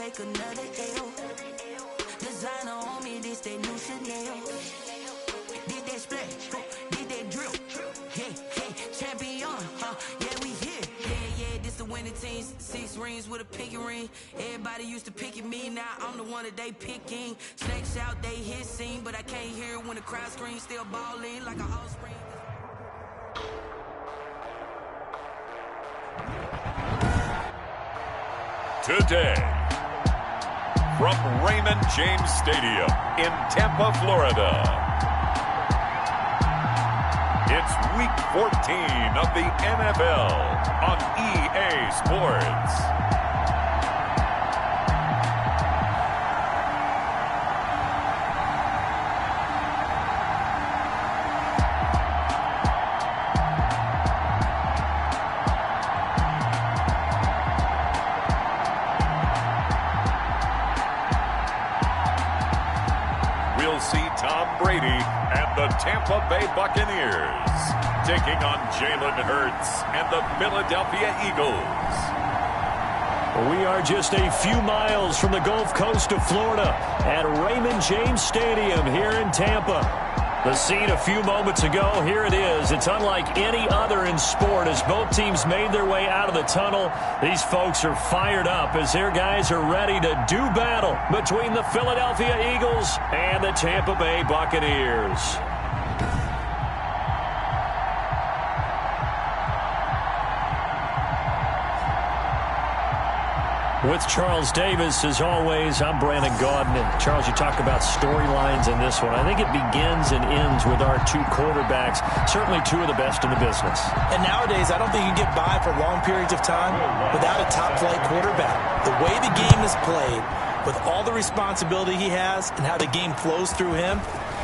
take another L. Designer on me, this they new Chanel. Did that splash, did that drill. Yeah, champion, yeah, we here. Yeah, this the winning teams. 6 rings with a pinky ring. Everybody used to pick at me, now I'm the one that they picking. Snakes out, they hissing, but I can't hear it when the crowd screams. Still balling like a offspring. Today, from Raymond James Stadium in Tampa, Florida, it's Week 14 of the NFL on EA Sports. We'll see Tom Brady and the Tampa Bay Buccaneers taking on Jalen Hurts and the Philadelphia Eagles. We are just a few miles from the Gulf Coast of Florida at Raymond James Stadium here in Tampa. The scene a few moments ago, here it is. It's unlike any other in sport as both teams made their way out of the tunnel. These folks are fired up as their guys are ready to do battle between the Philadelphia Eagles and the Tampa Bay Buccaneers. With Charles Davis, as always, I'm Brandon Gaudin. And Charles, you talk about storylines in this one. I think it begins and ends with our two quarterbacks, certainly two of the best in the business. And nowadays, I don't think you can get by for long periods of time without a top-flight quarterback. The way the game is played, with all the responsibility he has and how the game flows through him,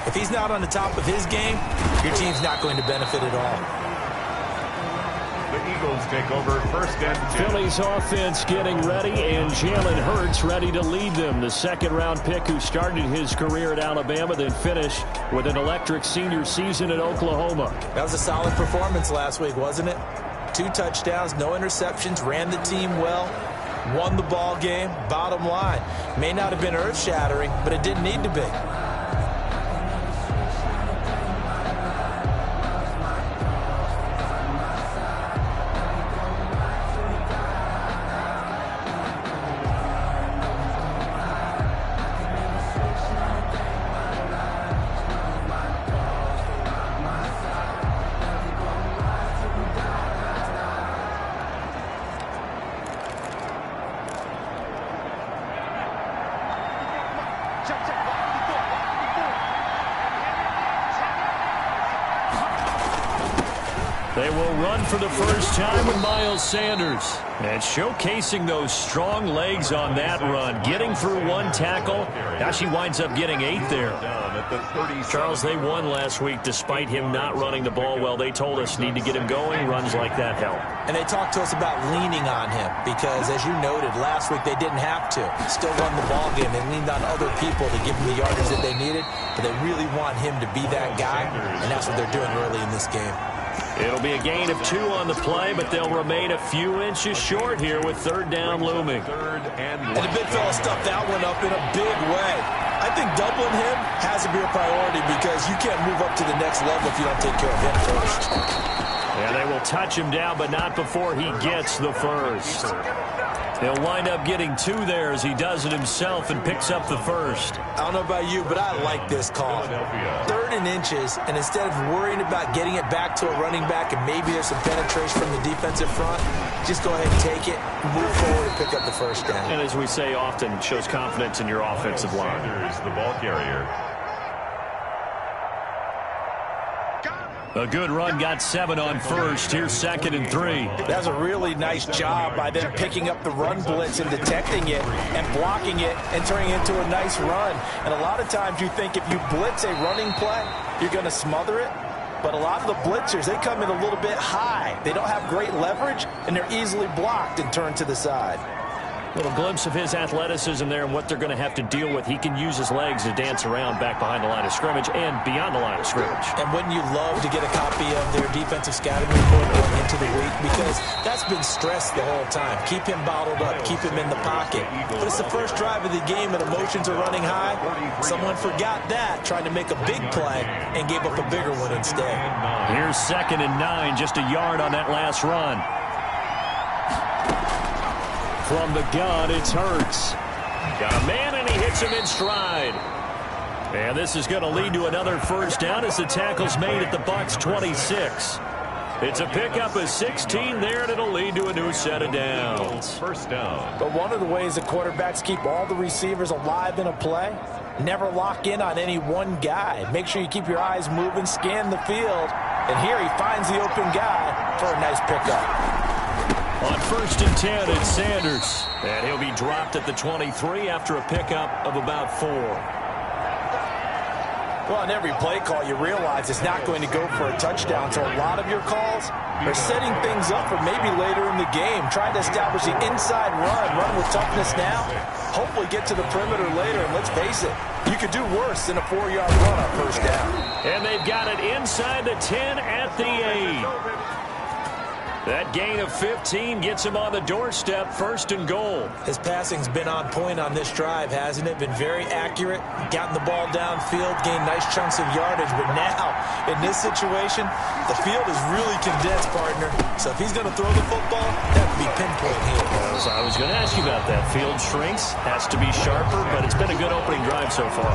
if he's not on the top of his game, your team's not going to benefit at all. The Eagles take over first and 10. Philly's offense getting ready, and Jalen Hurts ready to lead them. The second-round pick who started his career at Alabama, then finished with an electric senior season at Oklahoma. That was a solid performance last week, wasn't it? 2 touchdowns, no interceptions, ran the team well, won the ball game. Bottom line, may not have been earth-shattering, but it didn't need to be. They will run for the first time with Miles Sanders. And showcasing those strong legs on that run. Getting through 1 tackle. Now she winds up getting 8 there. Charles, they won last week despite him not running the ball well. They told us need to get him going. Runs like that help. And they talked to us about leaning on him because, as you noted, last week they didn't have to. Still run the ball game. They leaned on other people to give them the yardage that they needed. But they really want him to be that guy. And that's what they're doing early in this game. It'll be a gain of 2 on the play, but they'll remain a few inches short here with 3rd down looming. And the big fella stuffed that one up in a big way. I think doubling him has to be a priority because you can't move up to the next level if you don't take care of him first. Yeah, they will touch him down, but not before he gets the first. He'll wind up getting 2 there as he does it himself and picks up the first. I don't know about you, but I like this call. 3rd and inches, and instead of worrying about getting it back to a running back and maybe there's some penetration from the defensive front, just go ahead and take it, move forward, and pick up the first down. And as we say often, it shows confidence in your offensive line. Sanders, the ball carrier. A good run, got 7 on first. Here's 2nd and 3. That's a really nice job by them picking up the run blitz and detecting it and blocking it and turning it into a nice run. And a lot of times you think if you blitz a running play, you're going to smother it. But a lot of the blitzers, they come in a little bit high. They don't have great leverage, and they're easily blocked and turned to the side. Little glimpse of his athleticism there and what they're going to have to deal with. He can use his legs to dance around back behind the line of scrimmage and beyond the line of scrimmage. And wouldn't you love to get a copy of their defensive scouting report going into the week? Because that's been stressed the whole time. Keep him bottled up. Keep him in the pocket. But it's the first drive of the game and emotions are running high. Someone forgot that, trying to make a big play and gave up a bigger one instead. Here's 2nd and 9, just a yard on that last run. From the gun, it's Hurts. Got a man, and he hits him in stride. And this is going to lead to another first down as the tackle's made at the Bucs 26. It's a pickup of 16 there, and it'll lead to a new set of downs. First down. But one of the ways the quarterbacks keep all the receivers alive in a play, never lock in on any one guy. Make sure you keep your eyes moving, scan the field. And here he finds the open guy for a nice pickup. On 1st and 10, it's Sanders. And he'll be dropped at the 23 after a pickup of about 4. Well, on every play call, you realize it's not going to go for a touchdown. So a lot of your calls are setting things up for maybe later in the game, trying to establish the inside run with toughness now, hopefully get to the perimeter later. And let's face it, you could do worse than a 4-yard run on first down. And they've got it inside the 10 at the 8. That gain of 15 gets him on the doorstep, 1st and goal. His passing's been on point on this drive, hasn't it? Been very accurate, gotten the ball downfield, gained nice chunks of yardage. But now, in this situation, the field is really condensed, partner. So if he's going to throw the football, that would be pinpoint here. I was going to ask you about that. Field shrinks, has to be sharper, but it's been a good opening drive so far.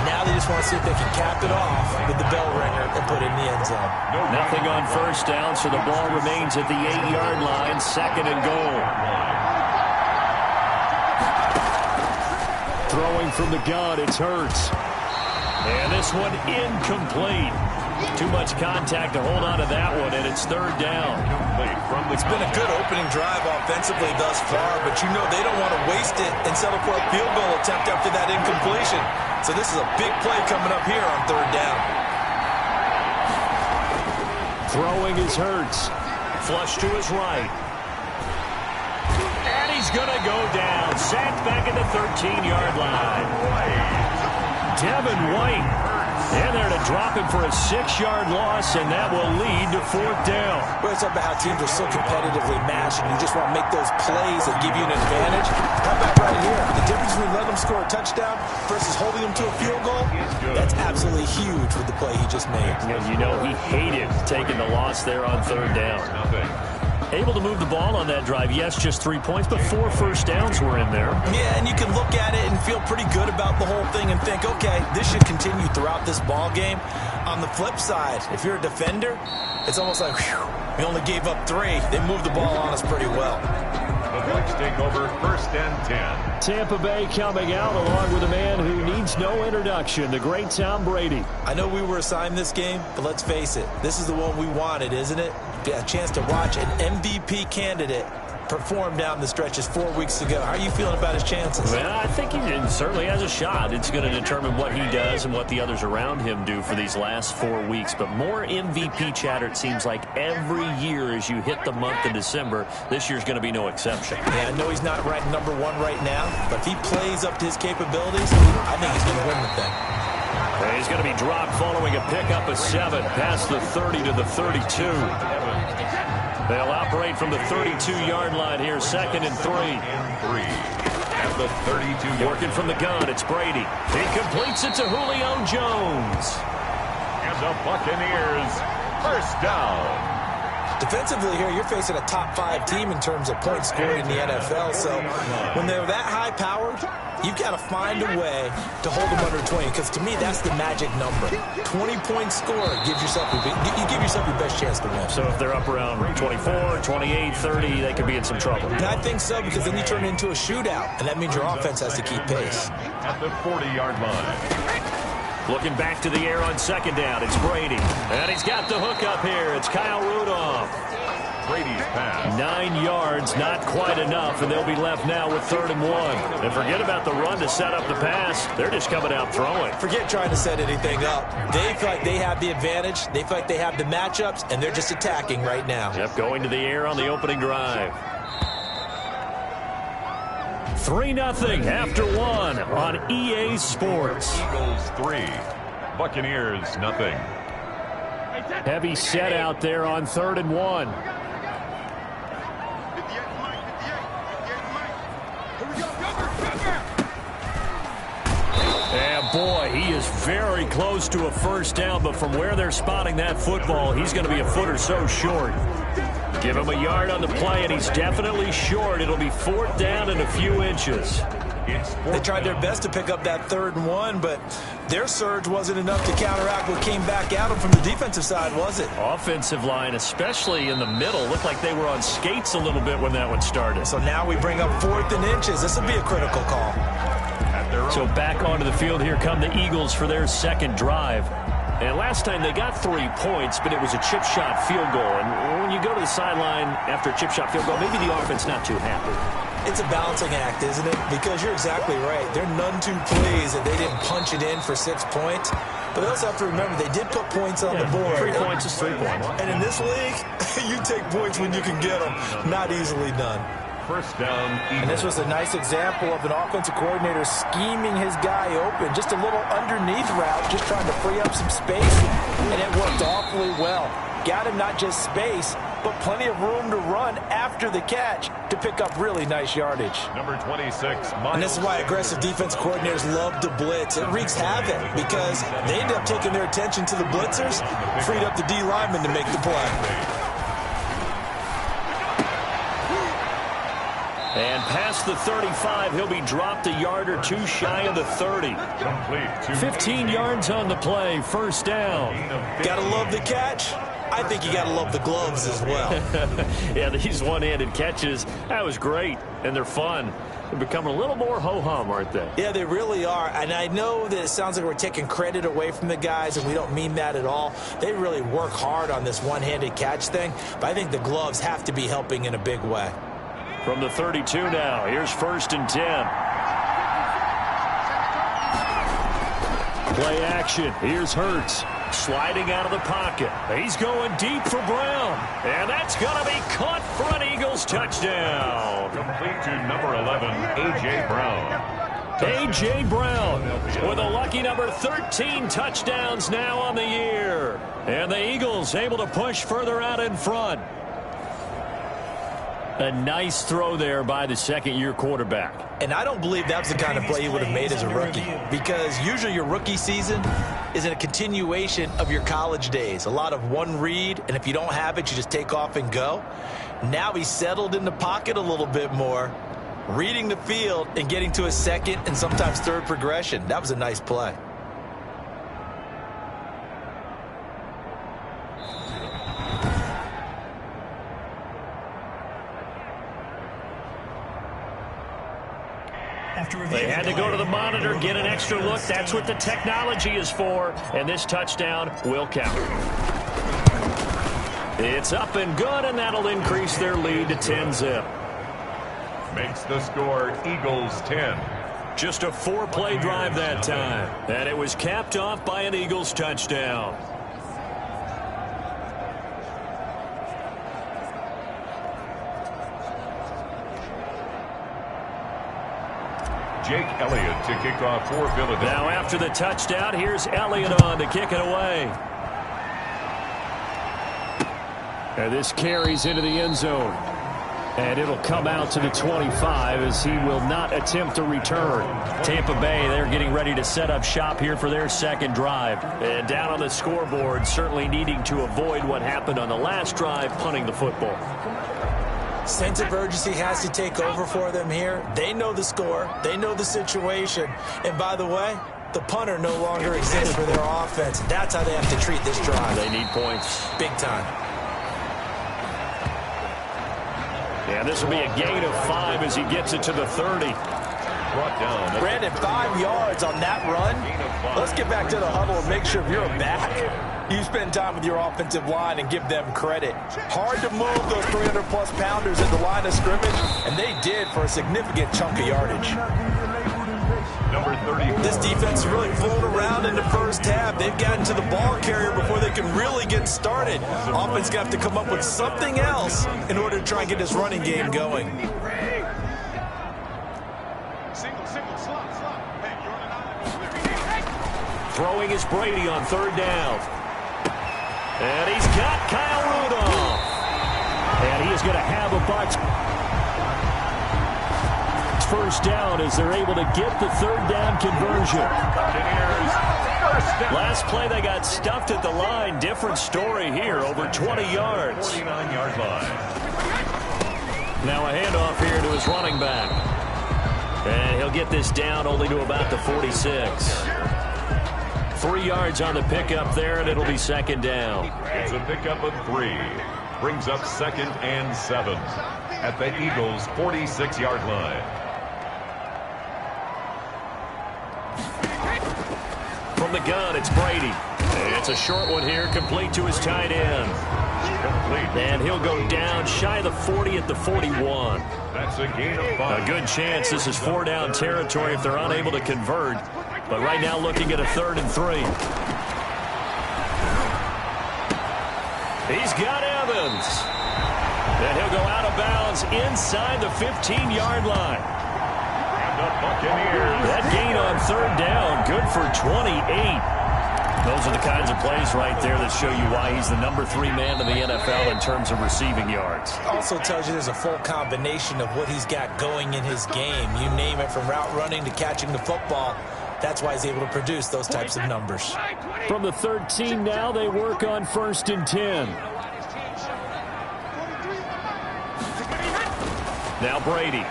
Now they just want to see if they can cap it off with the bell ringer and put it in the end zone. Nothing on first down, so the ball remains at the 8-yard line, 2nd and goal. Throwing from the gun, it's Hurts. And this one incomplete. Too much contact to hold on to that one, and it's 3rd down. It's been a good opening drive offensively thus far, but you know they don't want to waste it and settle for a field goal attempt after that incompletion. So this is a big play coming up here on 3rd down. Throwing is Hurts. Flush to his right. And he's going to go down. Sacked back at the 13-yard line. Devin White. And they're to drop him for a 6-yard loss, and that will lead to 4th down. Well, it's about how teams are so competitively matched, and you just want to make those plays that give you an advantage. How about right here? The difference between letting them score a touchdown versus holding them to a field goal, that's absolutely huge with the play he just made. Well, you know, he hated taking the loss there on 3rd down. Able to move the ball on that drive. Yes, just 3 points, but 4 first downs were in there. Yeah, and you can look at it and feel pretty good about the whole thing and think, okay, this should continue throughout this ball game. On the flip side, if you're a defender, it's almost like, whew, we only gave up 3. They moved the ball on us pretty well. The Bucs take over 1st and 10. Tampa Bay coming out along with a man who needs no introduction, the great Tom Brady. I know we were assigned this game, but let's face it, this is the one we wanted, isn't it? A chance to watch an MVP candidate perform down the stretches 4 weeks ago. How are you feeling about his chances? Well, I think he certainly has a shot. It's going to determine what he does and what the others around him do for these last 4 weeks. But more MVP chatter, it seems like, every year as you hit the month of December. This year's going to be no exception. Yeah, I know he's not ranked number 1 right now, but if he plays up to his capabilities, I think he's going to win the thing. And he's going to be dropped following a pickup of 7 past the 30 to the 32. They'll operate from the 32-yard line here, 2nd and 3. At the 32. Working from the gun, it's Brady. He completes it to Julio Jones. And the Buccaneers, 1st down. Defensively here, you're facing a top 5 team in terms of points scored in the NFL. So when they're that high-powered, you've got to find a way to hold them under 20, because to me, that's the magic number. 20-point score gives yourself you give yourself your best chance to win. So if they're up around 24, 28, 30, they could be in some trouble. And I think so, because then you turn it into a shootout, and that means your offense has to keep pace. At the 40-yard line. Looking back to the air on 2nd down, it's Brady. And he's got the hook up here. It's Kyle Rudolph. Brady's pass. 9 yards, not quite enough, and they'll be left now with 3rd and 1. And forget about the run to set up the pass. They're just coming out throwing. Forget trying to set anything up. They feel like they have the advantage. They feel like they have the matchups, and they're just attacking right now. Yep, going to the air on the opening drive. 3-0 after one on EA Sports. Eagles 3, Buccaneers 0. Heavy set out there on 3rd and 1. And boy, he is very close to a first down, but from where they're spotting that football, he's going to be a foot or so short. Give him a yard on the play, and he's definitely short. It'll be 4th down and a few inches. They tried their best to pick up that 3rd and 1, but their surge wasn't enough to counteract what came back at them from the defensive side, was it? Offensive line, especially in the middle, looked like they were on skates a little bit when that one started. So now we bring up 4th and inches. This will be a critical call. So back onto the field, here come the Eagles for their second drive. And last time they got 3 points, but it was a chip shot field goal. And when you go to the sideline after a chip shot field goal, maybe the offense not too happy. It's a balancing act, isn't it? Because you're exactly right. They're none too pleased that they didn't punch it in for 6 points. But they also have to remember they did put points on the board. 3 points is 3 points. And in this league, you take points when you can get them. Not easily done. First down, Eagles. And this was a nice example of an offensive coordinator scheming his guy open. Just a little underneath route, just trying to free up some space. And it worked awfully well. Got him not just space, but plenty of room to run after the catch to pick up really nice yardage. Number 26, and this is why aggressive defense coordinators love to blitz. It wreaks havoc because they end up taking their attention to the blitzers, freed up the D lineman to make the play. And past the 35, he'll be dropped a yard or two shy of the 30. Complete. 15 yards on the play, 1st down. Gotta love the catch. I think you gotta love the gloves as well. Yeah, these one-handed catches, that was great, and they're fun. They're becoming a little more ho-hum, aren't they? Yeah, they really are. And I know that it sounds like we're taking credit away from the guys, and we don't mean that at all. They really work hard on this one-handed catch thing, but I think the gloves have to be helping in a big way. From the 32 now, here's 1st and 10. Play action. Here's Hurts. Sliding out of the pocket. He's going deep for Brown. And that's going to be caught for an Eagles touchdown. Complete to number 11, A.J. Brown. A.J. Brown with a lucky number 13 touchdowns now on the year. And the Eagles able to push further out in front. A nice throw there by the second-year quarterback. And I don't believe that was the kind of play he would have made as a rookie, because usually your rookie season is a continuation of your college days. A lot of one read, and if you don't have it, you just take off and go. Now he's settled in the pocket a little bit more, reading the field and getting to a second and sometimes third progression. That was a nice play. They had to go to the monitor, get an extra look. That's what the technology is for. And this touchdown will count. It's up and good, and that'll increase their lead to 10-zip. Makes the score Eagles 10. Just a 4-play drive that time. And it was capped off by an Eagles touchdown. Jake Elliott to kick off for Philadelphia. Now after the touchdown, here's Elliott on to kick it away. And this carries into the end zone. And it'll come out to the 25 as he will not attempt to return. Tampa Bay, they're getting ready to set up shop here for their second drive. And down on the scoreboard, certainly needing to avoid what happened on the last drive, punting the football. Sense of urgency has to take over for them here. They know the score. They know the situation. And by the way, the punter no longer exists for their offense. That's how they have to treat this drive. They need points. Big time. Yeah, this will be a gain of 5 as he gets it to the 30. Brought down. Brandon, 5 yards on that run. Let's get back to the huddle and make sure if you're back, you spend time with your offensive line and give them credit. Hard to move those 300-plus pounders at the line of scrimmage, and they did for a significant chunk of yardage. Number 30. This defense really fooled around in the first half. They've gotten to the ball carrier before they can really get started. Offense got to come up with something else in order to try and get this running game going. Throwing is Brady on third down. And he's got Kyle Rudolph. And he is going to have a Bucs first down as they're able to get the third down conversion. Last play they got stuffed at the line. Different story here. Over 20 yards. 49-yard line. Now a handoff here to his running back. And he'll get this down only to about the 46. 3 yards on the pickup there, and it'll be second down. It's a pickup of 3. Brings up 2nd and 7 at the Eagles' 46-yard line. From the gun, it's Brady. It's a short one here, complete to his tight end. Complete. And he'll go down shy of the 40 at the 41. That's a gain of 5. A good chance this is 4-down territory if they're unable to convert. But right now looking at a 3rd and 3. He's got Evans. And he'll go out of bounds inside the 15-yard line. And the Buccaneers. That gain on 3rd down, good for 28. Those are the kinds of plays right there that show you why he's the number 3 man in the NFL in terms of receiving yards. Also tells you there's a full combination of what he's got going in his game. You name it, from route running to catching the football. That's why he's able to produce those types of numbers. From the 13 now, they work on 1st and 10. Now Brady.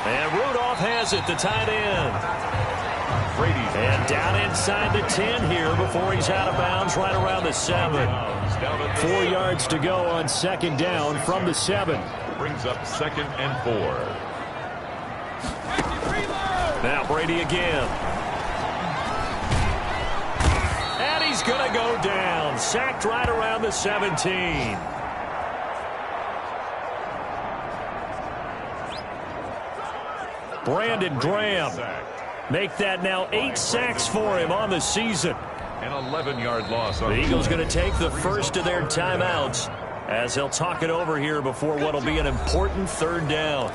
And Rudolph has it, the tight end. Brady. And down inside the 10 here before he's out of bounds right around the 7. 4 yards to go on 2nd down from the 7. Brings up 2nd and 4. Now Brady again. And he's going to go down. Sacked right around the 17. Brandon Graham. Make that now 8 sacks for him on the season. An 11-yard loss. The Eagles going to take the first of their timeouts as they'll talk it over here before what will be an important 3rd down.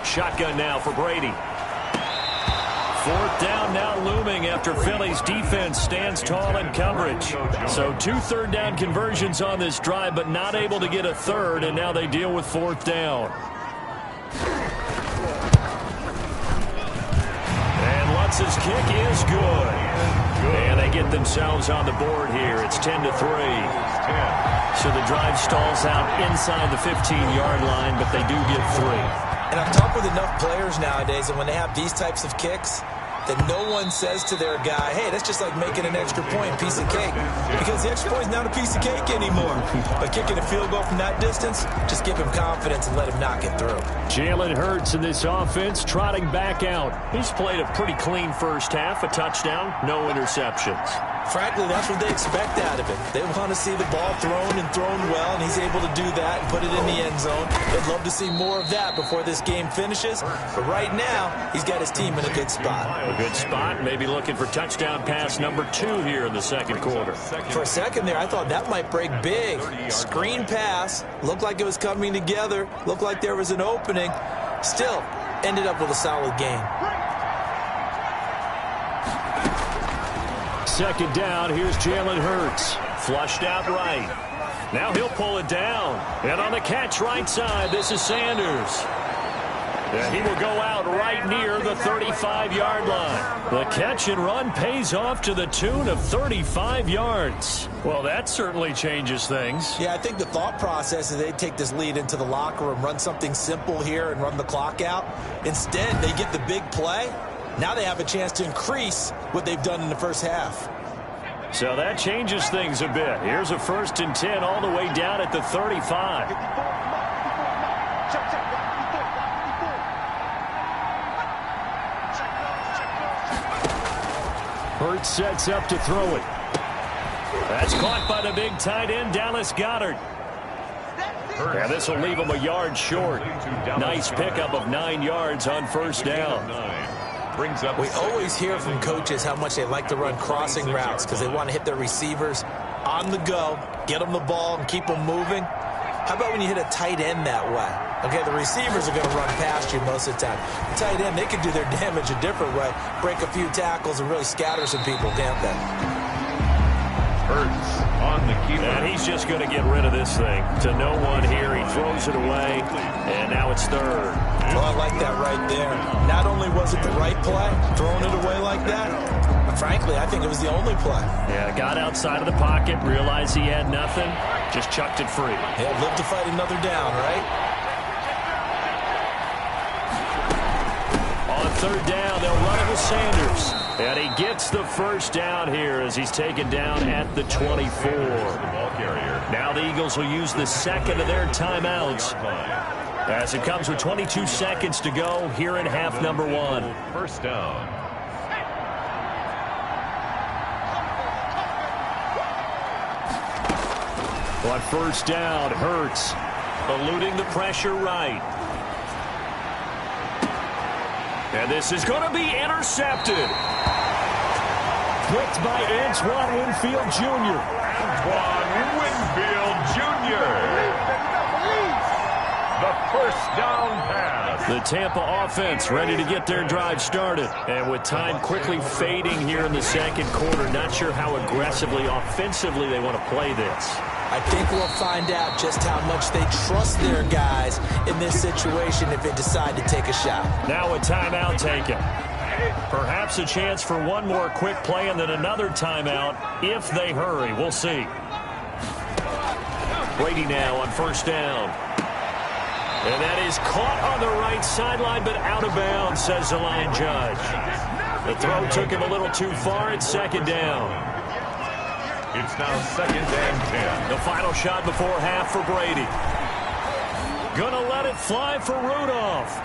Shotgun now for Brady. 4th down now looming after Philly's defense stands tall in coverage. So 2 3rd down conversions on this drive, but not able to get a 3rd, and now they deal with 4th down. And Lutz's kick is good. And they get themselves on the board here. It's 10-3. So the drive stalls out inside the 15-yard line, but they do get 3. And I've talked with enough players nowadays that when they have these types of kicks, that no one says to their guy, hey, that's just like making an extra point, piece of cake. Because the extra point is not a piece of cake anymore. But kicking a field goal from that distance, just give him confidence and let him knock it through. Jalen Hurts in this offense trotting back out. He's played a pretty clean first half, a touchdown, no interceptions. Frankly, that's what they expect out of him. They want to see the ball thrown and thrown well, and he's able to do that and put it in the end zone. They'd love to see more of that before this game finishes. But right now, he's got his team in a good spot. A good spot, maybe looking for touchdown pass number 2 here in the 2nd quarter. For a second there, I thought that might break big. Screen pass, looked like it was coming together, looked like there was an opening. Still, ended up with a solid game. 2nd down, here's Jalen Hurts. Flushed out right. Now he'll pull it down. And on the catch right side, this is Sanders. And he will go out right near the 35-yard line. The catch and run pays off to the tune of 35 yards. Well, that certainly changes things. Yeah, I think the thought process is they take this lead into the locker room, run something simple here and run the clock out. Instead, they get the big play. Now they have a chance to increase what they've done in the first half. So that changes things a bit. Here's a 1st and 10 all the way down at the 35. Hurts sets up to throw it. That's caught by the big tight end, Dallas Goedert. And this will leave him a yard short. Nice pickup of 9 yards on 1st down. We always hear from coaches how much they like to run crossing routes because they want to hit their receivers. on the go, get them the ball and keep them moving. How about when you hit a tight end that way? Okay, the receivers are going to run past you most of the time. The tight end, they can do their damage a different way, break a few tackles and really scatter some people, can't they? Hurts on the keeper. And he's just going to get rid of this thing. To no one here. He throws it away, and now it's third. Well, I like that right there. Not only was it the right play, throwing it away like that, but frankly, I think it was the only play. Yeah, got outside of the pocket, realized he had nothing, just chucked it free. Yeah, live to fight another down, right? On third down, they'll run it with Sanders. And he gets the first down here as he's taken down at the 24. Now the Eagles will use the second of their timeouts as it comes with 22 seconds to go here in half number one. First down. On first down, Hurts eluding the pressure right. And this is going to be intercepted. Picked by Antoine Winfield Jr. Antoine Winfield Jr. The first down pass. The Tampa offense ready to get their drive started. And with time quickly fading here in the second quarter, not sure how aggressively, offensively they want to play this. I think we'll find out just how much they trust their guys in this situation if they decide to take a shot. Now a timeout taken. Perhaps a chance for one more quick play and then another timeout if they hurry. We'll see. Brady now on first down. And that is caught on the right sideline, but out of bounds, says the line judge. The throw took him a little too far. It's second down. It's now second and 10. The final shot before half for Brady. Gonna let it fly for Rudolph.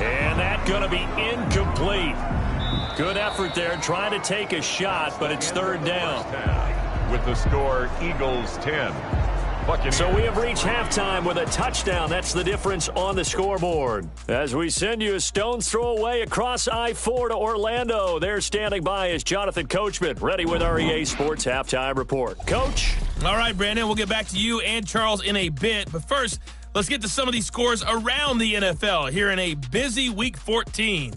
And that gonna be incomplete. Good effort there trying to take a shot, but it's third down. With the score, Eagles 10. Buccaneers. So we have reached halftime with a touchdown. That's the difference on the scoreboard. As we send you a stone's throw away across I-4 to Orlando. There standing by is Jonathan Coachman, ready with our EA Sports Halftime Report. Coach? All right, Brandon, we'll get back to you and Charles in a bit. But first, let's get to some of these scores around the NFL here in a busy Week 14.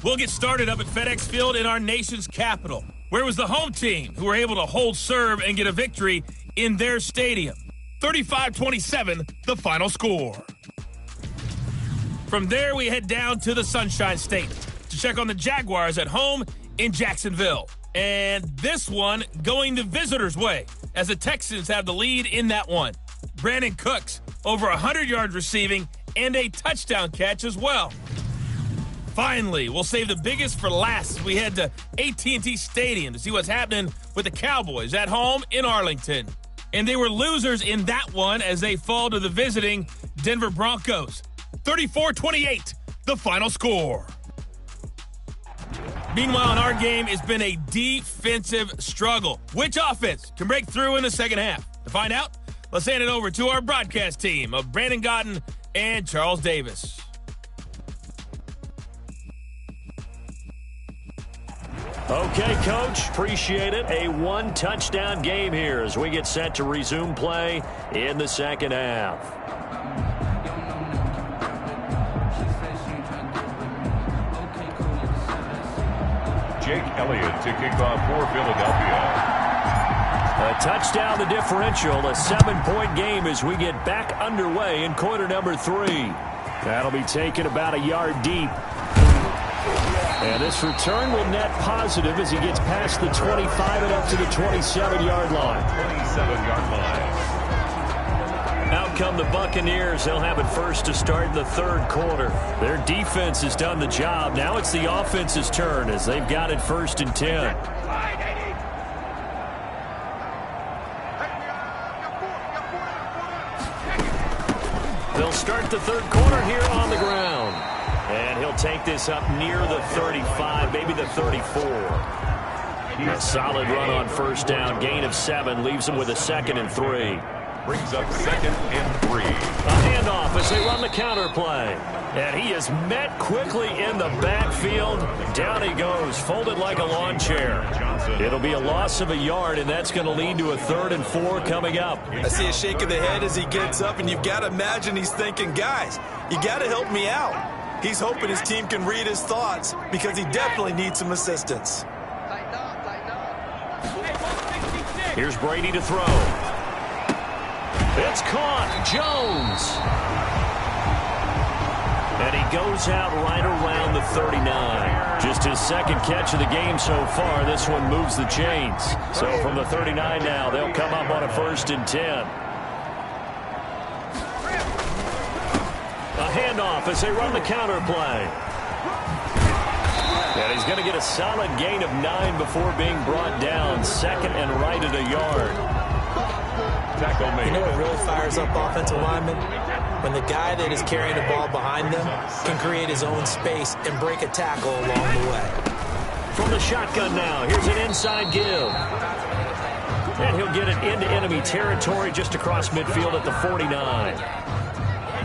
We'll get started up at FedEx Field in our nation's capital, where it was the home team who were able to hold serve and get a victory in their stadium. 35-27, the final score. From there, we head down to the Sunshine State to check on the Jaguars at home in Jacksonville. And this one going the visitors' way as the Texans have the lead in that one. Brandon Cooks, over 100 yards receiving and a touchdown catch as well. Finally, we'll save the biggest for last as we head to AT&T Stadium to see what's happening with the Cowboys at home in Arlington. And they were losers in that one as they fall to the visiting Denver Broncos. 34-28, the final score. Meanwhile, in our game, it's been a defensive struggle. Which offense can break through in the second half? To find out, let's hand it over to our broadcast team of Brandon Gotten and Charles Davis. Okay, Coach. Appreciate it. A one-touchdown game here as we get set to resume play in the second half. Jake Elliott to kick off for Philadelphia. A touchdown the differential. A 7-point game as we get back underway in quarter number 3. That'll be taken about a yard deep. And this return will net positive as he gets past the 25 and up to the 27-yard line. 27-yard line. Out come the Buccaneers. They'll have it first to start in the third quarter. Their defense has done the job. Now it's the offense's turn as they've got it first and 10. They'll start the third quarter here on the ground. And he'll take this up near the 35, maybe the 34. A solid run on first down. Gain of 7 leaves him with a 2nd and 3. Brings up 2nd and 3. A handoff as they run the counter play. And he is met quickly in the backfield. Down he goes, folded like a lawn chair. It'll be a loss of a yard, and that's going to lead to a 3rd and 4 coming up. I see a shake of the head as he gets up, and you've got to imagine he's thinking, guys, you got to help me out. He's hoping his team can read his thoughts because he definitely needs some assistance. Here's Brady to throw. It's caught. Jones. And he goes out right around the 39. Just his 2nd catch of the game so far. This one moves the chains. So from the 39 now, they'll come up on a 1st and 10. A handoff as they run the counter play. And he's going to get a solid gain of 9 before being brought down. 2nd and right at a yard. Tackle made. You know what really fires up offensive linemen? When the guy that is carrying the ball behind them can create his own space and break a tackle along the way. From the shotgun now, here's an inside give. And he'll get it into enemy territory just across midfield at the 49.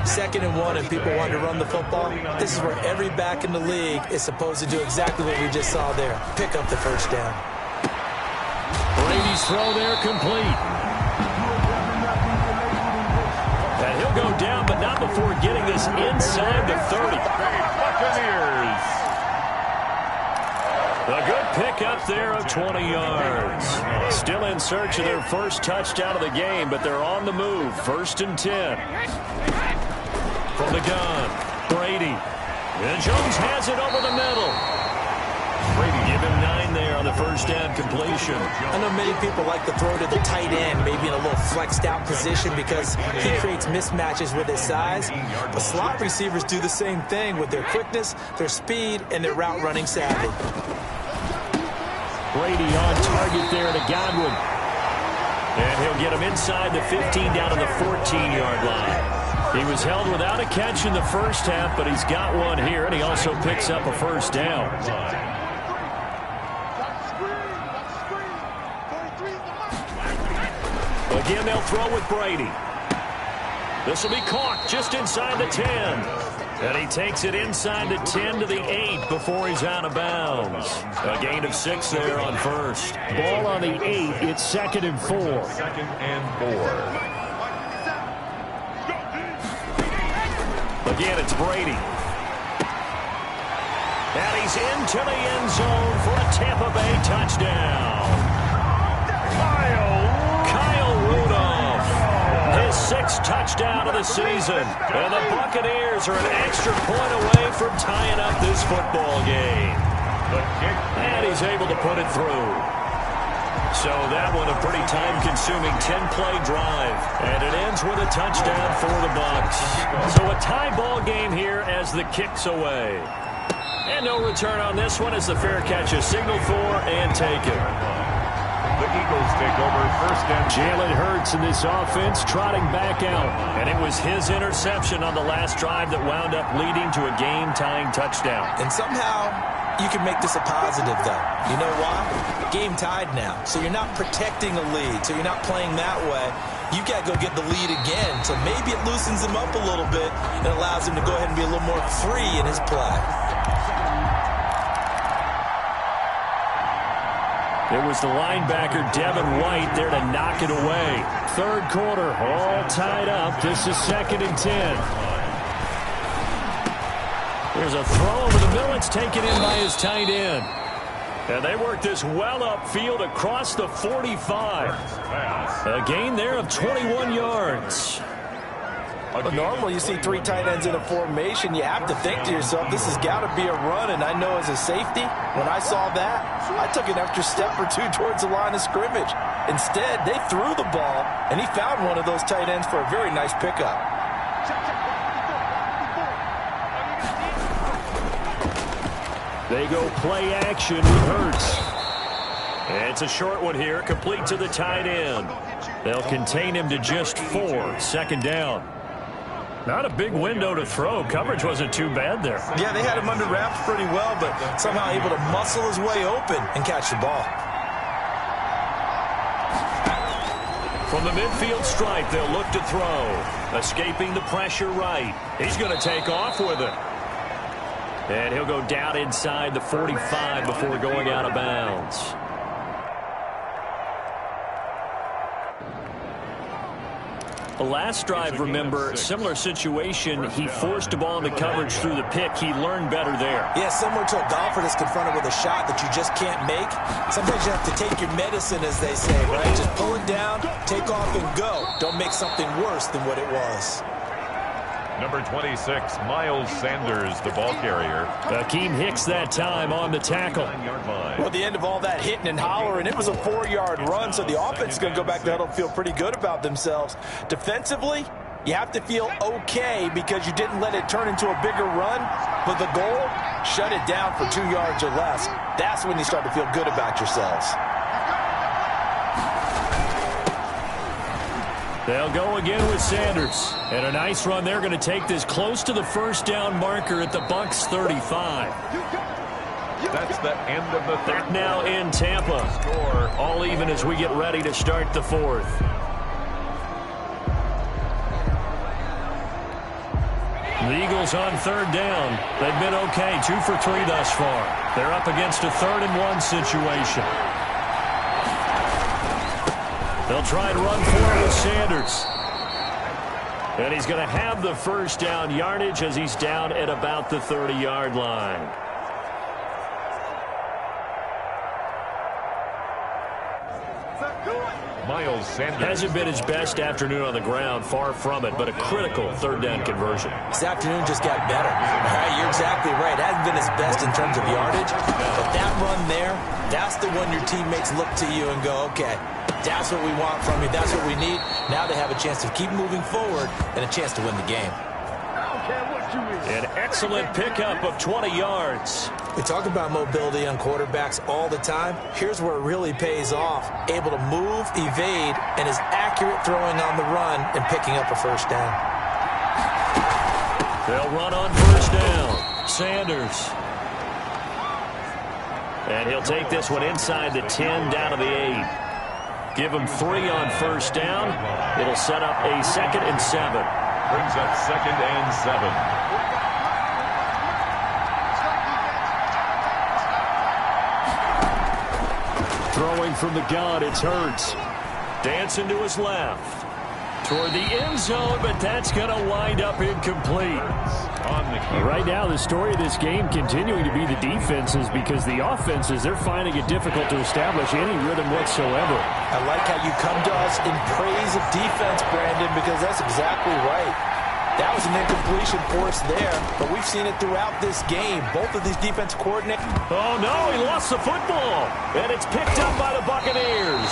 2nd and 1 and people want to run the football. This is where every back in the league is supposed to do exactly what we just saw there. Pick up the 1st down. Brady's throw there complete. And he'll go down, but not before getting this inside the 30. Buccaneers. A good pickup there of 20 yards. Still in search of their 1st touchdown of the game, but they're on the move. 1st and 10. From the gun, Brady. And Jones has it over the middle. Brady give him 9 there on the 1st down completion. I know many people like to throw to the tight end, maybe in a little flexed out position because he creates mismatches with his size. But slot receivers do the same thing with their quickness, their speed, and their route running savvy. Brady on target there to Godwin. And he'll get him inside the 15 down to the 14-yard line. He was held without a catch in the 1st half, but he's got one here, and he also picks up a 1st down. Again, they'll throw with Brady. This will be caught just inside the 10. And he takes it inside the 10 to the 8 before he's out of bounds. A gain of 6 there on 1st. Ball on the 8. It's 2nd and 4. 2nd and 4. Again, it's Brady. And he's into the end zone for a Tampa Bay touchdown. Kyle Rudolph. His 6th touchdown of the season. And the Buccaneers are an extra point away from tying up this football game. And he's able to put it through. So that one a pretty time-consuming 10-play drive. And it ends with a touchdown for the Bucs. So a tie ball game here as the kick's away. And no return on this one as the fair catch is signaled for and taken. The Eagles take over 1st and 10. Jalen Hurts in this offense trotting back out. And it was his interception on the last drive that wound up leading to a game-tying touchdown. And somehow you can make this a positive, though. You know why? Game tied now. So you're not protecting a lead. So you're not playing that way. You got to go get the lead again. So maybe it loosens him up a little bit and allows him to go ahead and be a little more free in his play. It was the linebacker, Devin White, there to knock it away. 3rd quarter, all tied up. This is 2nd and 10. There's a throw over the middle. It's taken in by his tight end. And they work this well upfield across the 45. A gain there of 21 yards. Well, normally you see 3 tight ends in a formation. You have to think to yourself, this has got to be a run. And I know as a safety, when I saw that, I took an extra step or 2 towards the line of scrimmage. Instead, they threw the ball, and he found one of those tight ends for a very nice pickup. They go play action with Hurts. It's a short one here, complete to the tight end. They'll contain him to just 4, 2nd down. Not a big window to throw. Coverage wasn't too bad there. Yeah, they had him under wraps pretty well, but somehow able to muscle his way open and catch the ball. From the midfield stripe, they'll look to throw. Escaping the pressure right. He's going to take off with it. And he'll go down inside the 45 before going out of bounds. The last drive, remember, similar situation. He forced a ball into coverage through the pick. He learned better there. Yeah, similar to a golfer that's confronted with a shot that you just can't make. Sometimes you have to take your medicine, as they say, right? Just pull it down, take off, and go. Don't make something worse than what it was. Number 26, Miles Sanders, the ball carrier. Akeem Hicks that time on the tackle. Well, at the end of all that hitting and hollering, it was a 4-yard run, so the offense is going to go back to huddle and feel pretty good about themselves. Defensively, you have to feel okay because you didn't let it turn into a bigger run, but the goal, shut it down for 2 yards or less. That's when you start to feel good about yourselves. They'll go again with Sanders. And a nice run. They're going to take this close to the first down marker at the Bucs 35. That's the end of the third. Back now in Tampa. Score all even as we get ready to start the fourth. The Eagles on third down. They've been okay. 2 for 3 thus far. They're up against a 3rd and 1 situation. They'll try and run for it with Sanders. And he's going to have the first down yardage as he's down at about the 30-yard line. Miles Sanders. Hasn't been his best afternoon on the ground, far from it, but a critical 3rd down conversion. This afternoon just got better. All right, you're exactly right. It hasn't been his best in terms of yardage, but that run there, that's the one your teammates look to you and go, okay, that's what we want from you. That's what we need. Now they have a chance to keep moving forward and a chance to win the game. An excellent pickup of 20 yards. We talk about mobility on quarterbacks all the time. Here's where it really pays off. Able to move, evade, and is accurate throwing on the run and picking up a first down. They'll run on first down. Sanders. And he'll take this one inside the 10, down to the 8. Give him 3 on first down. It'll set up a 2nd and 7. Brings up 2nd and 7. Throwing from the gun, it's Hurts. Dancing to his left. Toward the end zone, but that's going to wind up incomplete. Right now, the story of this game continuing to be the defenses, because the offenses, they're finding it difficult to establish any rhythm whatsoever. I like how you come to us in praise of defense, Brandon, because that's exactly right. That was an incompletion for us there, but we've seen it throughout this game. Both of these defense coordinators. Oh, no, he lost the football, and it's picked up by the Buccaneers.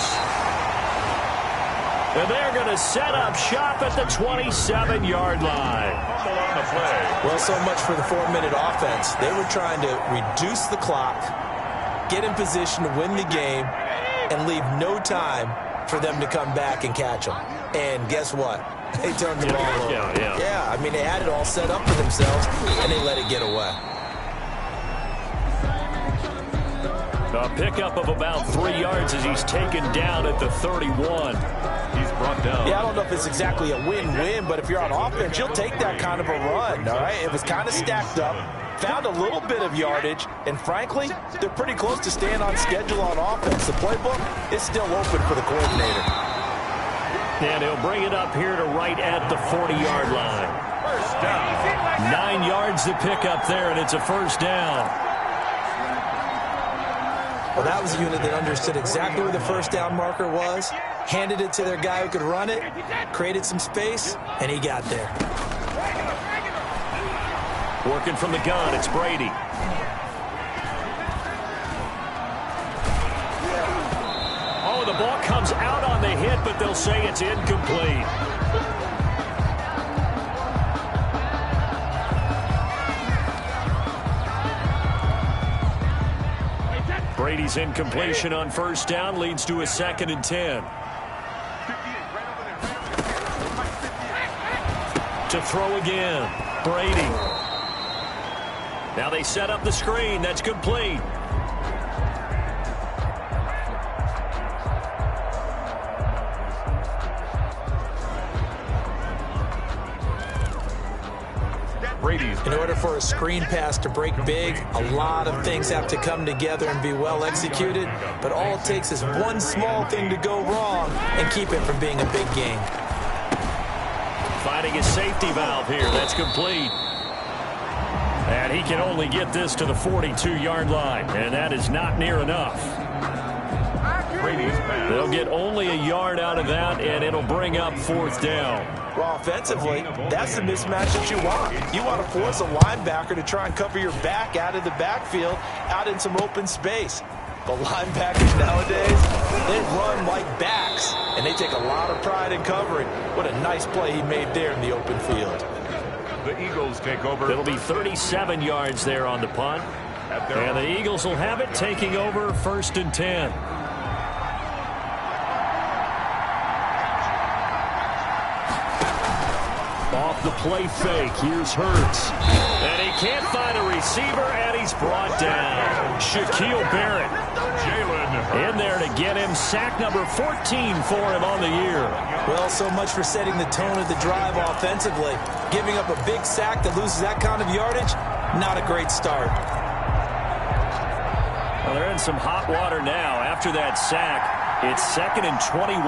And they're going to set up shop at the 27-yard line. Well, so much for the 4-minute offense. They were trying to reduce the clock, get in position to win the game, and leave no time for them to come back and catch them. And guess what? They turned the ball over. Yeah, I mean, they had it all set up for themselves, and they let it get away. A pickup of about 3 yards as he's taken down at the 31. He's brought down. Yeah, I don't know if it's exactly a win-win, but if you're on offense, you'll take that kind of a run, all right? It was kind of stacked up, found a little bit of yardage, and frankly, they're pretty close to staying on schedule on offense. The playbook is still open for the coordinator. And he'll bring it up here to right at the 40-yard line. First down. 9 yards to pick up there, and it's a first down. Well, that was a unit that understood exactly where the first down marker was, handed it to their guy who could run it, created some space, and he got there. Working from the gun, it's Brady. Oh, the ball comes out on the hit, but they'll say it's incomplete. Brady's incompletion on first down leads to a 2nd and 10. To throw again, Brady. Now they set up the screen. That's complete. In order for a screen pass to break big, a lot of things have to come together and be well executed, but all it takes is one small thing to go wrong and keep it from being a big game. Finding his safety valve here. That's complete. And he can only get this to the 42-yard line, and that is not near enough. They'll get only a yard out of that, and it'll bring up 4th down. Well, offensively, that's the mismatch that you want. You want to force a linebacker to try and cover your back out of the backfield, out in some open space. The linebackers nowadays, they run like backs, and they take a lot of pride in covering. What a nice play he made there in the open field. The Eagles take over. It'll be 37 yards there on the punt. And the Eagles will have it, taking over 1st and 10. Off the play fake, here's Hurts. And he can't find a receiver, and he's brought down. Shaquille Barrett in there to get him sack number 14 for him on the year. Well, so much for setting the tone of the drive offensively. Giving up a big sack that loses that kind of yardage, not a great start. Well, they're in some hot water now. After that sack, it's 2nd and 21.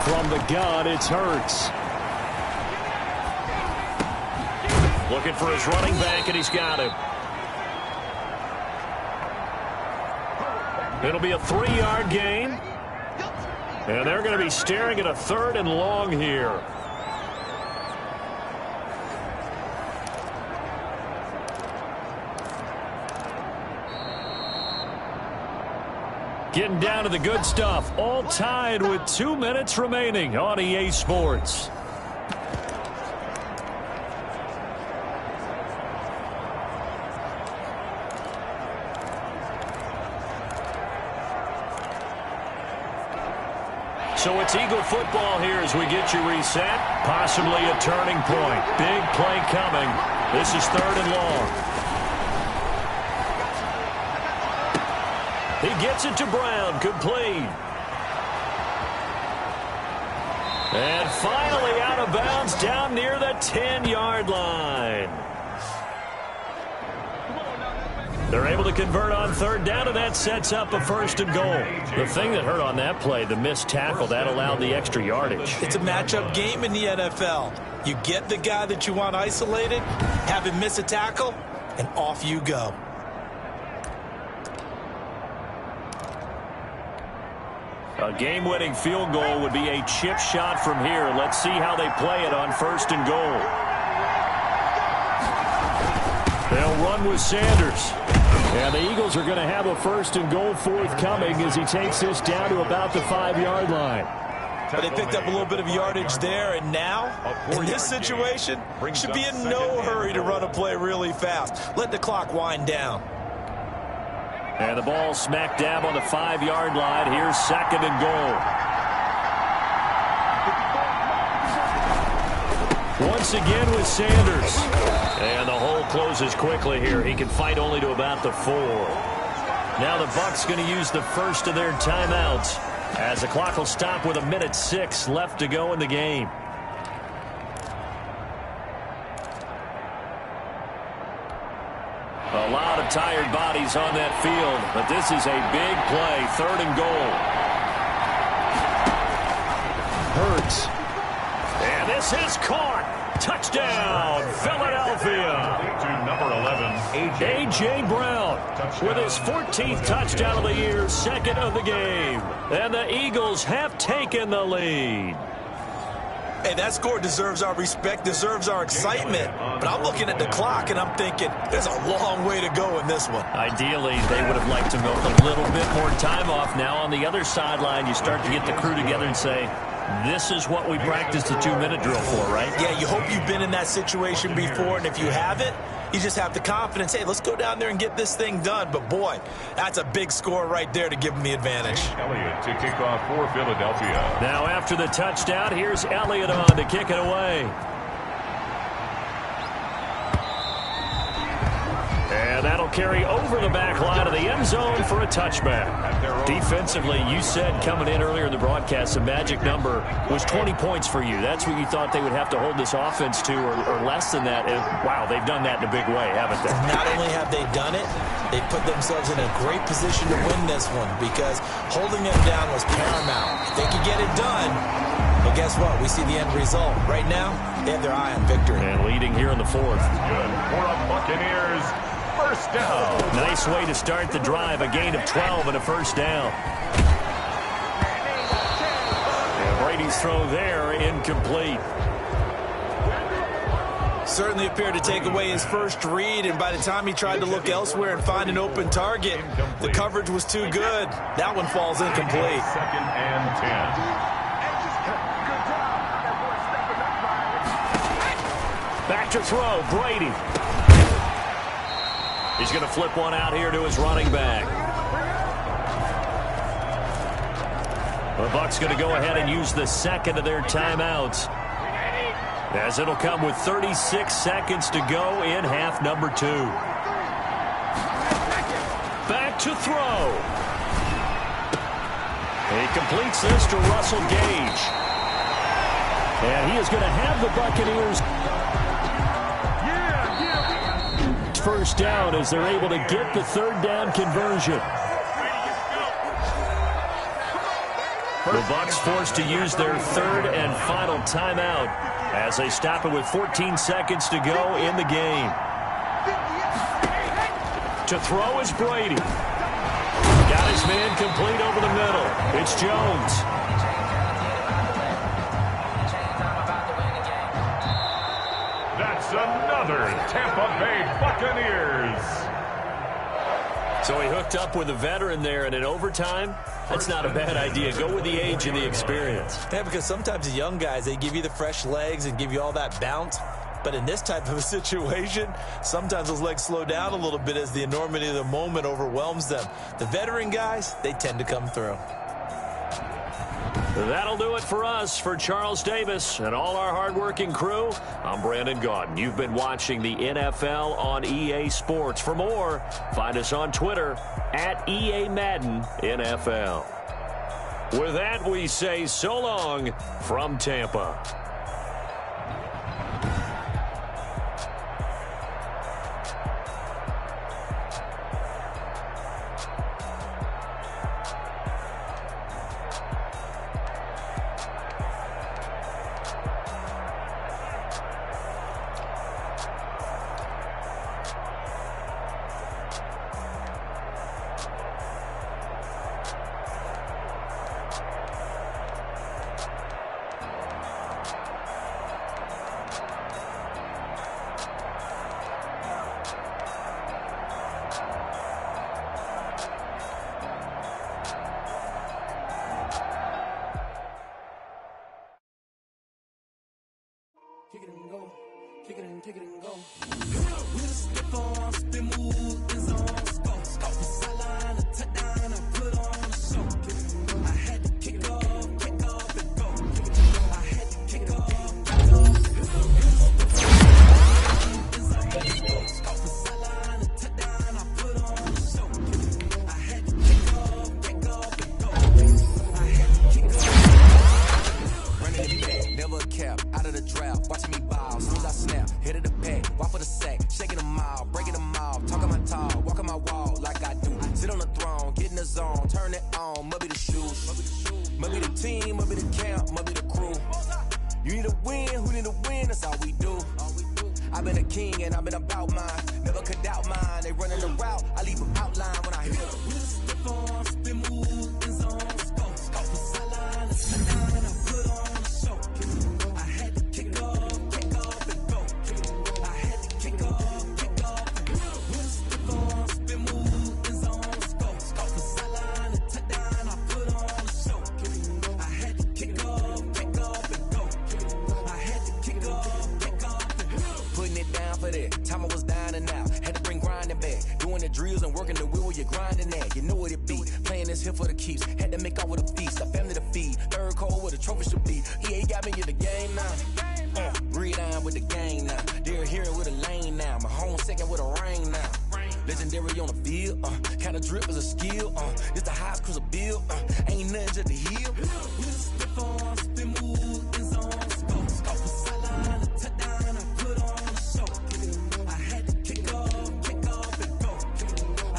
From the gun, it's Hurts. Looking for his running back, and he's got him. It'll be a 3-yard gain. And they're going to be staring at a 3rd and long here. Getting down to the good stuff. All tied with 2 minutes remaining on EA Sports. So it's Eagle football here as we get you reset. Possibly a turning point. Big play coming. This is 3rd and long. He gets it to Brown. Complete. And finally out of bounds down near the 10-yard line. They're able to convert on 3rd down, and that sets up a 1st and goal. The thing that hurt on that play, the missed tackle, that allowed the extra yardage. It's a matchup game in the NFL. You get the guy that you want isolated, have him miss a tackle, and off you go. A game-winning field goal would be a chip shot from here. Let's see how they play it on 1st and goal. They'll run with Sanders. And the Eagles are going to have a 1st and goal forthcoming as he takes this down to about the 5-yard line. But they picked up a little bit of yardage there, and now, in this situation, should be in no hurry to run a play really fast. Let the clock wind down. And the ball smack dab on the 5-yard line. Here's 2nd and goal. Once again with Sanders. And the hole closes quickly here. He can fight only to about the 4. Now the Bucs going to use the first of their timeouts as the clock will stop with 1:06 left to go in the game. A lot of tired bodies on that field, but this is a big play. 3rd and goal. Hurts. And this is caught. Touchdown, Philadelphia. To number 11, A.J. Brown with his 14th touchdown of the year, 2nd of the game. And the Eagles have taken the lead. Hey, that score deserves our respect, deserves our excitement. But I'm looking at the clock, and I'm thinking there's a long way to go in this one. Ideally, they would have liked to milk a little bit more time off. Now on the other sideline, you start to get the crew together and say, this is what we practiced the 2-minute drill for, right? Yeah, you hope you've been in that situation before, and if you haven't, you just have the confidence, hey, let's go down there and get this thing done. But, boy, that's a big score right there to give them the advantage. Elliott to kick off for Philadelphia. Now after the touchdown, here's Elliott on to kick it away. And that'll carry over the back line of the end zone for a touchback. Defensively, you said coming in earlier in the broadcast, the magic number was 20 points for you. That's what you thought they would have to hold this offense to, or less than that. And, wow, they've done that in a big way, haven't they? Not only have they done it, they put themselves in a great position to win this one because holding them down was paramount. If they could get it done, well, guess what? We see the end result. Right now, they have their eye on victory. And leading here in the fourth. Good for a Buccaneers first down. Nice way to start the drive. A gain of 12 and a first down. And Brady's throw there incomplete. Certainly appeared to take away his first read, and by the time he tried to look elsewhere and find an open target, the coverage was too good. That one falls incomplete. Second and 10. Back to throw, Brady. He's going to flip one out here to his running back. The Bucs going to go ahead and use the second of their timeouts, as it'll come with 36 seconds to go in half number 2. Back to throw. He completes this to Russell Gage. And he is going to have the Buccaneers first down as they're able to get the third down conversion. The Bucs forced to use their third and final timeout as they stop it with 14 seconds to go in the game. To throw is Brady. Got his man complete over the middle. It's Jones. That's another Tampa Bay Buccaneers. So he hooked up with a veteran there, and in overtime, that's not a bad idea. Go with the age and the experience. Yeah, because sometimes the young guys, they give you the fresh legs and give you all that bounce. But in this type of a situation, sometimes those legs slow down a little bit as the enormity of the moment overwhelms them. The veteran guys, they tend to come through. That'll do it for us. For Charles Davis and all our hardworking crew, I'm Brandon Gaudin. You've been watching the NFL on EA Sports. For more, find us on Twitter at EA Madden NFL. With that, we say so long from Tampa. Kick it and go. Kick it and go. With a step on, spin move, is on scope. Scope the sideline, a touchdown, I put on a show. I had to kick off and go. I had to kick off, Scope the sideline, a touchdown, I put on a show. I had to kick off and go. I had to kick off. Running it back, never a cap, out of the draft. Watching me ball, soon as I snap, hit of the pack, walk for the sack, shaking them all, breaking them all, talking my talk, walking my wall like I do. Sit on the throne, get in the zone, turn it on, must be the shoes, must be the team, must be the camp, must be the crew. You need a win, who need a win, that's all we do. I've been a king and I've been about mine, never could doubt mine. They running the route, I leave them outline when I hit them. With a step on, spin move, is on scope. Scope the sideline, it's down, I put on a show. I had to kick off and go. I had to kick off and go. With a step on, spin move, is on scope. Scope the sideline, a touchdown, I put on a show. I had to kick off and go. I had to kick off and go. Putting it down for that. Time I was down and out. Had to bring grinding back. Doing the drills and working the wheel where you're grinding at. You know what it be. Playing this here for the keeps. Had to make out with a feast. A family to feed. Third cold where the trophy should be. EA got me in the game now. Breed on with the game now. They're here with a lane now. My home second with a ring now. Legendary on the field. Kinda drip is a skill. It's the highest cruiser bill. Ain't nothing just the hill. With a step on, spin move, is on scope. Scope the sideline, a touchdown, I put on a show. I had to kick off and go. I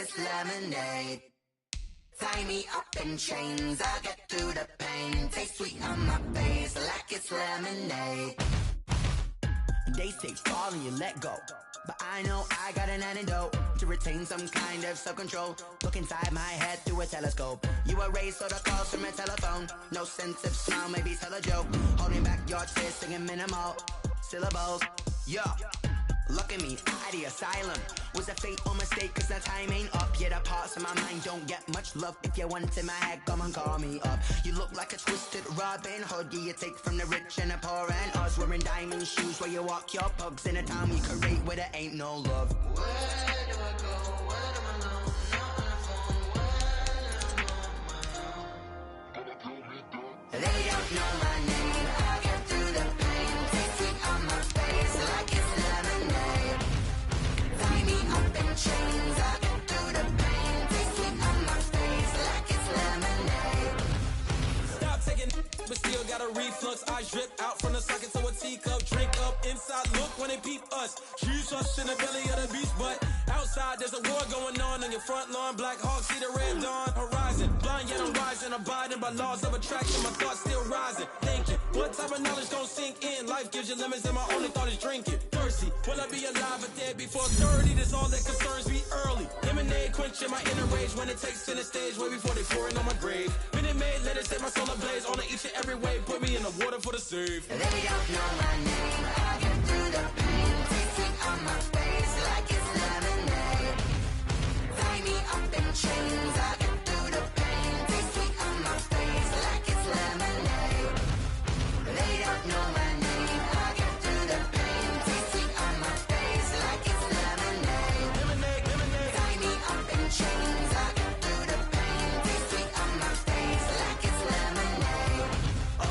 it's lemonade. Tie me up in chains, I'll get through the pain. Taste sweet on my face like it's lemonade. They say fall and you let go, but I know I got an antidote to retain some kind of self-control. Look inside my head through a telescope. You erase all the calls from a telephone. No sense of smile, maybe tell a joke. Holding back your tears, singing minimal syllables. Yo, look at me, out of the asylum. Was a fate or mistake, cause the time ain't up. Yet the parts of my mind don't get much love. If you want in my head, come and call me up. You look like a twisted Robin Hood. Yeah, you take from the rich and the poor and us. Wearing diamond shoes where you walk your pugs. In a town we create where there ain't no love. Where do I go? Where am I alone? Not on the phone. Where am I? They don't know my name. I get through the pain. Taste sweet on my face like it's lemonade. Tie me up in chains, I get through the pain. Taste sweet on my face like it's lemonade. Stop taking but still got a reflux. Eyes drip out from the socket to a teacup. Drink up inside, look when they peep us. Jesus in the belly of the beast, but outside there's a war going on your front lawn. Black Hawk, see the red dawn horizon. Blind yet I'm rising, abiding by laws of attraction. My thoughts still rising, thinking what type of knowledge gon' sink in? Life gives you limits and my only thought is drinking. Thirsty, will I be alive or dead before 30? That's all that concerns me early. Lemonade quenching my inner rage when it takes center stage way before they pour it on my grave. Minute Maid, let it set my soul ablaze on each and every way. Put me in the water for the save. They don't know my name, I get through the pain. Taste sweet on my face like it's lemonade. Tie me up in chains, I get through the pain. Taste sweet on my face like it's lemonade. They don't know my name, I get through the pain. Taste sweet on my face like it's lemonade. Lemonade, lemonade. Tie me up in chains, I get through the pain. Taste sweet on my face like it's lemonade. Oh.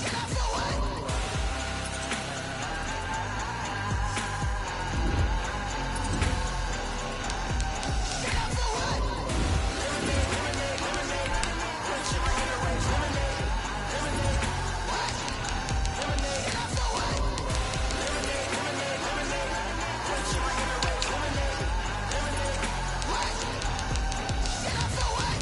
Get up for what? Get up for what? Lemonade, lemonade, lemonade. Quenching my inner rage. Lemonade, lemonade. What? Lemonade. Get up for what? Lemonade, lemonade, lemonade. Quenching my inner rage. Lemonade, lemonade. What? Get up for what?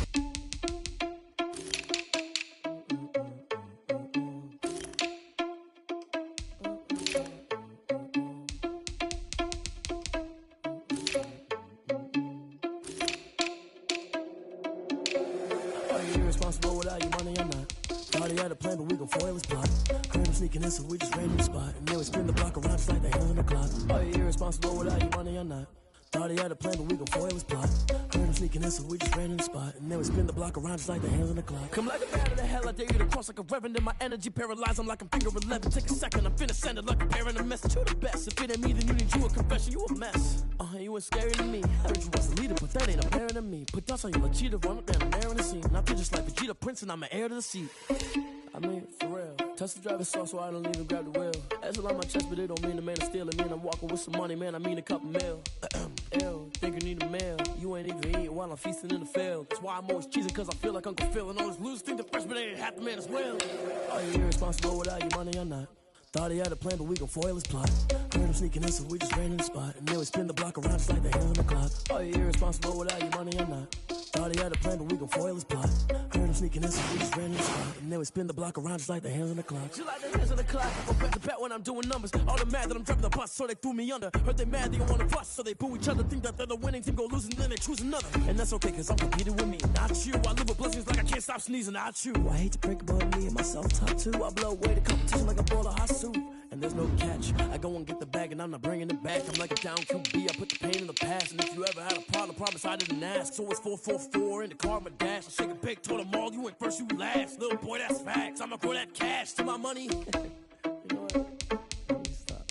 Are you irresponsible without your money or not? Thought he had a plan, but we gon' foil his plot. Heard him sneaking in, so we just ran in the spot. And then we spin the block around just like the hands on the clock. Are you irresponsible without your money or not? Thought he had a plan, but we gon' foil his plot. Heard him sneaking in, so we just ran in the spot. And then we spin the block around just like the hands on the clock. Come like a bat of the hell, I dare you to cross like a reverend. In my energy paralyzed, I'm like I'm finger 11. Take a second, I'm finna send it like a parent a message. You the best, if it ain't me, then you need you a confession. You a mess. You ain't scary to me. Heard you was the leader, but that ain't apparent to me. Put dust on you like cheetah, run up down, I'm airing the scene. Not just like Vegeta Prince, and I'm an heir to the seat. I mean, for real. Touch the driver's soft so I don't even grab the wheel. That's a lot on my chest, but it don't mean the man is stealing. Mean I'm walking with some money, man, I mean a couple mil. Ew, think you need a meal. You ain't even eating while I'm feasting in the field. That's why I'm always cheesing, cause I feel like Uncle Phil. And all this loose think the freshman ain't half the man as well. Are you irresponsible without your money or not? Thought he had a plan, but we gon' foil his plot. Heard him sneaking in, so we just ran in the spot. And then we spin the block around just like the hands on the clock. Are you irresponsible without your money or not? Thought he had a plan, but we gon' foil his plot. Heard him sneaking in, so we just ran in the spot. And then we spin the block around just like the hands on the clock. Just like the hands on the clock. I'm back to back when I'm doing numbers. All the mad that I'm driving the bus, so they threw me under. Heard they mad, they don't wanna bust, so they boo each other. Think that they're the winning team, go lose, and then they choose another. And that's okay, cause I'm competing with me, not you. I live with blessings like I can't stop sneezing, not you. I hate to break about me and myself top two. I blow away the competition like a ball of hot soup. And there's no catch. I go and get the bag and I'm not bringing it back. I'm like a down QB. I put the pain in the past. And if you ever had a problem, promise I didn't ask. So it's 444 in the car, my dash. I shake a big, told them all, you went first, you last. Little boy, that's facts. I'ma throw that cash to my money. You know what? Let me stop.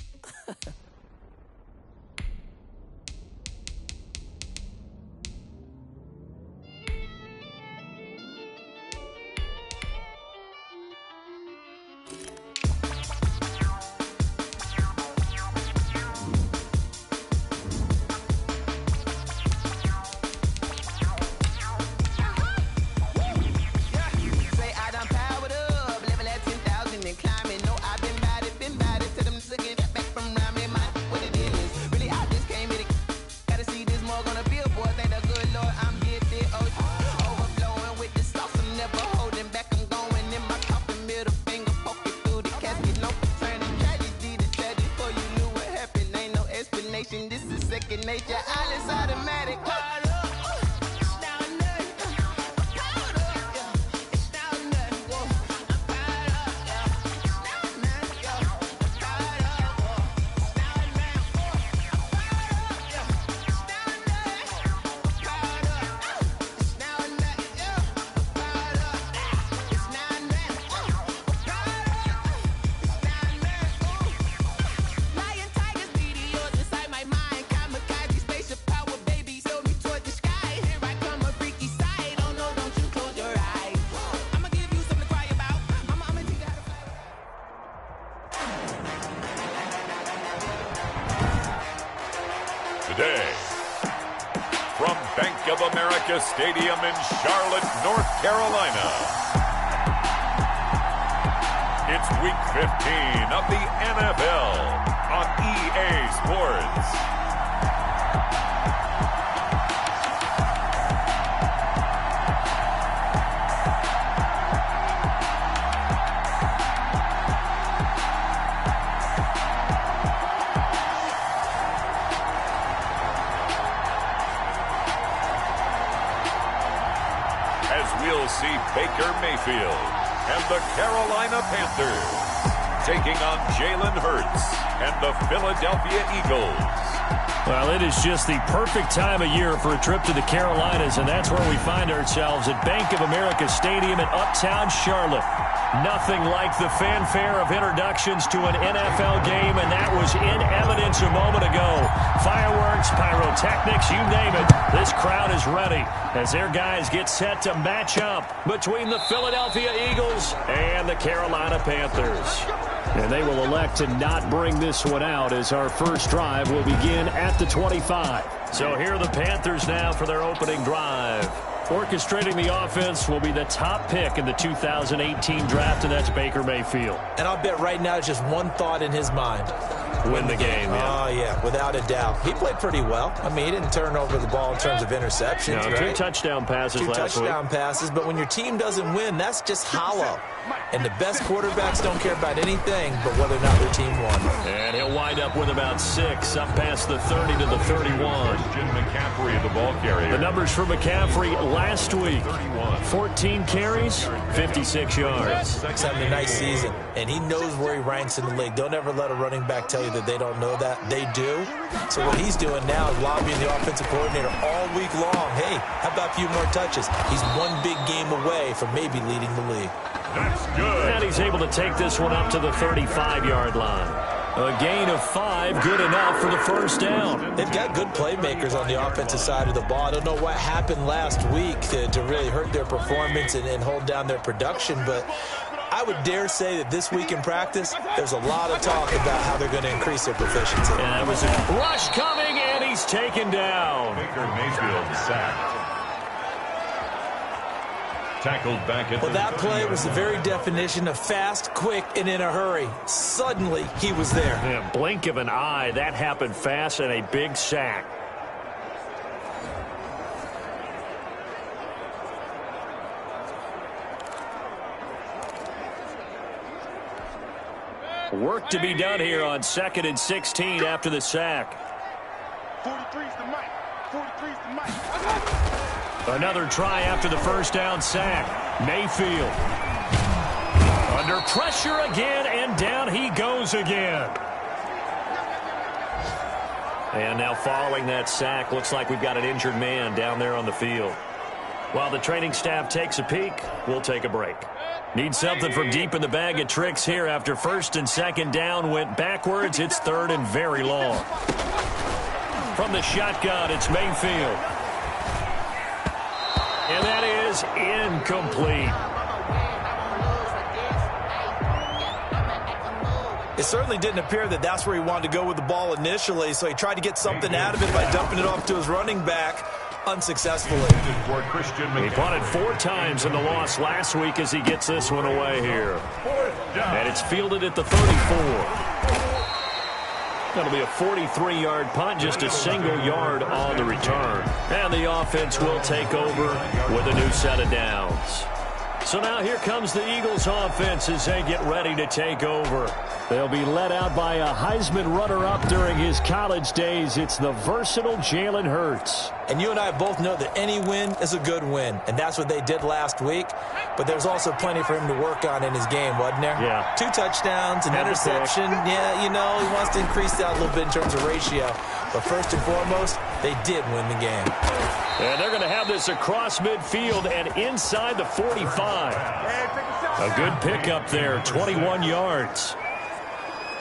Say I done powered up, level at 10,000 and climbing. No second nature. All is automatic. Today, from Bank of America Stadium in Charlotte, North Carolina, it's Week 15 of the NFL on EA Sports. We'll see Baker Mayfield and the Carolina Panthers taking on Jalen Hurts and the Philadelphia Eagles. Well, it is just the perfect time of year for a trip to the Carolinas, and that's where we find ourselves at Bank of America Stadium in Uptown Charlotte. Nothing like the fanfare of introductions to an NFL game, and that was in evidence a moment ago. Fireworks, pyrotechnics, you name it. This crowd is ready as their guys get set to match up between the Philadelphia Eagles and the Carolina Panthers. And they will elect to not bring this one out as our first drive will begin at the 25. So here are the Panthers now for their opening drive. Orchestrating the offense will be the top pick in the 2018 draft, and that's Baker Mayfield. And I'll bet right now it's just one thought in his mind. Win the game, yeah. Oh, yeah, without a doubt. He played pretty well. I mean, he didn't turn over the ball in terms of interceptions, right? 2 touchdown passes last week. 2 touchdown passes, but when your team doesn't win, that's just hollow. And the best quarterbacks don't care about anything but whether or not their team won. And he'll wind up with about 6, up past the 30 to the 31. Christian McCaffrey, the ball carrier. The numbers for McCaffrey last week. 14 carries, 56 yards. He's having a nice season, and he knows where he ranks in the league. Don't ever let a running back tell you that they don't know that. They do. So what he's doing now is lobbying the offensive coordinator all week long. Hey, how about a few more touches? He's one big game away from maybe leading the league. That's good. And he's able to take this one up to the 35-yard line. A gain of 5, good enough for the first down. They've got good playmakers on the offensive side of the ball. I don't know what happened last week to really hurt their performance and hold down their production, but I would dare say that this week in practice, there's a lot of talk about how they're going to increase their proficiency. And that was a rush coming, and he's taken down. Baker Mayfield sacked. Tackled back at well, that play was the very definition of fast, quick, and in a hurry. Suddenly, he was there. Yeah, blink of an eye, that happened fast, and a big sack. Work to be done here on 2nd and 16 after the sack. 43's the mic. 43's the mic. Another try after the first down sack. Mayfield under pressure again, and down he goes again. And now following that sack, looks like we've got an injured man down there on the field. While the training staff takes a peek, we'll take a break. Need something from deep in the bag of tricks here after 1st and 2nd down went backwards. It's 3rd and very long. From the shotgun, it's Mayfield. And that is incomplete. It certainly didn't appear that that's where he wanted to go with the ball initially, so he tried to get something out of it by dumping it off to his running back unsuccessfully. He punted 4 times in the loss last week as he gets this one away here. And it's fielded at the 34. That'll be a 43-yard punt, just a single yard on the return. And the offense will take over with a new set of downs. So now here comes the Eagles offense as they get ready to take over. They'll be led out by a Heisman runner-up during his college days. It's the versatile Jalen Hurts. And you and I both know that any win is a good win, and that's what they did last week. But there's also plenty for him to work on in his game, wasn't there? Yeah. 2 touchdowns, an interception. Yeah, you know, he wants to increase that a little bit in terms of ratio. But first and foremost, they did win the game. And they're going to have this across midfield and inside the 45. A good pickup there, 21 yards.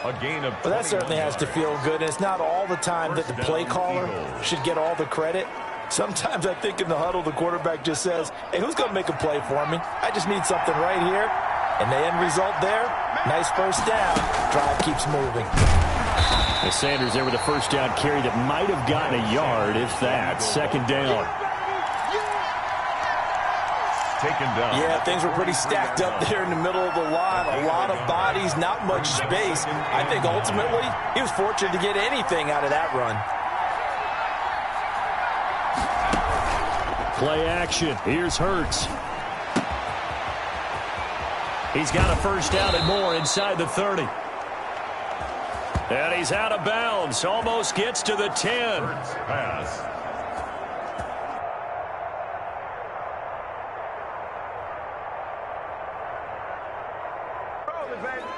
A gain of But that certainly has to feel good. And it's not all the time that the play caller should get all the credit. Sometimes I think in the huddle, the quarterback just says, hey, who's going to make a play for me? I just need something right here. And the end result there, nice first down. Drive keeps moving. And Sanders there with a first down carry that might have gotten a yard, if that. Second down. taken down. Yeah, things were pretty stacked up there in the middle of the line. A lot of bodies, not much space. I think ultimately he was fortunate to get anything out of that run. Play action. Here's Hurts. He's got a first down and more inside the 30. And he's out of bounds. Almost gets to the 10. Hurts pass.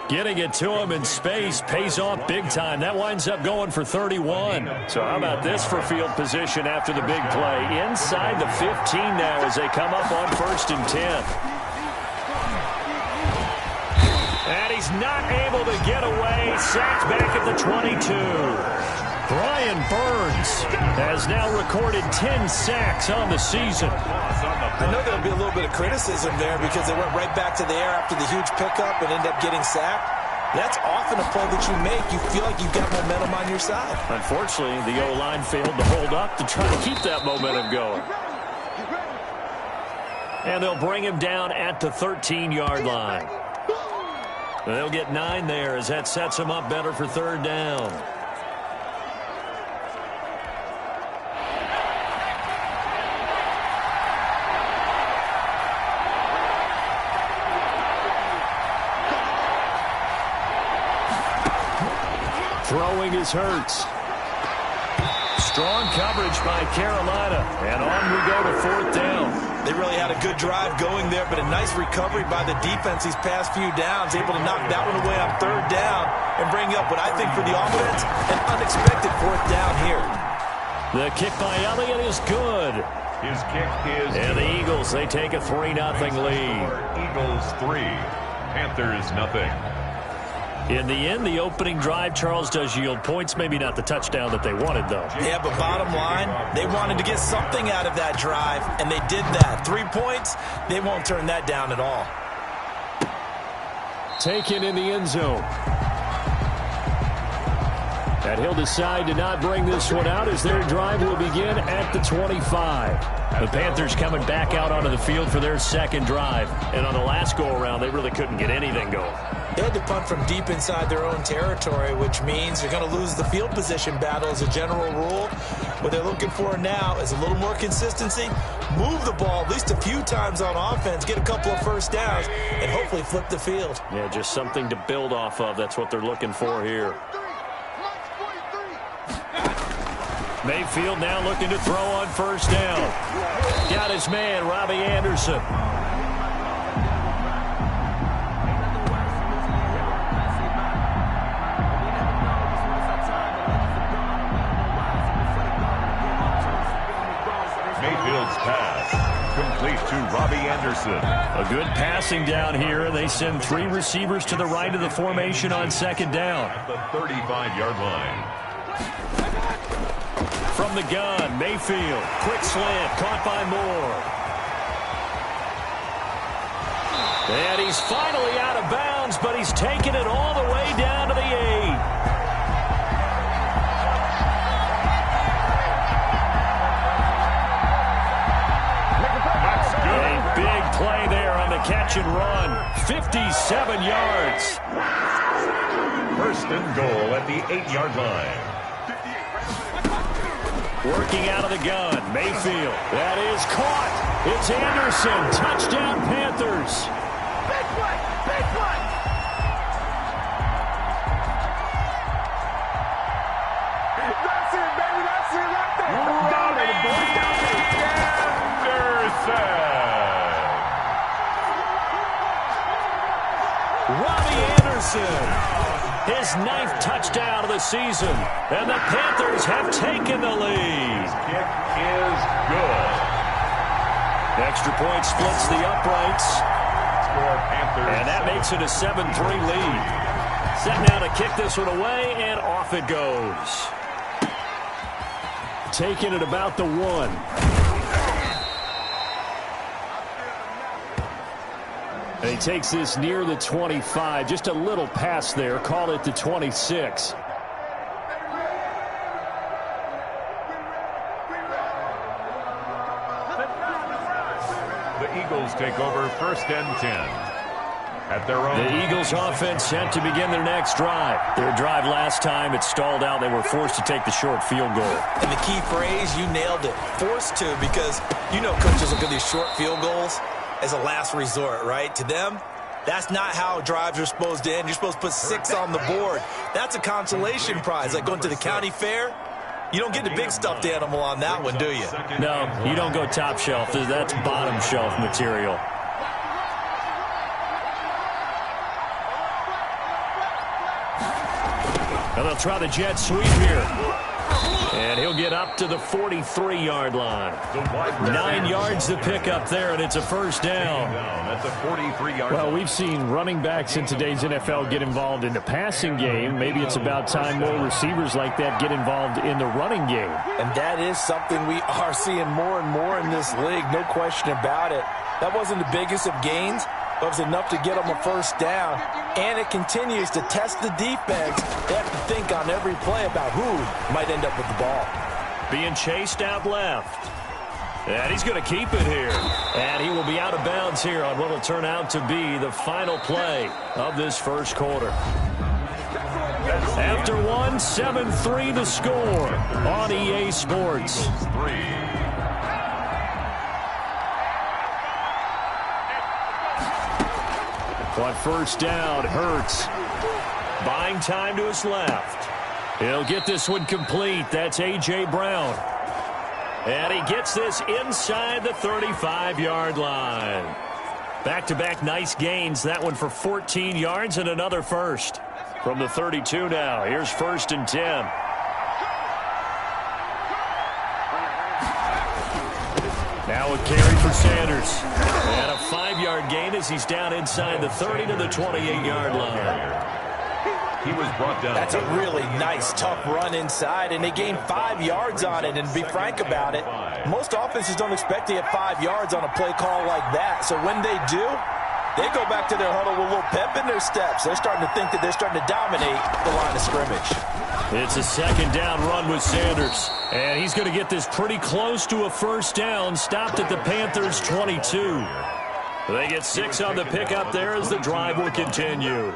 Getting it to him in space pays off big time. That winds up going for 31. So how about this for field position after the big play? Inside the 15 now as they come up on 1st and 10. And he's not able to get away. Sacked back at the 22. Brian Burns has now recorded 10 sacks on the season. I know there'll be a little bit of criticism there because they went right back to the air after the huge pickup and end up getting sacked. That's often a play that you make. You feel like you've got momentum on your side. Unfortunately, the O-line failed to hold up to try to keep that momentum going. And they'll bring him down at the 13-yard line. They'll get 9 there as that sets him up better for 3rd down. Throwing is Hurts. Strong coverage by Carolina. And on we go to 4th down. They really had a good drive going there, but a nice recovery by the defense these past few downs, able to knock that one away on 3rd down and bring up what I think for the offense, an unexpected 4th down here. The kick by Elliott is good. His kick is And the Eagles, they take a 3-0 lead. Eagles 3, Panthers nothing. In the end, the opening drive, Charles, does yield points. Maybe not the touchdown that they wanted, though. Yeah, but bottom line, they wanted to get something out of that drive, and they did that. 3 points, they won't turn that down at all. Taken in the end zone. And he'll decide to not bring this one out as their drive will begin at the 25. The Panthers coming back out onto the field for their 2nd drive. And on the last go-around, they really couldn't get anything going. They had to punt from deep inside their own territory, which means they're going to lose the field position battle as a general rule. What they're looking for now is a little more consistency, move the ball at least a few times on offense, get a couple of first downs, and hopefully flip the field. Yeah, just something to build off of. That's what they're looking for here. Mayfield now looking to throw on 1st down. Got his man, Robbie Anderson. Mayfield's pass complete to Robbie Anderson. A good passing down here. They send 3 receivers to the right of the formation on 2nd down. At the 35-yard line. From the gun, Mayfield. Quick slant, caught by Moore. And he's finally out of bounds, but he's taken it all the way down to the 8. A big play there on the catch and run. 57 yards. 1st and goal at the 8-yard line. Working out of the gun, Mayfield. That is caught. It's Anderson. Touchdown, Panthers. Big play! Big play! That's it, baby. That's it right there. Robbie Anderson. His 9th touchdown of the season. And the Panthers have taken the lead. Kick is good. Extra point splits the uprights. Score Panthers. And that makes it a 7-3 lead. Set now to kick this one away, and off it goes. Taking it about the 1. And he takes this near the 25. Just a little pass there. Call it the 26. The Eagles take over 1st and 10. At their own. The Eagles offense set to begin their next drive. Their drive last time, it stalled out. They were forced to take the short field goal. And the key phrase, you nailed it. Forced to, because you know coaches look at these short field goals as a last resort, right? To them, that's not how drives are supposed to end. You're supposed to put 6 on the board. That's a consolation prize, like going to the county fair. You don't get the big stuffed animal on that one, do you? No, you don't go top shelf. That's bottom shelf material. And they'll try the jet sweep here. And he'll get up to the 43-yard line. 9 yards to pick up there, and it's a first down. That's a 43-yard. Well, we've seen running backs in today's NFL get involved in the passing game. Maybe it's about time more receivers like that get involved in the running game. And that is something we are seeing more and more in this league, no question about it. That wasn't the biggest of gains, but it was enough to get them a first down. And it continues to test the defense. They have to think on every play about who might end up with the ball. Being chased out left. And he's going to keep it here. And he will be out of bounds here on what will turn out to be the final play of this first quarter. After 7-3 the score on EA Sports. On first down, Hurts buying time to his left. He'll get this one complete. That's A.J. Brown. And he gets this inside the 35-yard line. Back-to-back nice gains. That one for 14 yards and another first. From the 32 now. Here's 1st and 10. Now a carry for Sanders. And a 5-yard gain as he's down inside the 30 to the 28-yard line. He was brought down. That's a really nice, tough run inside, and they gained 5 yards on it. And to be frank about it, most offenses don't expect to get 5 yards on a play call like that. So when they do, they go back to their huddle with a little pep in their steps. They're starting to think that they're starting to dominate the line of scrimmage. It's a 2nd down run with Sanders. And he's going to get this pretty close to a first down. Stopped at the Panthers' 22. They get 6 on the pickup there as the drive will continue.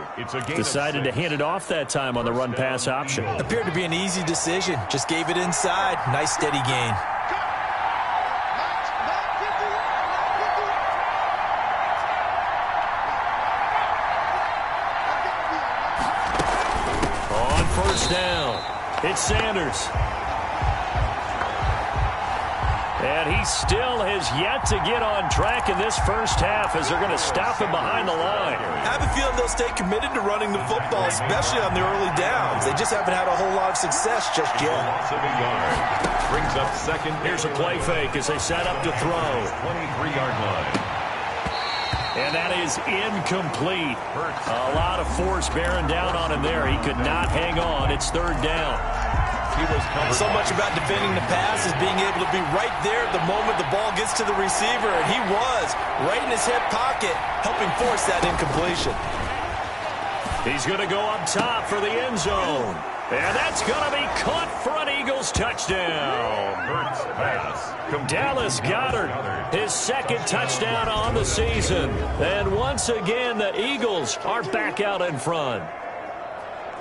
Decided to hand it off that time on the run-pass option. Appeared to be an easy decision. Just gave it inside. Nice, steady gain. On first down, it's Sanders. And he still has yet to get on track in this first half as they're going to stop him behind the line. I have a feeling they'll stay committed to running the football, especially on the early downs. They just haven't had a whole lot of success just yet. Brings up 2nd. Here's a play fake as they set up to throw. 23-yard line. And that is incomplete. A lot of force bearing down on him there. He could not hang on. It's 3rd down. So much about defending the pass is being able to be right there at the moment the ball gets to the receiver. And he was right in his hip pocket, helping force that incompletion. He's going to go up top for the end zone. And that's going to be caught for an Eagles touchdown. Dallas Goedert, his 2nd touchdown on the season. And once again, the Eagles are back out in front.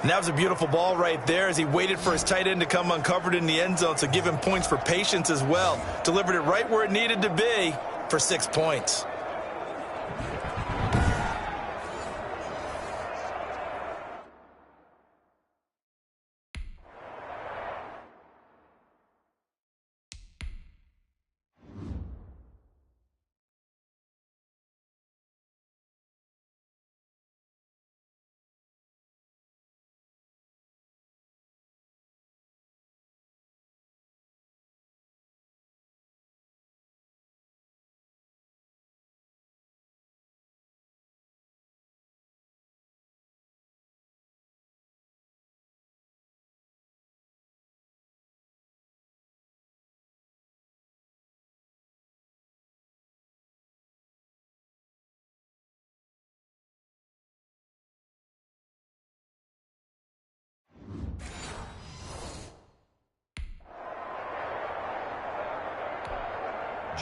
And that was a beautiful ball right there as he waited for his tight end to come uncovered in the end zone, so give him points for patience as well. Delivered it right where it needed to be for 6 points.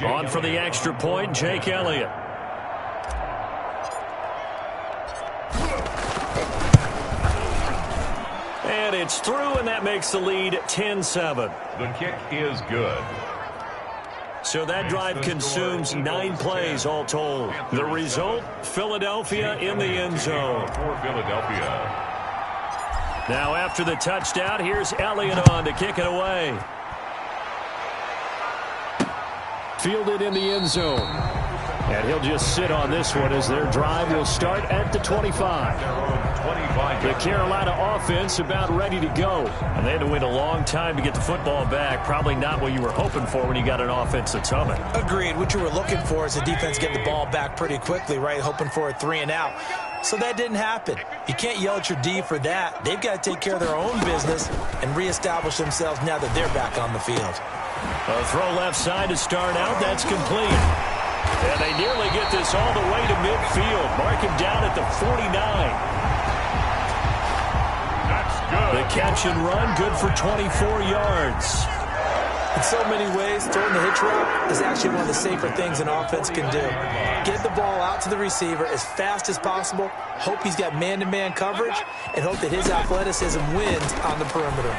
On for the extra point, Jake Elliott. And it's through, and that makes the lead 10-7. The kick is good. So that drive consumes 9 plays all told. The result, Philadelphia in the end zone. For Philadelphia. Now after the touchdown, here's Elliott on to kick it away. Fielded in the end zone. And he'll just sit on this one as their drive will start at the 25. The Carolina offense about ready to go. And they had to wait a long time to get the football back. Probably not what you were hoping for when you got an offense that's humming. Agreed. What you were looking for is the defense get the ball back pretty quickly, right? Hoping for a 3 and out. So that didn't happen. You can't yell at your D for that. They've got to take care of their own business and reestablish themselves now that they're back on the field. A throw left side to start out. That's complete. And they nearly get this all the way to midfield. Mark him down at the 49. That's good. The catch and run, good for 24 yards. In so many ways, throwing the hitch route is actually one of the safer things an offense can do. Get the ball out to the receiver as fast as possible, hope he's got man-to-man coverage, and hope that his athleticism wins on the perimeter.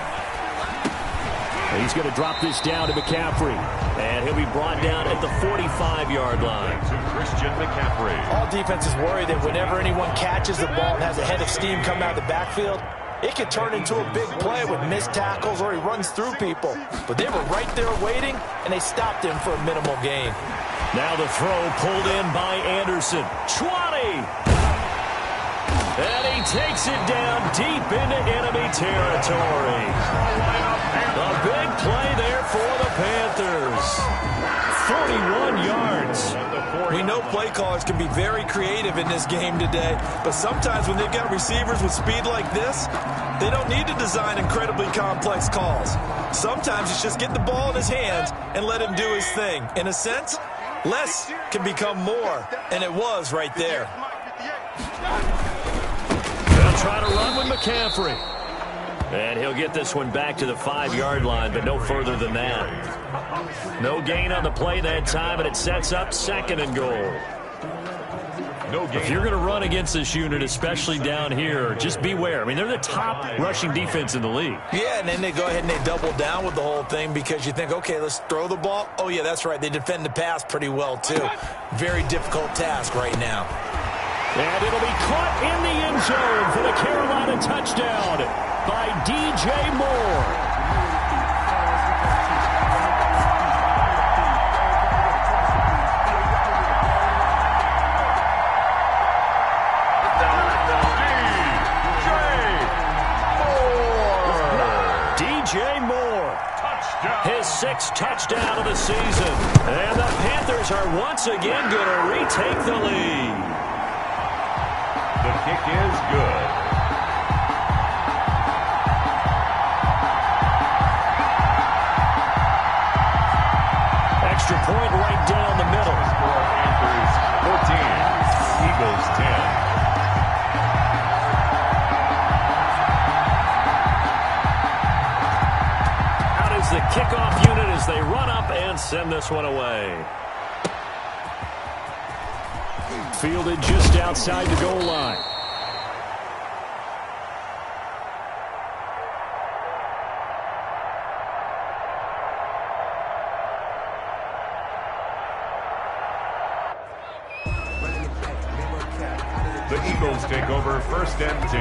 He's going to drop this down to McCaffrey. And he'll be brought down at the 45-yard line. To Christian McCaffrey. All defenses worry that whenever anyone catches the ball and has a head of steam coming out of the backfield, it could turn into a big play with missed tackles or he runs through people. But they were right there waiting, and they stopped him for a minimal gain. Now the throw pulled in by Anderson. 20! And he takes it down deep into enemy territory. A big play there for the Panthers. 41 yards. We know play callers can be very creative in this game today, but sometimes when they've got receivers with speed like this, they don't need to design incredibly complex calls. Sometimes it's just get the ball in his hands and let him do his thing. In a sense, less can become more, and it was right there. They'll try to run with McCaffrey. And he'll get this one back to the 5-yard line, but no further than that. No gain on the play that time, and it sets up 2nd and goal. No gain. If you're going to run against this unit, especially down here, just beware. I mean, they're the top rushing defense in the league. Yeah, and then they go ahead and they double down with the whole thing because you think, okay, let's throw the ball. Oh, yeah, that's right. They defend the pass pretty well, too. Very difficult task right now. And it'll be caught in the end zone for the Carolina touchdown by DJ Moore. DJ Moore. His 6th touchdown of the season. And the Panthers are once again going to retake the lead. The kick is good. Extra point right down the middle. Score Panthers 14, Eagles 10. Out is the kickoff unit as they run up and send this one away. Fielded just outside the goal line. The Eagles take over 1st and 10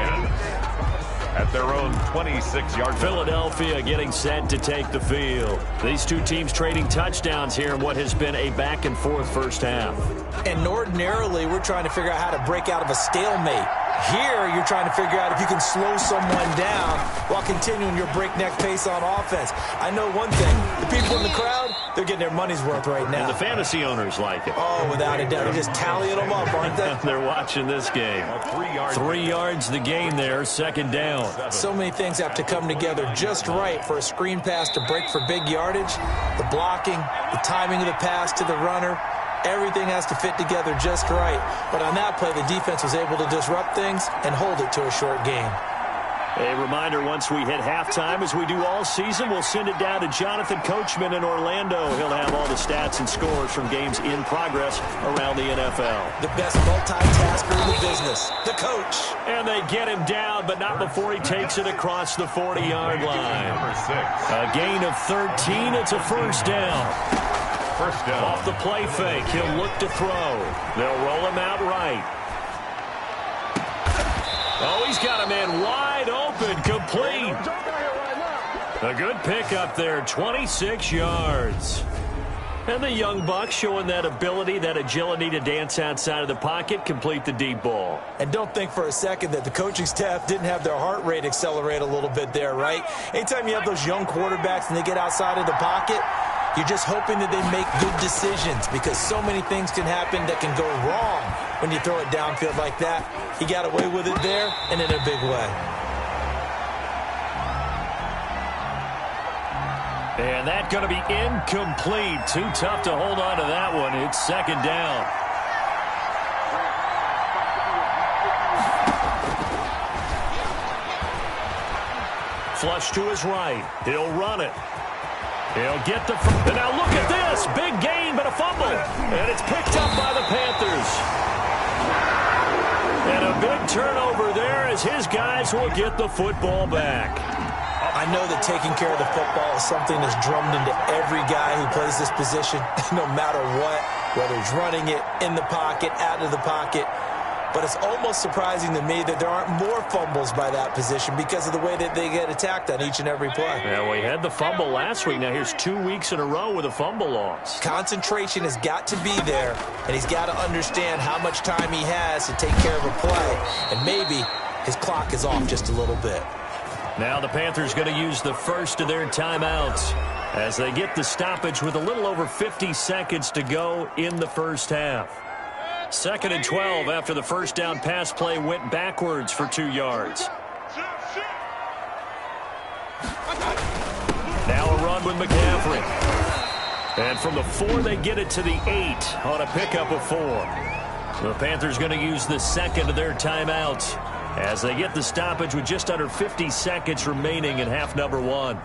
at their own 26-yard. Philadelphia getting set to take the field. These two teams trading touchdowns here in what has been a back-and-forth first half. And ordinarily, we're trying to figure out how to break out of a stalemate. Here, you're trying to figure out if you can slow someone down while continuing your breakneck pace on offense. I know one thing. The people in the crowd, they're getting their money's worth right now. And the fantasy owners like it. Oh, without a doubt. They're just tallying them up, aren't they? They're watching this game. 3 yards the gain there, 2nd down. So many things have to come together just right for a screen pass to break for big yardage. The blocking, the timing of the pass to the runner. Everything has to fit together just right. But on that play, the defense was able to disrupt things and hold it to a short gain. A reminder, once we hit halftime, as we do all season, we'll send it down to Jonathan Coachman in Orlando. He'll have all the stats and scores from games in progress around the NFL. The best multitasker in the business, the coach. And they get him down, but not before he takes it across the 40-yard line. A gain of 13. It's a 1st down. First down. Off the play fake, he'll look to throw. They'll roll him out right. Oh, he's got a man wide open, complete. A good pickup there, 26 yards. And the young Bucs showing that ability, that agility to dance outside of the pocket, complete the deep ball. And don't think for a second that the coaching staff didn't have their heart rate accelerate a little bit there, right? Anytime you have those young quarterbacks and they get outside of the pocket, you're just hoping that they make good decisions because so many things can happen that can go wrong when you throw it downfield like that. He got away with it there and in a big way. And that's going to be incomplete. Too tough to hold on to that one. It's 2nd down. Flush to his right. He'll run it. He'll get the... And now look at this. Big gain, but a fumble. And it's picked up by the Panthers. And a big turnover there as his guys will get the football back. I know that taking care of the football is something that's drummed into every guy who plays this position, no matter what, whether he's running it, in the pocket, out of the pocket. But it's almost surprising to me that there aren't more fumbles by that position because of the way that they get attacked on each and every play. Yeah, we had the fumble last week. Now here's 2 weeks in a row with a fumble loss. Concentration has got to be there, and he's got to understand how much time he has to take care of a play. And maybe his clock is off just a little bit. Now the Panthers going to use the first of their timeouts as they get the stoppage with a little over 50 seconds to go in the first half. 2nd and 12 after the first down pass play went backwards for 2 yards. Now a run with McCaffrey. And from the 4, they get it to the 8 on a pickup of 4. The Panthers going to use the 2nd of their timeouts as they get the stoppage with just under 50 seconds remaining in half number 1.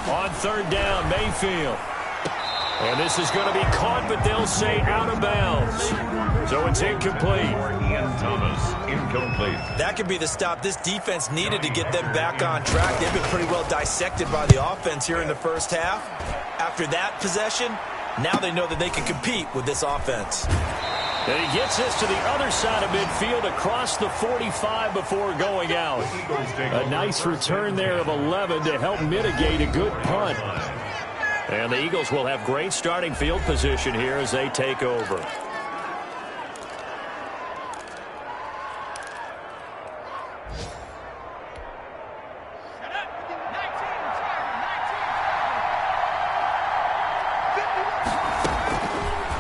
On 3rd down, Mayfield. And this is going to be caught, but they'll say out of bounds. So it's incomplete. Ian Thomas, incomplete. That could be the stop this defense needed to get them back on track. They've been pretty well dissected by the offense here in the first half. After that possession, now they know that they can compete with this offense. And he gets this to the other side of midfield across the 45 before going out. A nice return there of 11 to help mitigate a good punt. And the Eagles will have great starting field position here as they take over.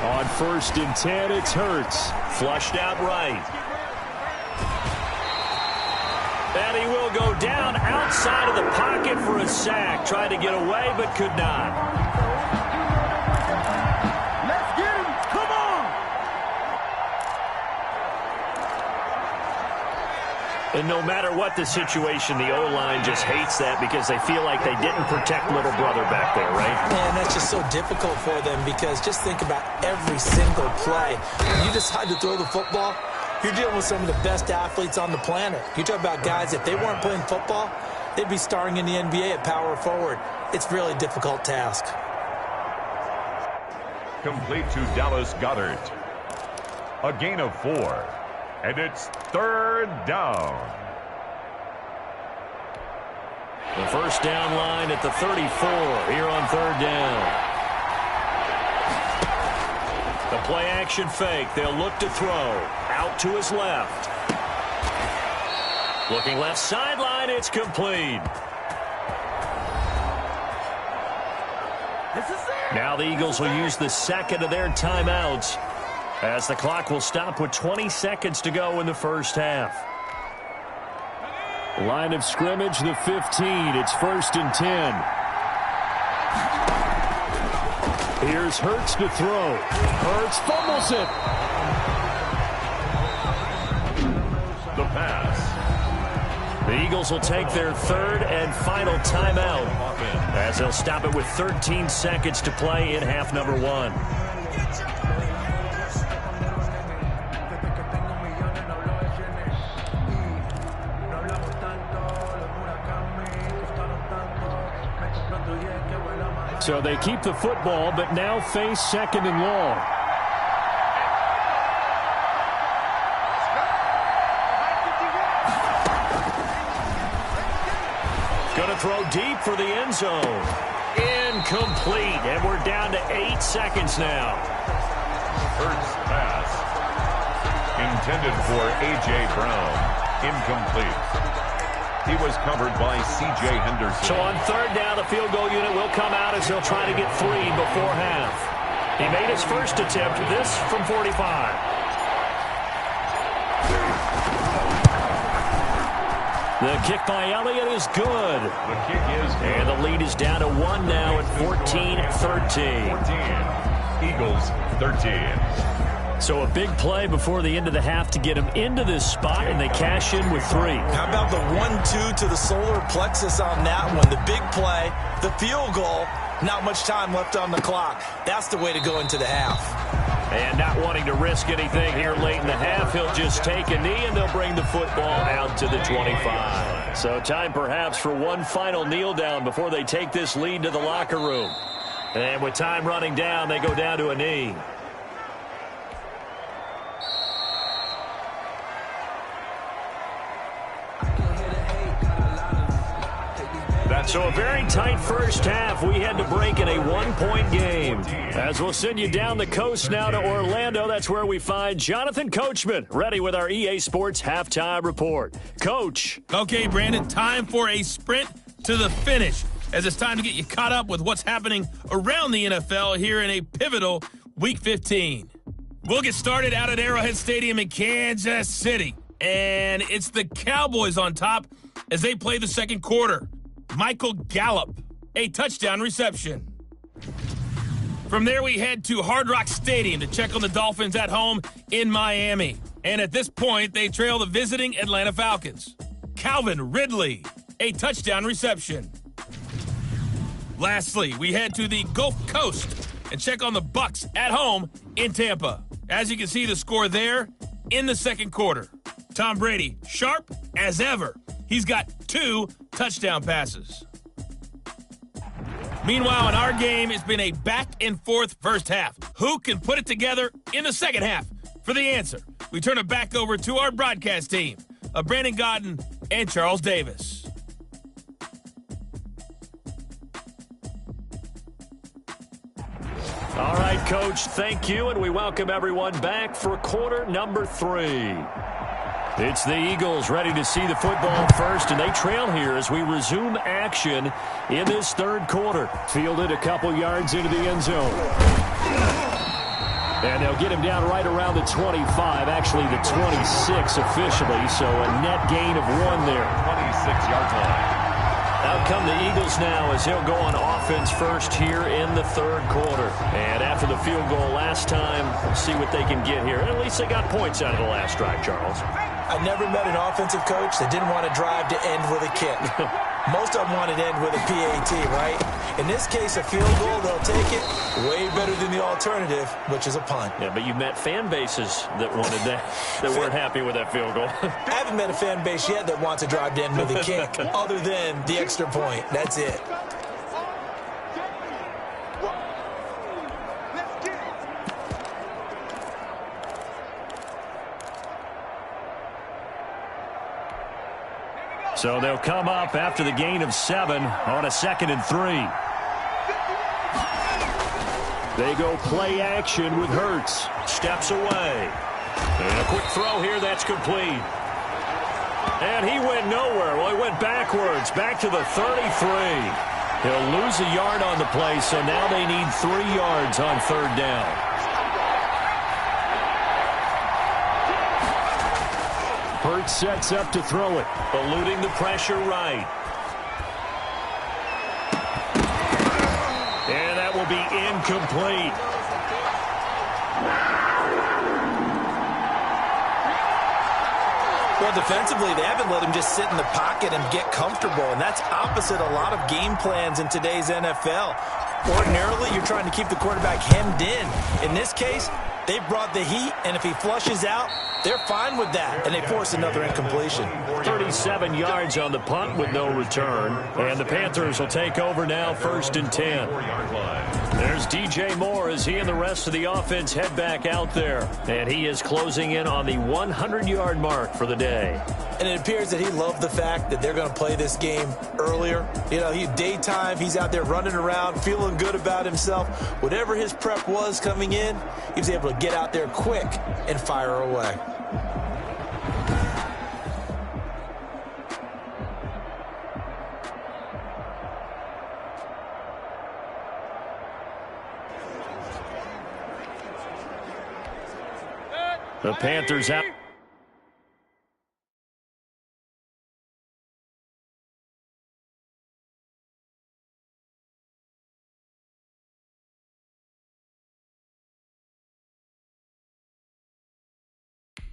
On 1st and 10, it's Hurts. Flushed out right. And he will go down outside of the pocket for a sack. Tried to get away, but could not. Let's get him. Come on. And no matter what the situation, the O-line just hates that because they feel like they didn't protect little brother back there, right? Man, that's just so difficult for them because just think about every single play. When you decide to throw the football, you're dealing with some of the best athletes on the planet. You talk about guys, if they weren't playing football, they'd be starring in the NBA at power forward. It's a really difficult task. complete to Dallas Goedert. A gain of 4, and it's 3rd down. The first down line at the 34 here on 3rd down. The play action fake. They'll look to throw. Out to his left. Looking left sideline. It's complete. Now the Eagles will use the second of their timeouts as the clock will stop with 20 seconds to go in the first half. Line of scrimmage, the 15. It's 1st and 10. Here's Hurts to throw. Hurts fumbles it. The pass. The Eagles will take their 3rd and final timeout as they'll stop it with 13 seconds to play in half number 1. So they keep the football, but now face 2nd and long. Going to throw deep for the end zone. Incomplete, and we're down to 8 seconds now. Hurts pass. Intended for A.J. Brown. Incomplete. He was covered by C.J. Henderson. So on 3rd down, the field goal unit will come out as they'll try to get 3 before half. He made his first attempt, this from 45. The kick by Elliott is good. The kick is good. And the lead is down to 1 now at 14-13. 14. Eagles 13. So a big play before the end of the half to get them into this spot, and they cash in with 3. How about the 1-2 to the solar plexus on that one? The big play, the field goal, not much time left on the clock. That's the way to go into the half. And not wanting to risk anything here late in the half, he'll just take a knee, and they'll bring the football out to the 25. So time perhaps for one final kneel down before they take this lead to the locker room. And with time running down, they go down to a knee. So a very tight first half. We had to break in a 1-point game. As we'll send you down the coast now to Orlando, that's where we find Jonathan Coachman, ready with our EA Sports Halftime Report. Coach. Okay, Brandon, time for a sprint to the finish, as it's time to get you caught up with what's happening around the NFL here in a pivotal Week 15. We'll get started out at Arrowhead Stadium in Kansas City, and it's the Cowboys on top as they play the second quarter. Michael Gallup, a touchdown reception. From there, we head to Hard Rock Stadium to check on the Dolphins at home in Miami. And at this point, they trail the visiting Atlanta Falcons. Calvin Ridley, a touchdown reception. Lastly, we head to the Gulf Coast and check on the Bucs at home in Tampa. As you can see, the score there in the second quarter. Tom Brady, sharp as ever. He's got 2 touchdown passes. Meanwhile, in our game, it's been a back-and-forth first half. Who can put it together in the second half? For the answer, we turn it back over to our broadcast team of Brandon Godden and Charles Davis. All right, Coach, thank you, and we welcome everyone back for quarter number 3. It's the Eagles ready to see the football first, and they trail here as we resume action in this third quarter. Fielded a couple yards into the end zone. And they'll get him down right around the 25, actually the 26 officially, so a net gain of 1 there. 26-yard line. Out come the Eagles now as he'll go on offense first here in the third quarter. And after the field goal last time, we'll see what they can get here. At least they got points out of the last drive, Charles. I never met an offensive coach that didn't want to drive to end with a kick. Most of them wanted to end with a PAT, right? In this case, a field goal, they'll take it. Way better than the alternative, which is a punt. Yeah, but you met fan bases that wanted that, that weren't happy with that field goal. I haven't met a fan base yet that wants to drive to end with a kick, other than the extra point. That's it. So they'll come up after the gain of 7 on a 2nd and 3. They go play action with Hurts. Steps away. And a quick throw here, that's complete. And he went nowhere. Well, he went backwards, back to the 33. He'll lose a yard on the play, so now they need 3 yards on 3rd down. Hurts sets up to throw it, eluding the pressure right. And that will be incomplete. Well, defensively, they haven't let him just sit in the pocket and get comfortable, and that's opposite a lot of game plans in today's NFL. Ordinarily, you're trying to keep the quarterback hemmed in. In this case, they brought the heat, and if he flushes out, they're fine with that, and they force another incompletion. 37 yards on the punt with no return, and the Panthers will take over now, 1st and 10. There's DJ Moore as he and the rest of the offense head back out there, and he is closing in on the 100-yard mark for the day. And it appears that he loved the fact that they're going to play this game earlier. You know, daytime, he's out there running around, feeling good about himself. Whatever his prep was coming in, he was able to get out there quick and fire away. The Panthers out.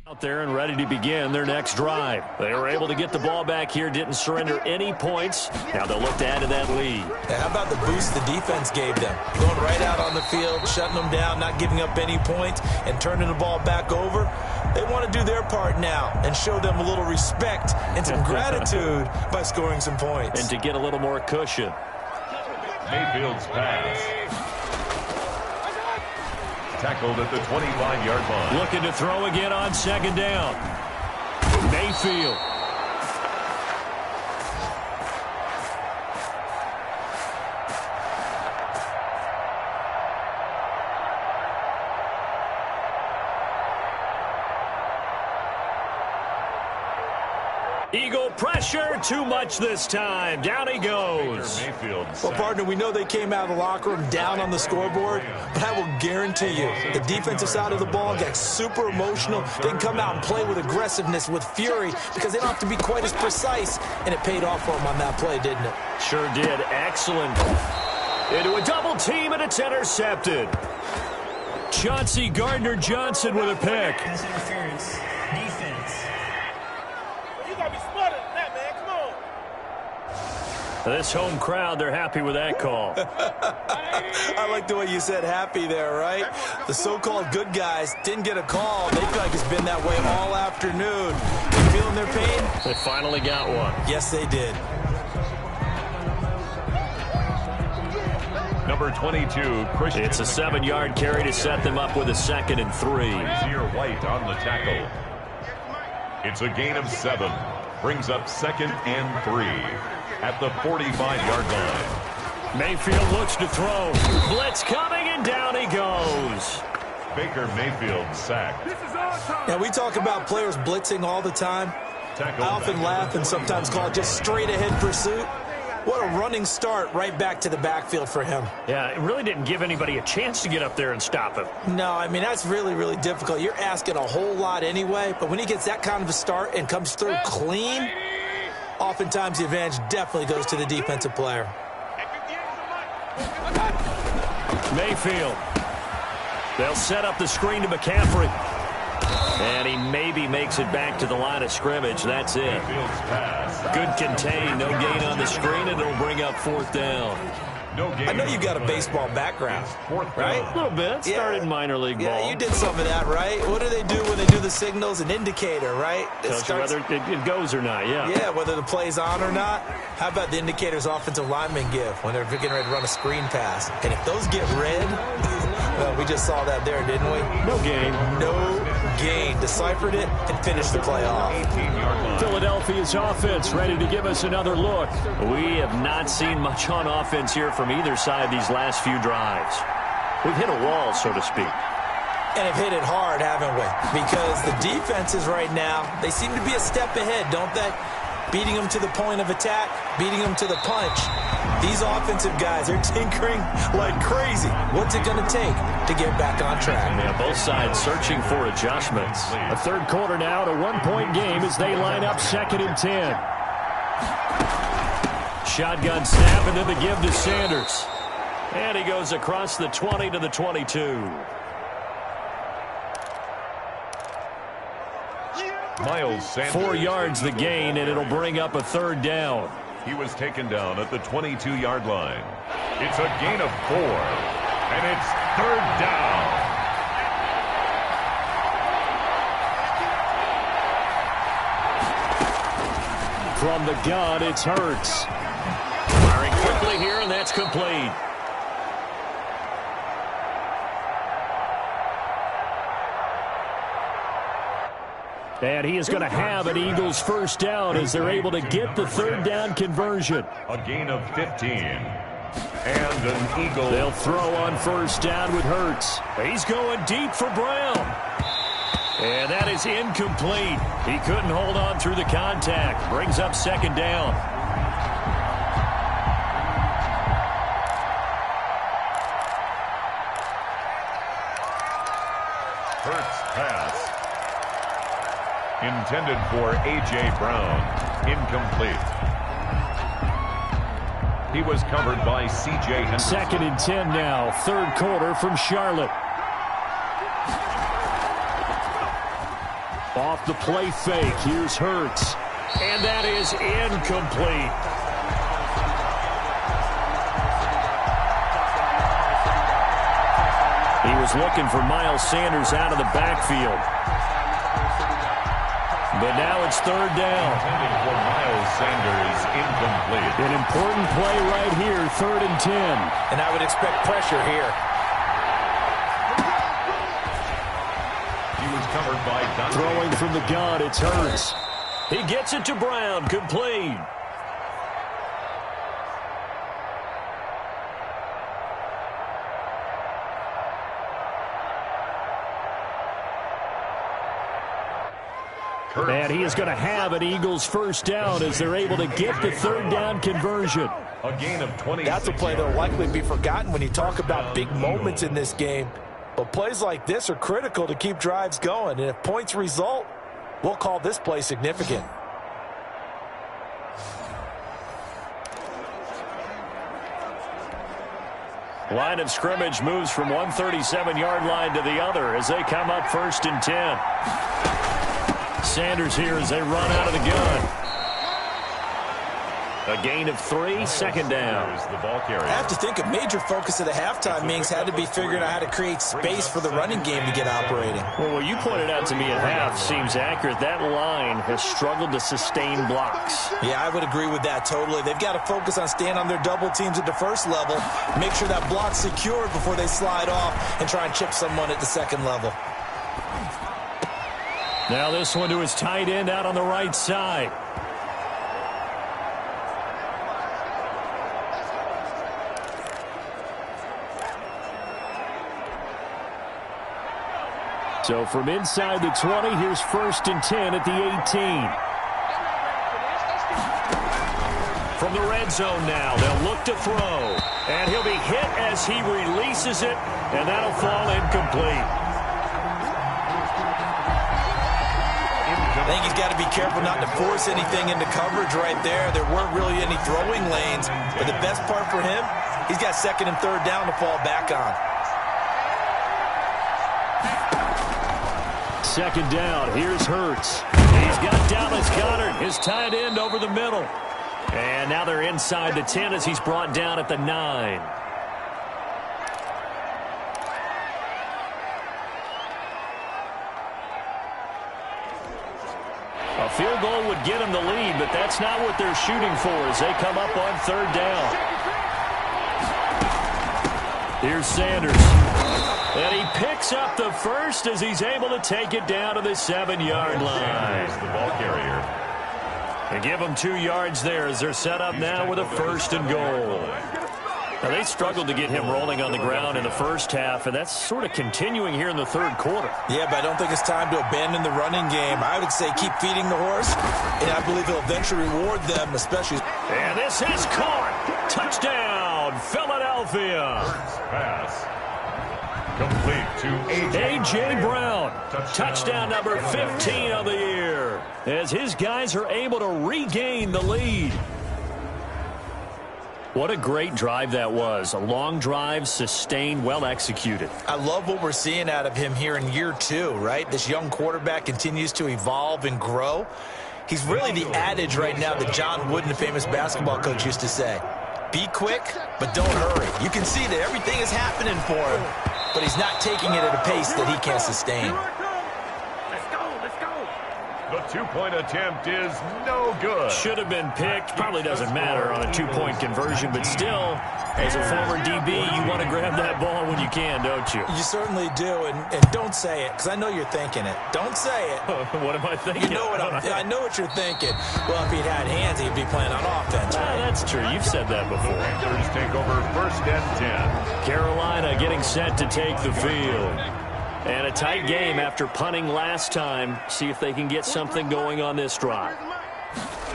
Out there and ready to begin their next drive. They were able to get the ball back here, didn't surrender any points. Now they'll look to add to that lead. How about the boost the defense gave them? Going right out on the field, shutting them down, not giving up any points, and turning the ball back over. They want to do their part now and show them a little respect and some gratitude by scoring some points. And to get a little more cushion. Mayfield's pass. Tackled at the 25-yard line. Looking to throw again on 2nd down. Mayfield. Eagle pressure, too much this time. Down he goes. Well, partner, we know they came out of the locker room down on the scoreboard, but I will guarantee you the defensive side of the ball got super emotional. They can come out and play with aggressiveness, with fury, because they don't have to be quite as precise, and it paid off for them on that play, didn't it? Sure did. Excellent. Into a double team, and it's intercepted. Chauncey Gardner-Johnson with a pick. Pass interference. Defense. You gotta be smarter than that, man. Come on. This home crowd, they're happy with that call. I like the way you said happy there, right? The so-called good guys didn't get a call. They feel like it's been that way all afternoon. You feeling their pain? They finally got one. Yes, they did. Number 22, Christian. It's a 7-yard carry to set them up with a 2nd and 3. Xavier White on the tackle. It's a gain of 7. Brings up 2nd and 3 at the 45-yard line. Mayfield looks to throw. Blitz coming, and down he goes. Baker Mayfield sacked. Now, we talk about players blitzing all the time. I often laugh and sometimes call it just straight-ahead pursuit. What a running start right back to the backfield for him. Yeah, it really didn't give anybody a chance to get up there and stop him. No, I mean, that's really, really difficult. You're asking a whole lot anyway, but when he gets that kind of a start and comes through clean, oftentimes the advantage definitely goes to the defensive player. Mayfield. They'll set up the screen to McCaffrey. And he maybe makes it back to the line of scrimmage. That's it. Good contain. No gain on the screen, and it'll bring up 4th down. I know you've got a baseball background, right? A little bit. Started minor league ball. Yeah, you did some of that, right? What do they do when they do the signals? An indicator, right? Tells you whether it goes or not, yeah. Yeah, whether the play's on or not. How about the indicators offensive linemen give when they're getting ready to run a screen pass? And if those get red, well, we just saw that there, didn't we? No gain. No gain. Deciphered it and finished the play off. Philadelphia Philadelphia's offense ready to give us another look. We have not seen much on offense here from either side these last few drives. We've hit a wall, so to speak. And have hit it hard, haven't we? Because the defenses right now, they seem to be a step ahead, don't they? Beating them to the point of attack, beating them to the punch. These offensive guys are tinkering like crazy. What's it going to take to get back on track? Yeah, both sides searching for adjustments. A third quarter now, a one-point game as they line up 2nd and 10. Shotgun snap and then the give to Sanders. And he goes across the 20 to the 22. Miles Sanders. 4 yards the gain, and it'll bring up a third down. He was taken down at the 22-yard line. It's a gain of 4, and it's third down. From the gun, it's Hurts. Firing quickly here, and that's complete. And he is going to have an Eagles first down as they're able to get the third down conversion. A gain of 15. And an Eagle. They'll throw on first down with Hurts. He's going deep for Brown. And that is incomplete. He couldn't hold on through the contact. Brings up second down. Hurts pass. Intended for A.J. Brown. Incomplete. He was covered by C.J. Henderson. 2nd and 10 now. Third quarter from Charlotte. Off the play fake. Here's Hurts. And that is incomplete. He was looking for Miles Sanders out of the backfield. But now it's third down. Intended for Miles Sanders, incomplete. An important play right here, 3rd and 10. And I would expect pressure here. He was covered by Dante. Throwing from the gun, it's Hurts. He gets it to Brown, complete. And he is going to have an Eagles first down as they're able to get the third down conversion. A gain of 20. That's a play that will likely be forgotten when you talk about big moments in this game. But plays like this are critical to keep drives going. And if points result, we'll call this play significant. Line of scrimmage moves from 137-yard line to the other as they come up 1st and 10. Sanders here as they run out of the gun. A gain of 3, second down. The ball carrier. I have to think a major focus of the halftime meetings had to be figuring out how to create space for the running game to get operating. Well, what you pointed out to me at half seems accurate. That line has struggled to sustain blocks. Yeah, I would agree with that totally. They've got to focus on staying on their double teams at the first level, make sure that block's secured before they slide off and try and chip someone at the second level. Now this one to his tight end out on the right side. So from inside the 20, here's 1st and 10 at the 18. From the red zone now, they'll look to throw. And he'll be hit as he releases it, and that'll fall incomplete. I think he's got to be careful not to force anything into coverage right there. There weren't really any throwing lanes. But the best part for him, he's got 2nd and 3rd down to fall back on. 2nd down, here's Hurts. He's got Dallas Goedert, his tight end, over the middle. And now they're inside the 10 as he's brought down at the 9. A field goal would get him the lead, but that's not what they're shooting for as they come up on 3rd down. Here's Sanders. And he picks up the first as he's able to take it down to the 7-yard line. The ball carrier. They give them 2 yards there as they're set up now with a 1st and goal. Now, they struggled to get him rolling on the ground in the first half, and that's sort of continuing here in the third quarter. Yeah, but I don't think it's time to abandon the running game. I would say keep feeding the horse, and I believe he'll eventually reward them, especially. And this is caught. Touchdown, Philadelphia. Pass. Complete to A.J. Brown. Touchdown number 15 of the year as his guys are able to regain the lead. What a great drive that was. A long drive, sustained, well executed. I love what we're seeing out of him here in year 2, right? This young quarterback continues to evolve and grow. He's really the adage right now that John Wooden, the famous basketball coach, used to say. Be quick, but don't hurry. You can see that everything is happening for him, but he's not taking it at a pace that he can't sustain. The 2-point attempt is no good. Should have been picked. Probably doesn't matter on a 2-point conversion, but still, as a former DB, you want to grab that ball when you can, don't you? You certainly do, and don't say it, because I know you're thinking it. Don't say it. What am I thinking? You know what I know what you're thinking. Well, if he'd had hands, he'd be playing on offense. Right? That's true. You've said that before. Panthers take over 1st and 10. Carolina getting set to take the field. And a tight game after punting last time. See if they can get something going on this drive.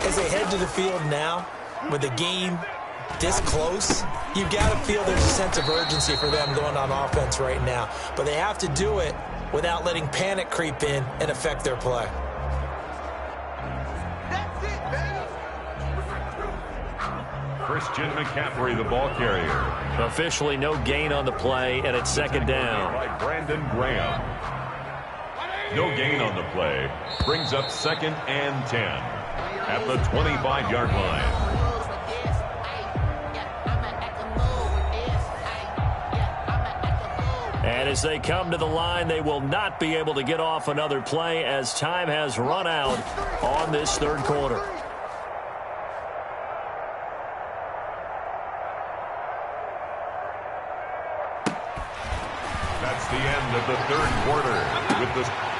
As they head to the field now, with the game this close, you've got to feel there's a sense of urgency for them going on offense right now. But they have to do it without letting panic creep in and affect their play. Christian McCaffrey, the ball carrier. Officially no gain on the play, and it's 2nd down. By Brandon Graham. No gain on the play. Brings up 2nd and 10 at the 25-yard line. And as they come to the line, they will not be able to get off another play as time has run out on this third quarter. That's the end of the third quarter with the...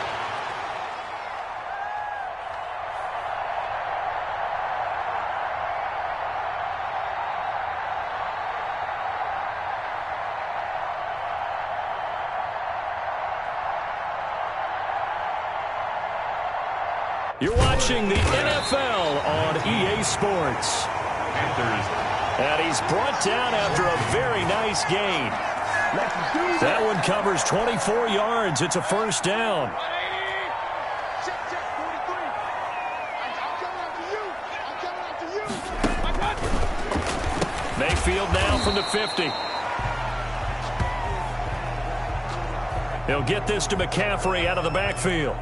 You're watching the NFL on EA Sports. Panthers. And he's brought down after a very nice gain. That one covers 24 yards. It's a 1st down. Mayfield now from the 50. He'll get this to McCaffrey out of the backfield.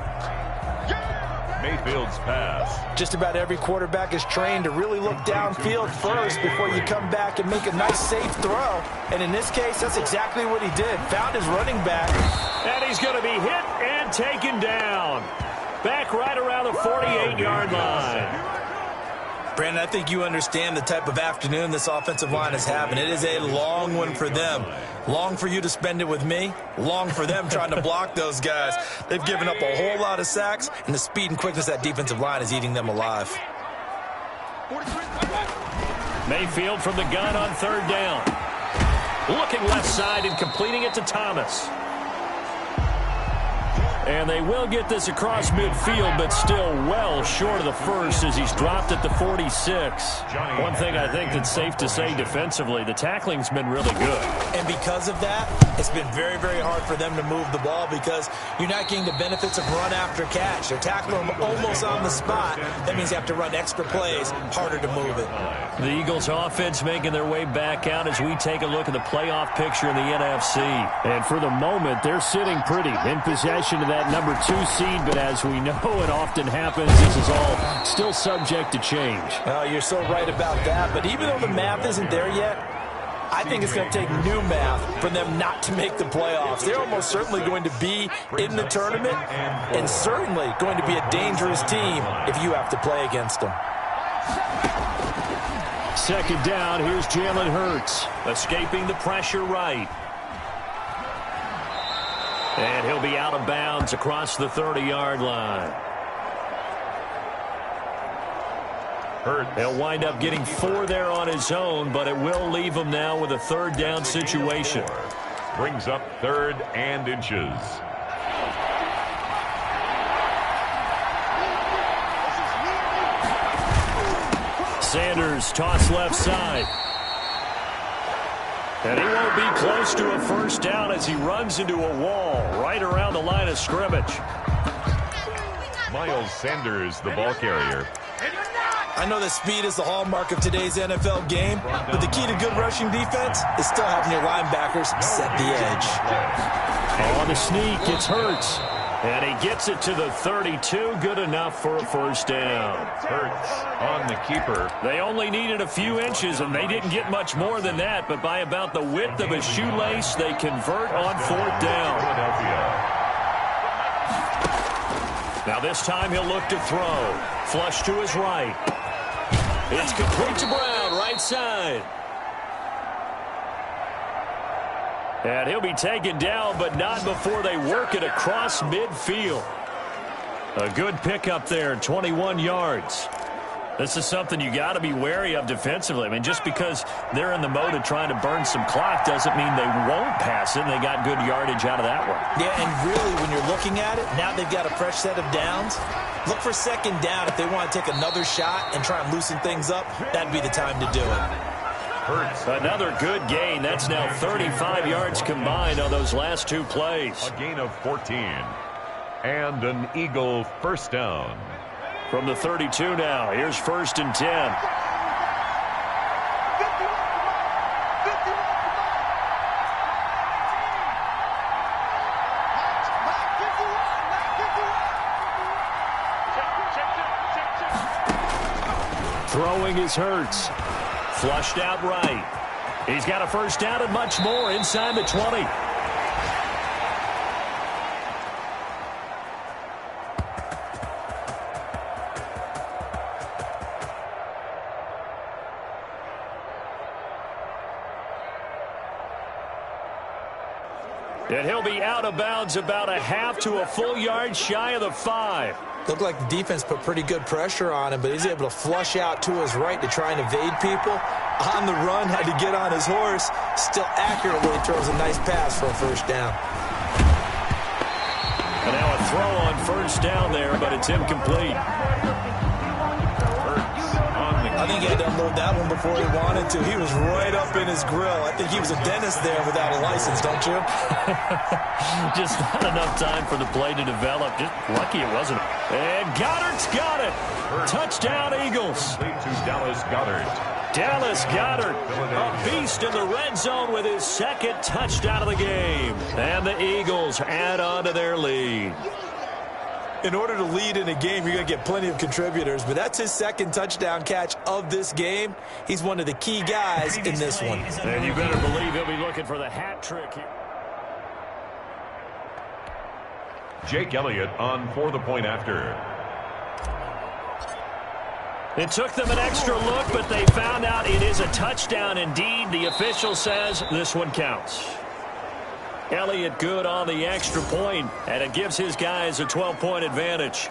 Mayfield's pass. Just about every quarterback is trained to really look downfield first before you come back and make a nice, safe throw. And in this case, that's exactly what he did. Found his running back. And he's going to be hit and taken down. Back right around the 48-yard line. Brandon, I think you understand the type of afternoon this offensive line is having. It is a long one for them. Long for you to spend it with me. Long for them trying to block those guys. They've given up a whole lot of sacks, and the speed and quickness of that defensive line is eating them alive. Mayfield from the gun on 3rd down. Looking left side and completing it to Thomas. And they will get this across midfield, but still well short of the first as he's dropped at the 46. One thing I think that's safe to say defensively, the tackling's been really good. And because of that, it's been very, very hard for them to move the ball because you're not getting the benefits of run after catch. They're tackling them almost on the spot. That means you have to run extra plays, harder to move it. The Eagles offense making their way back out as we take a look at the playoff picture in the NFC. And for the moment, they're sitting pretty in possession of that number 2 seed, but as we know it often happens, this is all still subject to change. Oh, you're so right about that, but even though the math isn't there yet, I think it's going to take new math for them not to make the playoffs. They're almost certainly going to be in the tournament and certainly going to be a dangerous team if you have to play against them. 2nd down, here's Jalen Hurts, escaping the pressure right. And he'll be out of bounds across the 30-yard line. He'll wind up getting 4 there on his own, but it will leave him now with a third down situation. Brings up 3rd and inches. Sanders toss left side. And he won't be close to a first down as he runs into a wall right around the line of scrimmage. Miles Sanders, the ball carrier. I know that speed is the hallmark of today's NFL game, but the key to good rushing defense is still having your linebackers set the edge. On the sneak, it's Hurts. And he gets it to the 32. Good enough for a first down. Hurts on the keeper. They only needed a few inches, and they didn't get much more than that. But by about the width of a shoelace, they convert on 4th down. Now this time he'll look to throw. Flush to his right. It's complete to Brown, right side. And he'll be taken down, but not before they work it across midfield. A good pickup there, 21 yards. This is something you got to be wary of defensively. I mean, just because they're in the mode of trying to burn some clock doesn't mean they won't pass it. They got good yardage out of that one. Yeah, and really, when you're looking at it, now they've got a fresh set of downs. Look for 2nd down if they want to take another shot and try and loosen things up. That'd be the time to do it. Hurts. Another good gain. That's now 35 yards combined on those last 2 plays. A gain of 14. And an Eagle first down. From the 32 now. Here's 1st and 10. Throwing is Hurts. Flushed out right. He's got a first down and much more inside the 20. And he'll be out of bounds about a half to a full yard shy of the 5. Looked like the defense put pretty good pressure on him, but he's able to flush out to his right to try and evade people. On the run, had to get on his horse. Still accurately throws a nice pass for a first down. And now a throw on first down there, but it's incomplete. I think he had to unload that one before he wanted to. He was right up in his grill. I think he was a dentist there without a license, don't you? Just not enough time for the play to develop. Just lucky it wasn't. And Goddard's got it. Touchdown, Eagles. To Dallas Goedert. Dallas Goedert, a beast in the red zone with his 2nd touchdown of the game. And the Eagles add on to their lead. In order to lead in a game, you're going to get plenty of contributors, but that's his 2nd touchdown catch of this game. He's one of the key guys in this one. And you better believe he'll be looking for the hat trick here. Jake Elliott on for the point after. It took them an extra look, but they found out it is a touchdown indeed. The official says this one counts. Elliott good on the extra point, and it gives his guys a 12-point advantage.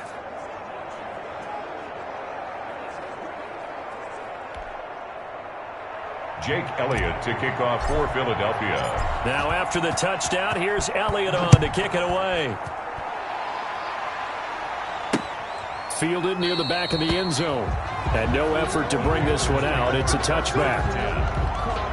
Jake Elliott to kick off for Philadelphia. Now after the touchdown, here's Elliott on to kick it away. Fielded near the back of the end zone. And no effort to bring this one out. It's a touchback.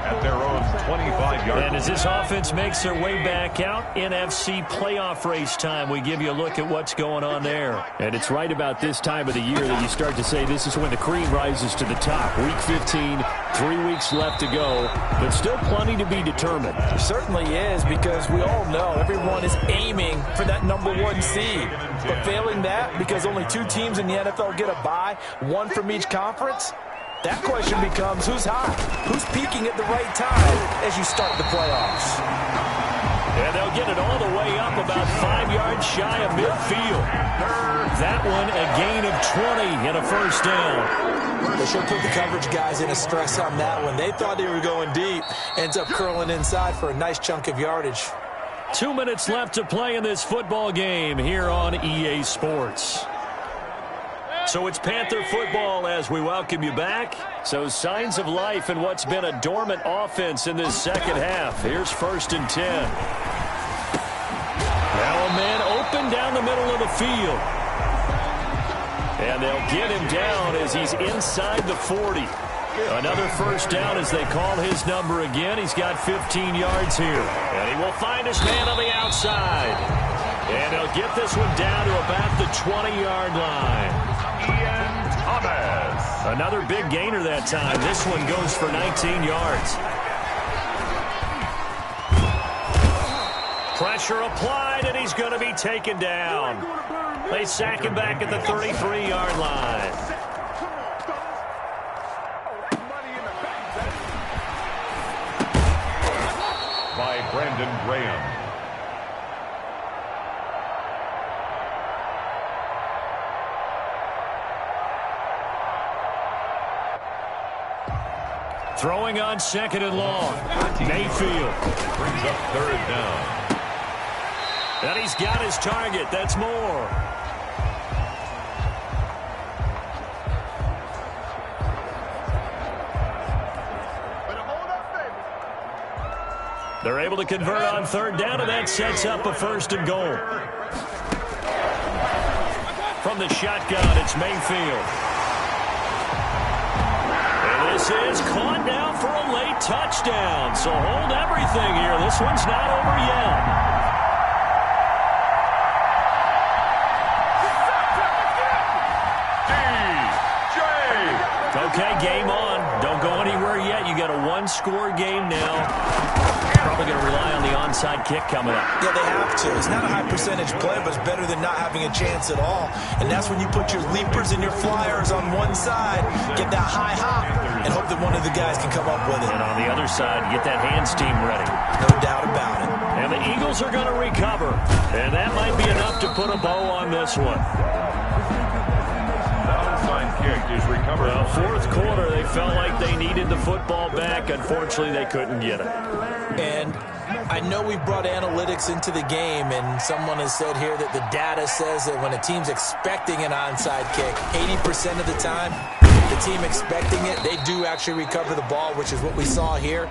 At their own 25-yard. And as this offense makes their way back out, NFC playoff race time, we give you a look at what's going on there. And it's right about this time of the year that you start to say this is when the cream rises to the top. Week 15, 3 weeks left to go, but still plenty to be determined. Certainly is, because we all know everyone is aiming for that #1 seed. But failing that, because only 2 teams in the NFL get a bye, 1 from each conference, that question becomes who's hot? Who's peaking at the right time as you start the playoffs? And they'll get it all the way up about 5 yards shy of midfield. That one a gain of 20 and a first down. They should put the coverage guys in a stress on that one. They thought they were going deep. Ends up curling inside for a nice chunk of yardage. 2 minutes left to play in this football game here on EA Sports. So it's Panther football as we welcome you back. So signs of life in what's been a dormant offense in this second half. Here's 1st and 10. Now a man open down the middle of the field. And they'll get him down as he's inside the 40. Another 1st down as they call his number again. He's got 15 yards here. And he will find his man on the outside. And he'll get this one down to about the 20-yard line. Thomas. Another big gainer that time. This one goes for 19 yards. Pressure applied, and he's going to be taken down. They sack him back at the 33-yard line. By Brandon Graham. Throwing on 2nd and long. Mayfield. Brings up 3rd down. And he's got his target. That's more. They're able to convert on 3rd down, and that sets up a 1st and goal. From the shotgun, it's Mayfield. This is caught now for a late touchdown. So hold everything here. This one's not over yet. Okay, game on. Don't go anywhere yet. You got a 1-score game now. Probably going to rely on the onside kick coming up. Yeah, they have to. It's not a high-percentage play, but it's better than not having a chance at all. And that's when you put your leapers and your flyers on one side, get that high hop, and hope that one of the guys can come up with it. And on the other side, get that hands team ready. No doubt about it. And the Eagles are going to recover. And that might be enough to put a bow on this one. Kick is recovered. Well, 4th quarter, they felt like they needed the football back. Unfortunately, they couldn't get it. And I know we brought analytics into the game, and someone has said here that the data says that when a team's expecting an onside kick, 80% of the time, the team expecting it, they do actually recover the ball, which is what we saw here.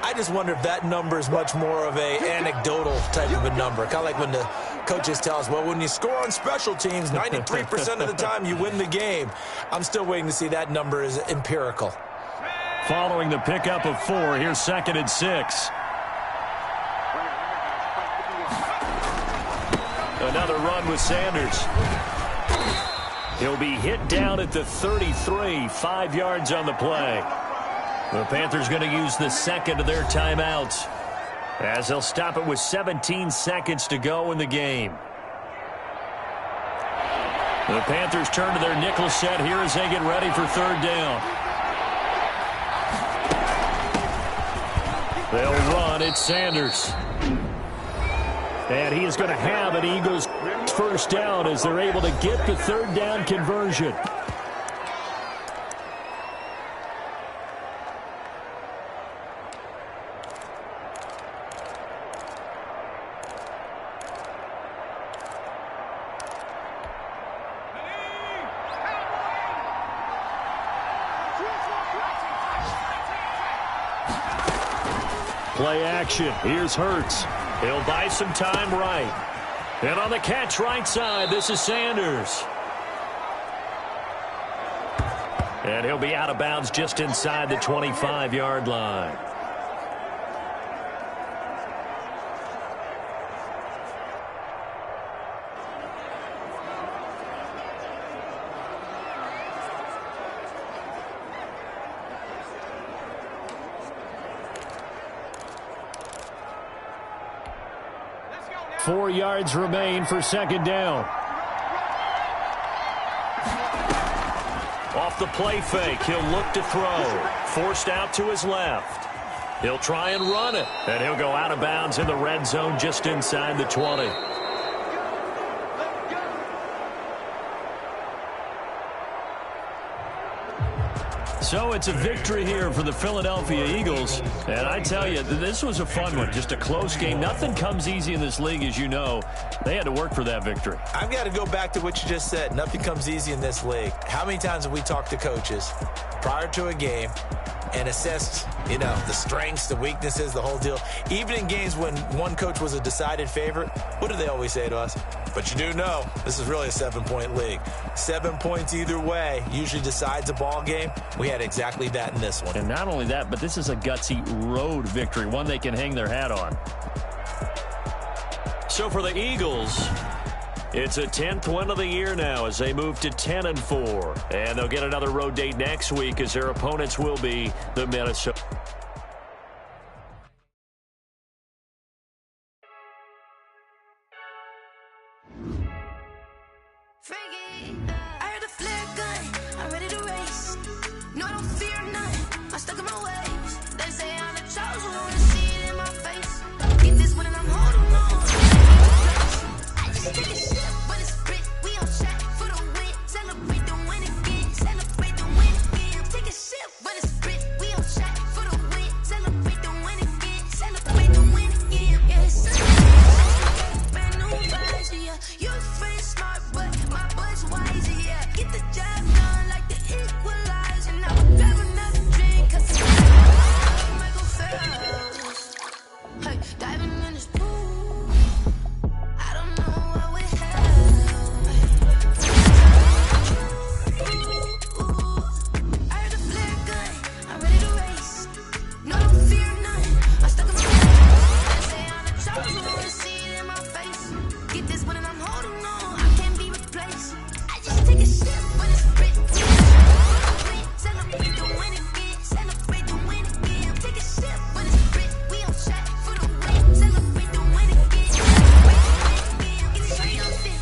I just wonder if that number is much more of a anecdotal type of a number. Kind of like when the coaches tell us, well, when you score on special teams, 93% of the time you win the game. I'm still waiting to see that number is empirical. Following the pickup of 4, here's 2nd and 6. Another run with Sanders. He'll be hit down at the 33, 5 yards on the play. The Panthers going to use the 2nd of their timeouts as they'll stop it with 17 seconds to go in the game. The Panthers turn to their nickel set here as they get ready for 3rd down. They'll run. It's Sanders. And he is going to have an Eagles 1st down as they're able to get the 3rd down conversion. Play action. Here's Hurts. He'll buy some time right. And on the catch right side, this is Sanders. And he'll be out of bounds just inside the 25-yard line. Four yards remain for 2nd down. Off the play fake, he'll look to throw. Forced out to his left. He'll try and run it. And he'll go out of bounds in the red zone just inside the 20. So it's a victory here for the Philadelphia Eagles. And I tell you, this was a fun one. Just a close game. Nothing comes easy in this league, as you know. They had to work for that victory. I've got to go back to what you just said. Nothing comes easy in this league. How many times have we talked to coaches prior to a game and assessed, the strengths, the weaknesses, the whole deal? Even in games when one coach was a decided favorite, what do they always say to us? But you do know this is really a 7-point league. 7 points either way usually decides a ball game. We had exactly that in this one. And not only that, but this is a gutsy road victory, one they can hang their hat on. So for the Eagles, it's a 10th win of the year now as they move to 10-4. And they'll get another road date next week as their opponents will be the Minnesota. Frankie, I heard a flare gun, I'm ready to race. No, I don't fear none, I'm stuck in my ways. They say I'm the chosen one, see it in my face. Get this one and I'm holding on. I just take a sip, but it's spit, we on track for the win. Celebrate the win again, celebrate the win again. Take a sip, but it's spit, we on track for the win. Celebrate the win again, celebrate the win again. Yes, brand new vibes, yeah. Your friends smart, but my buzz wise, yeah. Get the job done like the equalizer. Now I'm grab another drink, cause it's Michael Phelps. Hey, diving in this pool. I don't know what we have. I heard a flare gun, I'm ready to race. No, I don't fear none, I'm stuck in my ways. They say I'm the chosen one, see it in my face. Get this one and I'm holding on, I can't be replaced. I just take a sip, but it's spit. Celebrate the win again, celebrate the win again. Take a sip, but it's spit. We on track for the win, celebrate the win again. Get it straight on fit.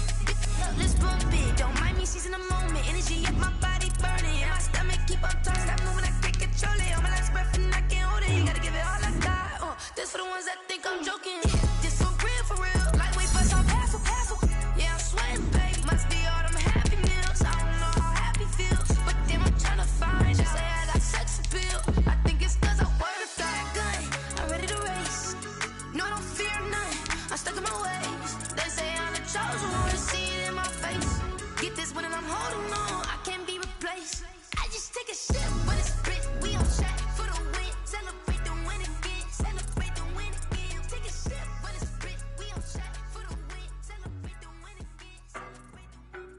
Let's bump it. Don't mind me seizing the moment. Energy up my body burning. My stomach keep up talking. Stop moving, I can't control it. On my last breath and I can't hold it. You gotta give it all I got. This for the ones that think I'm joking. This for real. Lightweight bust off hassle. Yeah, I'm sweating, babe. Must be all them happy meals. I don't know how happy feels, but damn, I'm tryna find. Just say I got sex appeal. I think it's cause I wear a flat gun. I'm ready to race. No, I don't fear none. I'm stuck in my ways. They say I'm the chosen one, see it in my face. Get this one and I'm holding on. I can't be replaced. I just take a sip, but it's spit. We on track for the win. Celebrate the win again. Celebrate the win again. Take a sip, but it's spit. We on track for the win. Celebrate the win again. Celebrate the win.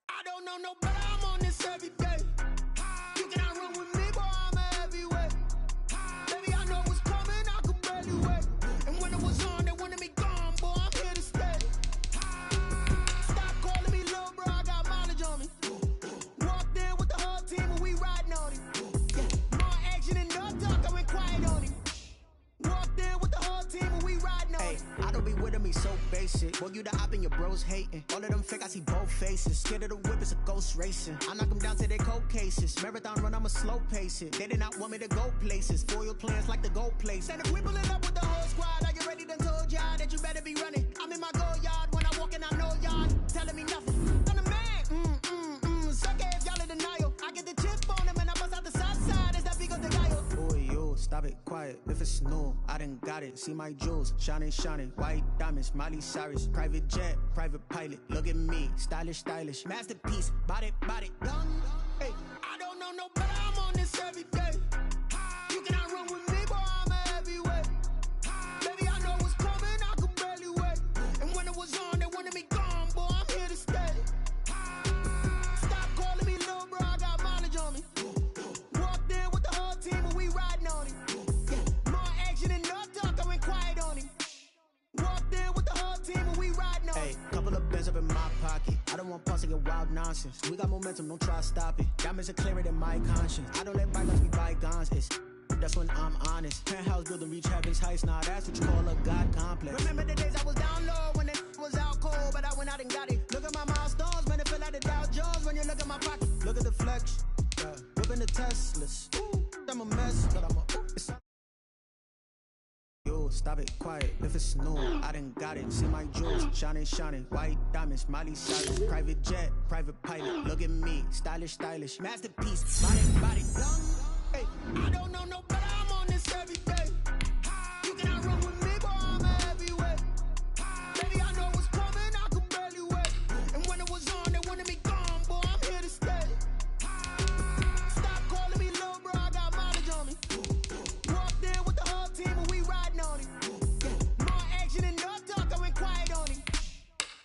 I don't know no better, I'm on this every day. You cannot run with me, boy, I'm a heavyweight. Baby, I know what's coming, I could barely wait. And when it was on, they wanted me gone, boy, I'm here to stay. Stop calling me little bro, I got mileage on me. Walked in with the whole team and we riding on him. More action and no talk, I went quiet on him. Walked in with the whole team and we riding on him. I don't be with me so basic. Boy, you the op and your bros hating. All of them fake, I see both faces. Scared of the whip, it's a ghost racing. I knock them down to their cold cases. Marathon run, I'ma slow pace it. They did not want me to go places. Foil plans like the gold place. And if we pulling up with the whole squad, I already done told y'all that you better be running. I'm in my go yard, when I walk in, I know y'all telling me nothing. I'm the man, suck it if y'all in denial. I get the chip on them and I bust out the south side, it's that big of the guy. Boy, yo, stop it, quiet. If it's new, I done got it. See my jewels, shining, white diamonds, Miley Cyrus, private jet, private pilot. Look at me, stylish, masterpiece, body, done. Hey, I don't know no better, I'm on this every day. You cannot run with me, boy, I'm a heavyweight. Baby, I know what's coming, I could barely wait. And when it was on, they wanted me gone, boy, I'm here to stay. Stop calling me little bro, I got mileage on me. Walked in with the whole team and we riding on him. More action and no talk, I went quiet on him. Walked in with the whole team and we riding on him. Hey, couple of bands up in my pocket. I don't want pause to get wild nonsense. We got momentum, don't try to stop it. Diamonds are clearer than my conscience. I don't let bygones be bygones. That's when I'm honest. Penthouse building, reach heaven's heights. Nah, that's what you call a God complex. Remember the days I was down low when it was out cold, but I went out and got it. Look at my milestones, man, it feel like the Dow Jones when you look at my pocket. Look at the flex, whipping the Teslas. I'm a mess, but I'm a. stop it, quiet, if it's new. I done got it, see my jewels, shining, shining. White diamonds, Miley Cyrus. Private jet, private pilot, look at me. Stylish, stylish, masterpiece. Body, hey, I don't know no better, I'm on this every day. You cannot run with me, boy, I'm a heavyweight. Baby, I know what's coming, I can barely wait. And when it was on, they wanted me gone, boy, I'm here to stay. Stop calling me little bro, I got mileage on me. Walked in with the whole team and we riding on it. More action and no talk, I went quiet on it.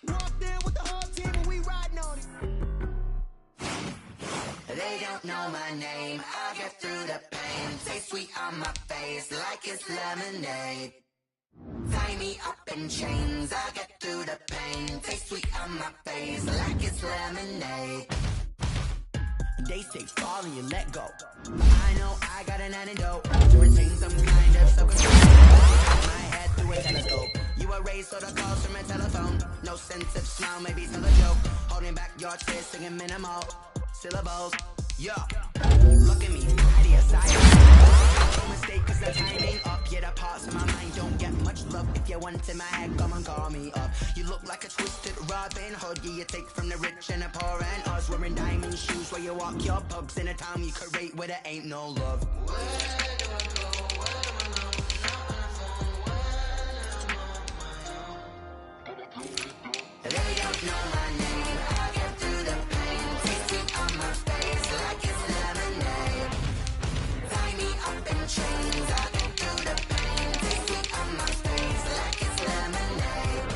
Walked in with the whole team and we riding on it. They don't know my name, I'll get through the pain. Taste sweet on my face like it's lemonade. Tie me up in chains, I'll get through the pain. Taste sweet on my face like it's lemonade. They say fall and you let go. I know I got an antidote to retain some kind of self-control. My head through a telescope. You erase all the calls from a telephone. No sense of smile, maybe tell a joke. Holding back your tears, singing minimal syllables. Yeah, look at me, mighty aside. No mistake, cause the timing up. Yeah, the parts of my mind don't get much love. If you want in my head, come and call me up. You look like a twisted Robin Hood. Yeah, you take from the rich and the poor and us. Wearing diamond shoes where you walk your pugs in a town you create where there ain't no love. Where do I go? Where do I know? They don't know my name, I'll get through the pain. Taste it on my face like it's lemonade. Tie me up in chains, I'll get through the pain. Taste it on my face like it's lemonade.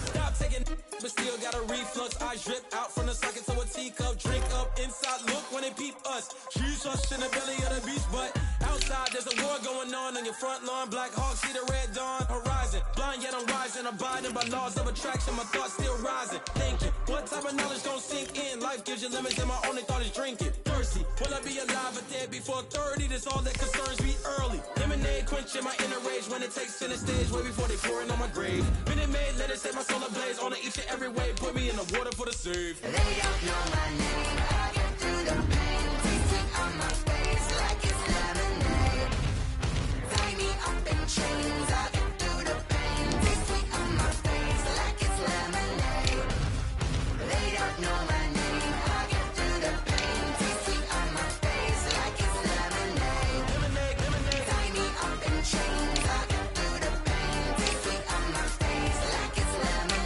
Stop taking, but still got a reflux. I drip out from the socket to a teacup. Drink up inside, look when they peep us. She's us in the belly of the beast, but outside there's a war going on your front lawn. Black Hawk, see the red dawn horizon. Blind yet I'm rising, abiding by laws of attraction. My thoughts still rising, thinking what type of knowledge gon' sink in? Life gives you limits and my only thought is drinking. Thirsty, will I be alive or dead before 30? That's all that concerns me early. Lemonade quenching my inner rage when it takes center stage way before they pour it on my grave. Minute Maid, let it set my soul ablaze on each and every way. Put me in the water for the save. They don't know my name, I'll get through the pain. Taste it on my face like it's lemonade. Tie me up in chains, I'll get through the pain. Taste it on my face like it's lemonade. They don't know my name, I'll get through the pain. Taste it on my face like it's lemonade. Tie me up in chains, I'll get through the pain. Taste it on my face like it's lemonade.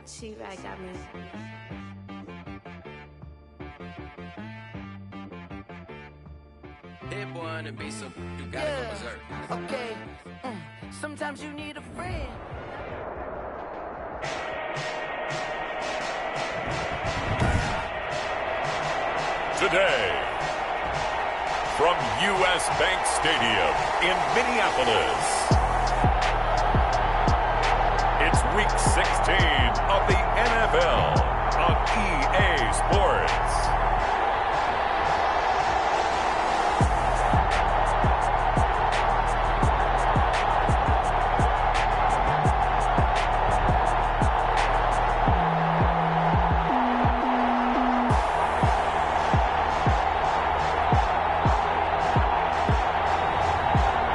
She-Rag got me. Hit one and be some, you gotta go berserk. Okay, sometimes you need a friend. Today, from U.S. Bank Stadium in Minneapolis, it's Week 16 of the NFL on EA Sports.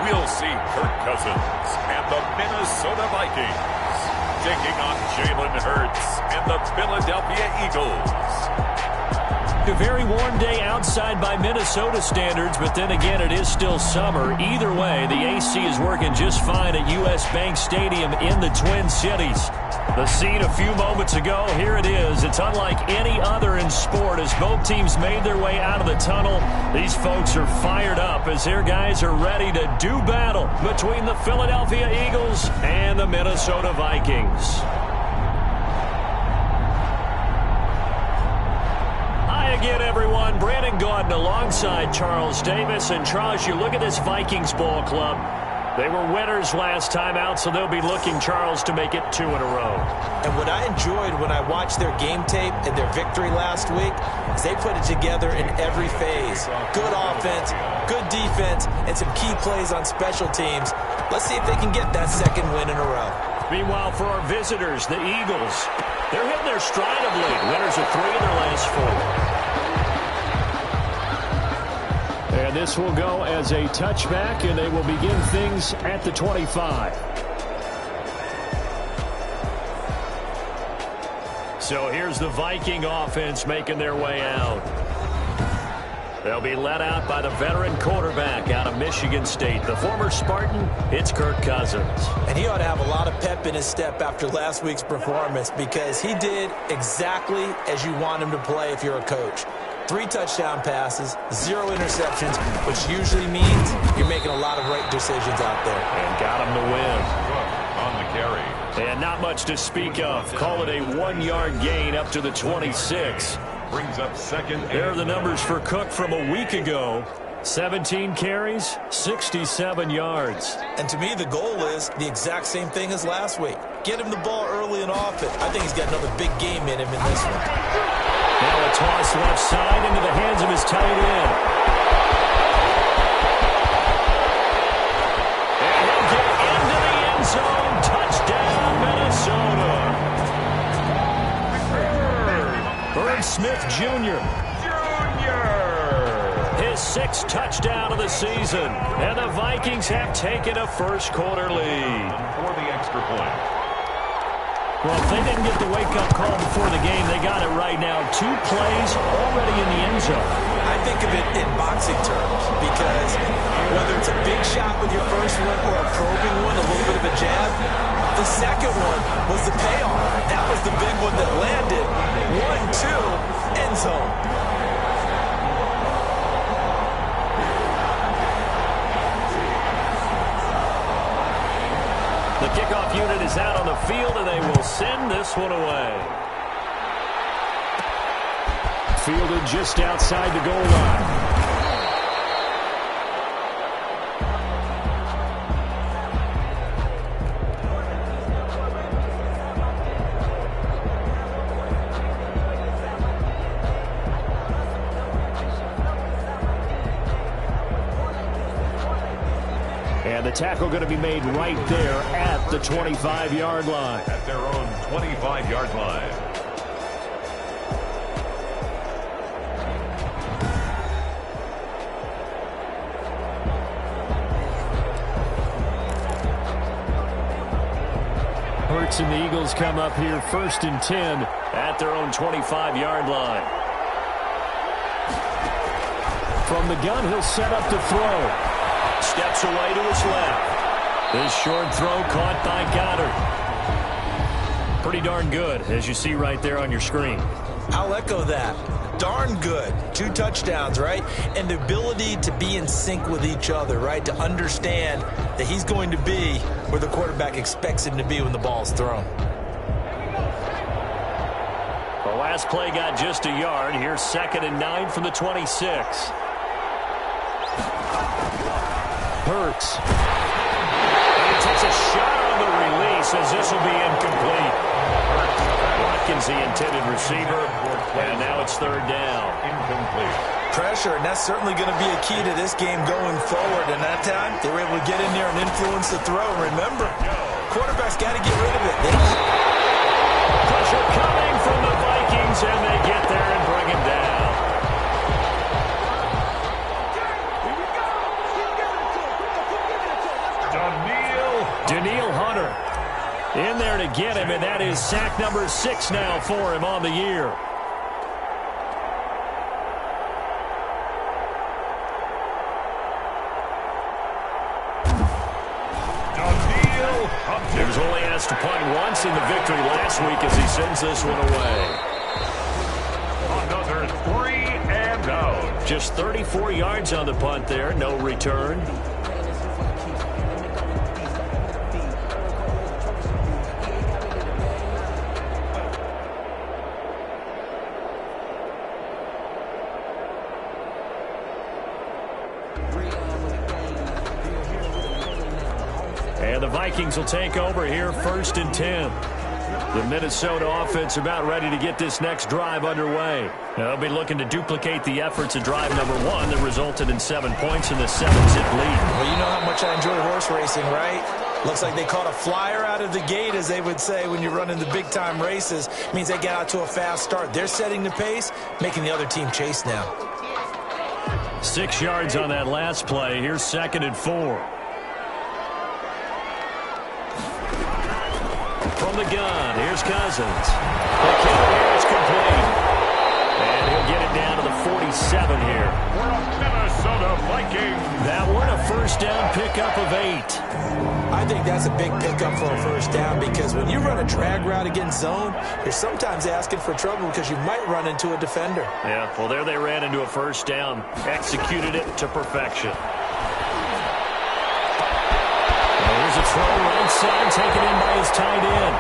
We'll see Kirk Cousins and the Minnesota Vikings taking on Jalen Hurts and the Philadelphia Eagles. A very warm day outside by Minnesota standards, but then again, it is still summer. Either way, the AC is working just fine at U.S. Bank Stadium in the Twin Cities. The scene a few moments ago, here it is. It's unlike any other in sport as both teams made their way out of the tunnel. These folks are fired up as their guys are ready to do battle between the Philadelphia Eagles and the Minnesota Vikings. Hi again, everyone. Brandon QB1 alongside Charles Davis. And Charles, you look at this Vikings ball club. They were winners last time out, so they'll be looking, Charles, to make it 2 in a row. And what I enjoyed when I watched their game tape and their victory last week is they put it together in every phase. Good offense, good defense, and some key plays on special teams. Let's see if they can get that second win in a row. Meanwhile, for our visitors, the Eagles, they're hitting their stride of late. Winners of 3 in their last 4. And this will go as a touchback, and they will begin things at the 25. So here's the Viking offense making their way out. They'll be led out by the veteran quarterback out of Michigan State. The former Spartan, it's Kirk Cousins. And he ought to have a lot of pep in his step after last week's performance because he did exactly as you want him to play if you're a coach. 3 touchdown passes, 0 interceptions, which usually means you're making a lot of right decisions out there. And got him to win. On the carry. And not much to speak of. Call it a 1-yard gain up to the 26. Brings up second. There are the numbers for Cook from a week ago. 17 carries, 67 yards. And to me, the goal is the exact same thing as last week. Get him the ball early and often. I think he's got another big game in him in this one. Now a toss left side into the hands of his tight end. And he'll get into the end zone. Touchdown, Minnesota. Herb Smith Jr. His 6th touchdown of the season. And the Vikings have taken a first-quarter lead. For the extra point. Well, if they didn't get the wake-up call before the game, they got it right now. 2 plays already in the end zone. I think of it in boxing terms because whether it's a big shot with your first one or a probing one, a little bit of a jab, the second one was the payoff. That was the big one that landed. 1-2, end zone. The kickoff unit is out on the field, and they will send this one away. Fielded just outside the goal line. And the tackle going to be made right there at the 25-yard line. At their own 25-yard line. Hurts and the Eagles come up here 1st and 10 at their own 25-yard line. From the gun, he'll set up to throw. Steps away to his left. This short throw caught by Goddard. Pretty darn good, as you see right there on your screen. I'll echo that. Darn good. 2 touchdowns, right? And the ability to be in sync with each other, right? To understand that he's going to be where the quarterback expects him to be when the ball's thrown. The last play got just a yard. Here's 2nd and 9 from the 26. Hurts. And he takes a shot on the release as this will be incomplete. Watkins, the intended receiver, and now it's 3rd down. Incomplete. Pressure, and that's certainly going to be a key to this game going forward. And that time, they were able to get in there and influence the throw. Remember, quarterback's got to get rid of it. Pressure coming from the Vikings, and they get there and bring him down. Daniil Hunter in there to get him, and that is sack number 6 now for him on the year. He was only asked to punt once in the victory last week as he sends this one away. Another 3 and out. Just 34 yards on the punt there, no return. And the Vikings will take over here, 1st and 10. The Minnesota offense about ready to get this next drive underway. They'll be looking to duplicate the efforts of drive number 1 that resulted in 7 points in the 7-zip lead. Well, you know how much I enjoy horse racing, right? Looks like they caught a flyer out of the gate, as they would say when you're running the big-time races. It means they get out to a fast start. They're setting the pace, making the other team chase now. 6 yards on that last play. Here's 2nd and 4. From the gun, here's Cousins. The kick here is complete. And he'll get it down to the 47 here. For a Minnesota Vikings. That one a first down pickup of 8. I think that's a big pickup for a first down, because when you run a drag route against zone, you're sometimes asking for trouble because you might run into a defender. Yeah, well, there they ran into a first down. Executed it to perfection. Here's a throw right side, taken in by his tight end.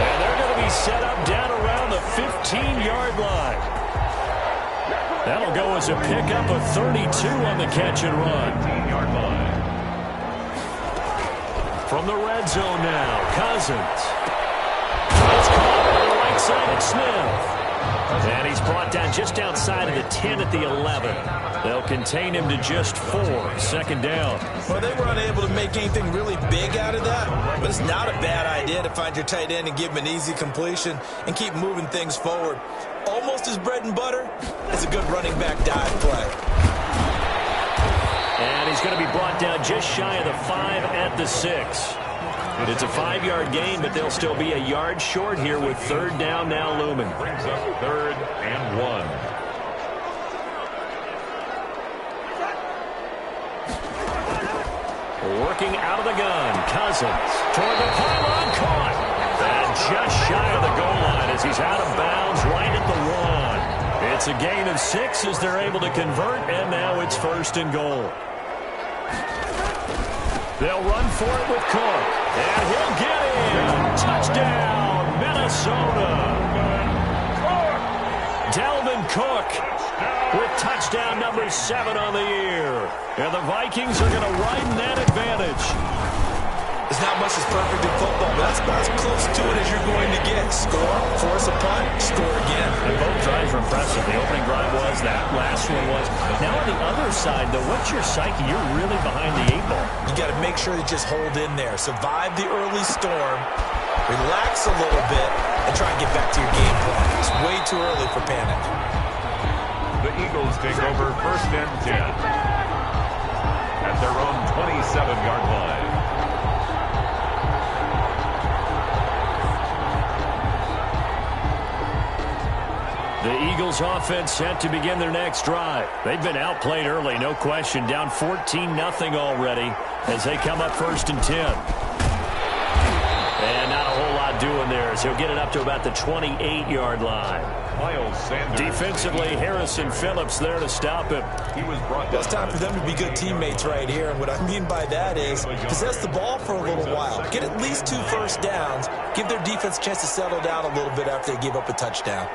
And they're going to be set up down around the 15-yard line. That'll go as a pickup of 32 on the catch and run. 15-yard line. From the red zone now, Cousins. It's caught on the right side at Smith. And he's brought down just outside of the 10 at the 11. They'll contain him to just 4. 2nd down. Well, they were unable to make anything really big out of that, but it's not a bad idea to find your tight end and give him an easy completion and keep moving things forward. Almost as bread and butter as a good running back dive play. And he's going to be brought down just shy of the 5 at the 6. It's a 5-yard gain, but they'll still be a yard short here with 3rd down now looming. Brings up 3rd and 1. Working out of the gun, Cousins toward the pylon, caught. And just shy of the goal line as he's out of bounds right at the 1. It's a gain of 6 as they're able to convert, and now it's 1st and goal. They'll run for it with Cook, and he'll get in. Touchdown, Minnesota. Dalvin Cook with touchdown number 7 on the year. And the Vikings are going to widen that advantage. It's not much as perfect in football, but that's about as close to it as you're going to get. Score, force a punt, score again. And both drives were impressive. The opening drive was, that last one was. Now on the other side, though, what's your psyche? You're really behind the 8 ball. You got to make sure you just hold in there. Survive the early storm, relax a little bit, and try and get back to your game plan. It's way too early for panic. The Eagles take over 1st and 10 at their own 27-yard line. The Eagles offense set to begin their next drive. They've been outplayed early, no question. Down 14-0 already as they come up 1st and 10. And not a whole lot doing there as he'll get it up to about the 28-yard line. Miles Sanders. Defensively, Harrison Phillips there to stop him. He was brought down. It's time for them to be good teammates right here. And what I mean by that is possess the ball for a little while. Get at least 2 first downs. Give their defense a chance to settle down a little bit after they give up a touchdown.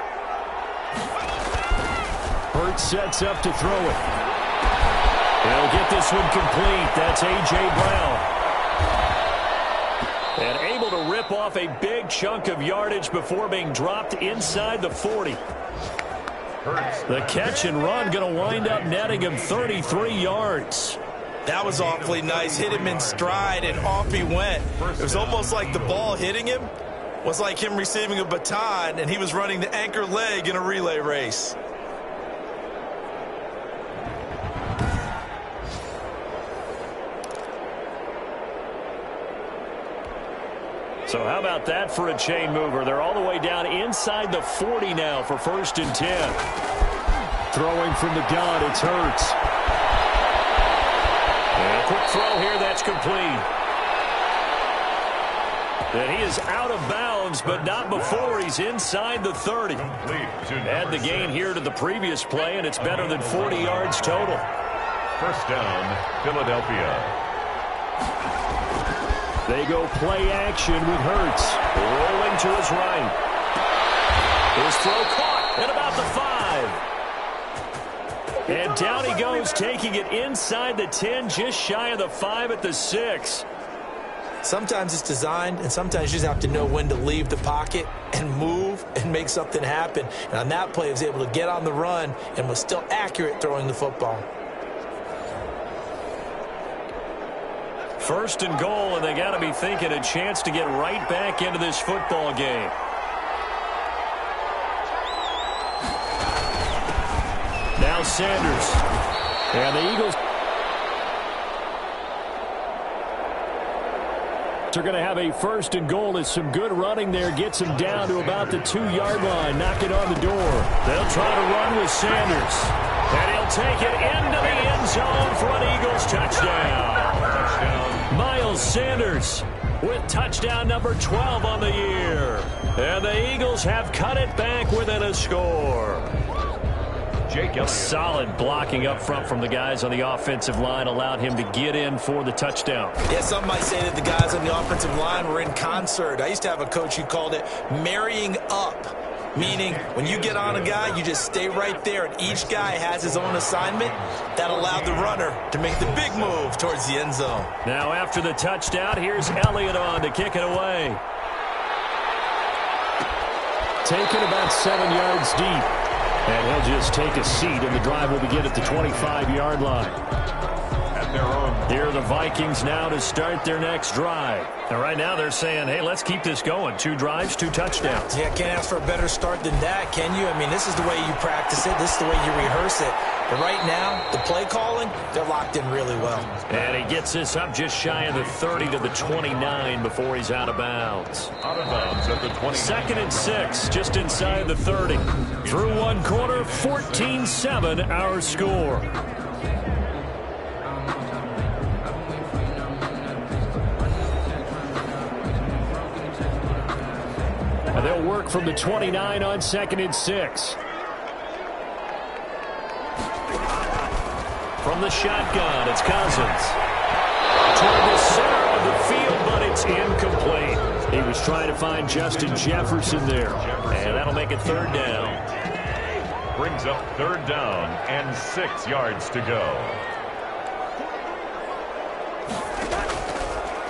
Hurts sets up to throw it. He'll get this one complete. That's A.J. Brown. And able to rip off a big chunk of yardage before being dropped inside the 40. The catch and run going to wind up netting him 33 yards. That was awfully nice. Hit him in stride, and off he went. It was almost like the ball hitting him was like him receiving a baton, and he was running the anchor leg in a relay race. So how about that for a chain mover? They're all the way down inside the 40 now for 1st and 10. Throwing from the gun, it's Hurts. And a quick throw here, that's complete. And he is out of bounds, but not before he's inside the 30. Add the gain here to the previous play, and it's better than 40 yards total. 1st down, Philadelphia. They go play action with Hurts. Rolling to his right. His throw caught at about the 5. And down he goes, taking it inside the 10, just shy of the 5 at the 6. Sometimes it's designed, and sometimes you just have to know when to leave the pocket and move and make something happen. And on that play, he was able to get on the run and was still accurate throwing the football. First and goal, and they got to be thinking a chance to get right back into this football game. Now Sanders. And the Eagles are going to have a first and goal as some good running there gets him down to about the 2-yard line, knocking on the door. They'll try to run with Sanders. And he'll take it into the end zone for an Eagles touchdown. Miles Sanders with touchdown number 12 on the year. And the Eagles have cut it back within a score. Solid blocking up front from the guys on the offensive line allowed him to get in for the touchdown. Yeah, some might say that the guys on the offensive line were in concert. I used to have a coach who called it marrying up, meaning when you get on a guy, you just stay right there, and each guy has his own assignment. That allowed the runner to make the big move towards the end zone. Now after the touchdown, here's Elliott on to kick it away. Taken about 7 yards deep. And he'll just take a seat, and the drive will begin at the 25-yard line. Here are the Vikings now to start their next drive. And right now they're saying, hey, let's keep this going. 2 drives, 2 touchdowns. Yeah, can't ask for a better start than that, can you? I mean, this is the way you practice it. This is the way you rehearse it. But right now, the play calling, they're locked in really well. And he gets this up just shy of the 30 to the 29 before he's out of bounds. Out of bounds at the 29. 2nd and 6, just inside the 30. Through one quarter, 14-7 our score. And they'll work from the 29 on 2nd and 6. From the shotgun, it's Cousins. Toward the center of the field, but it's incomplete. He was trying to find Justin Jefferson there. And that'll make it 3rd down. Brings up 3rd down and 6 yards to go.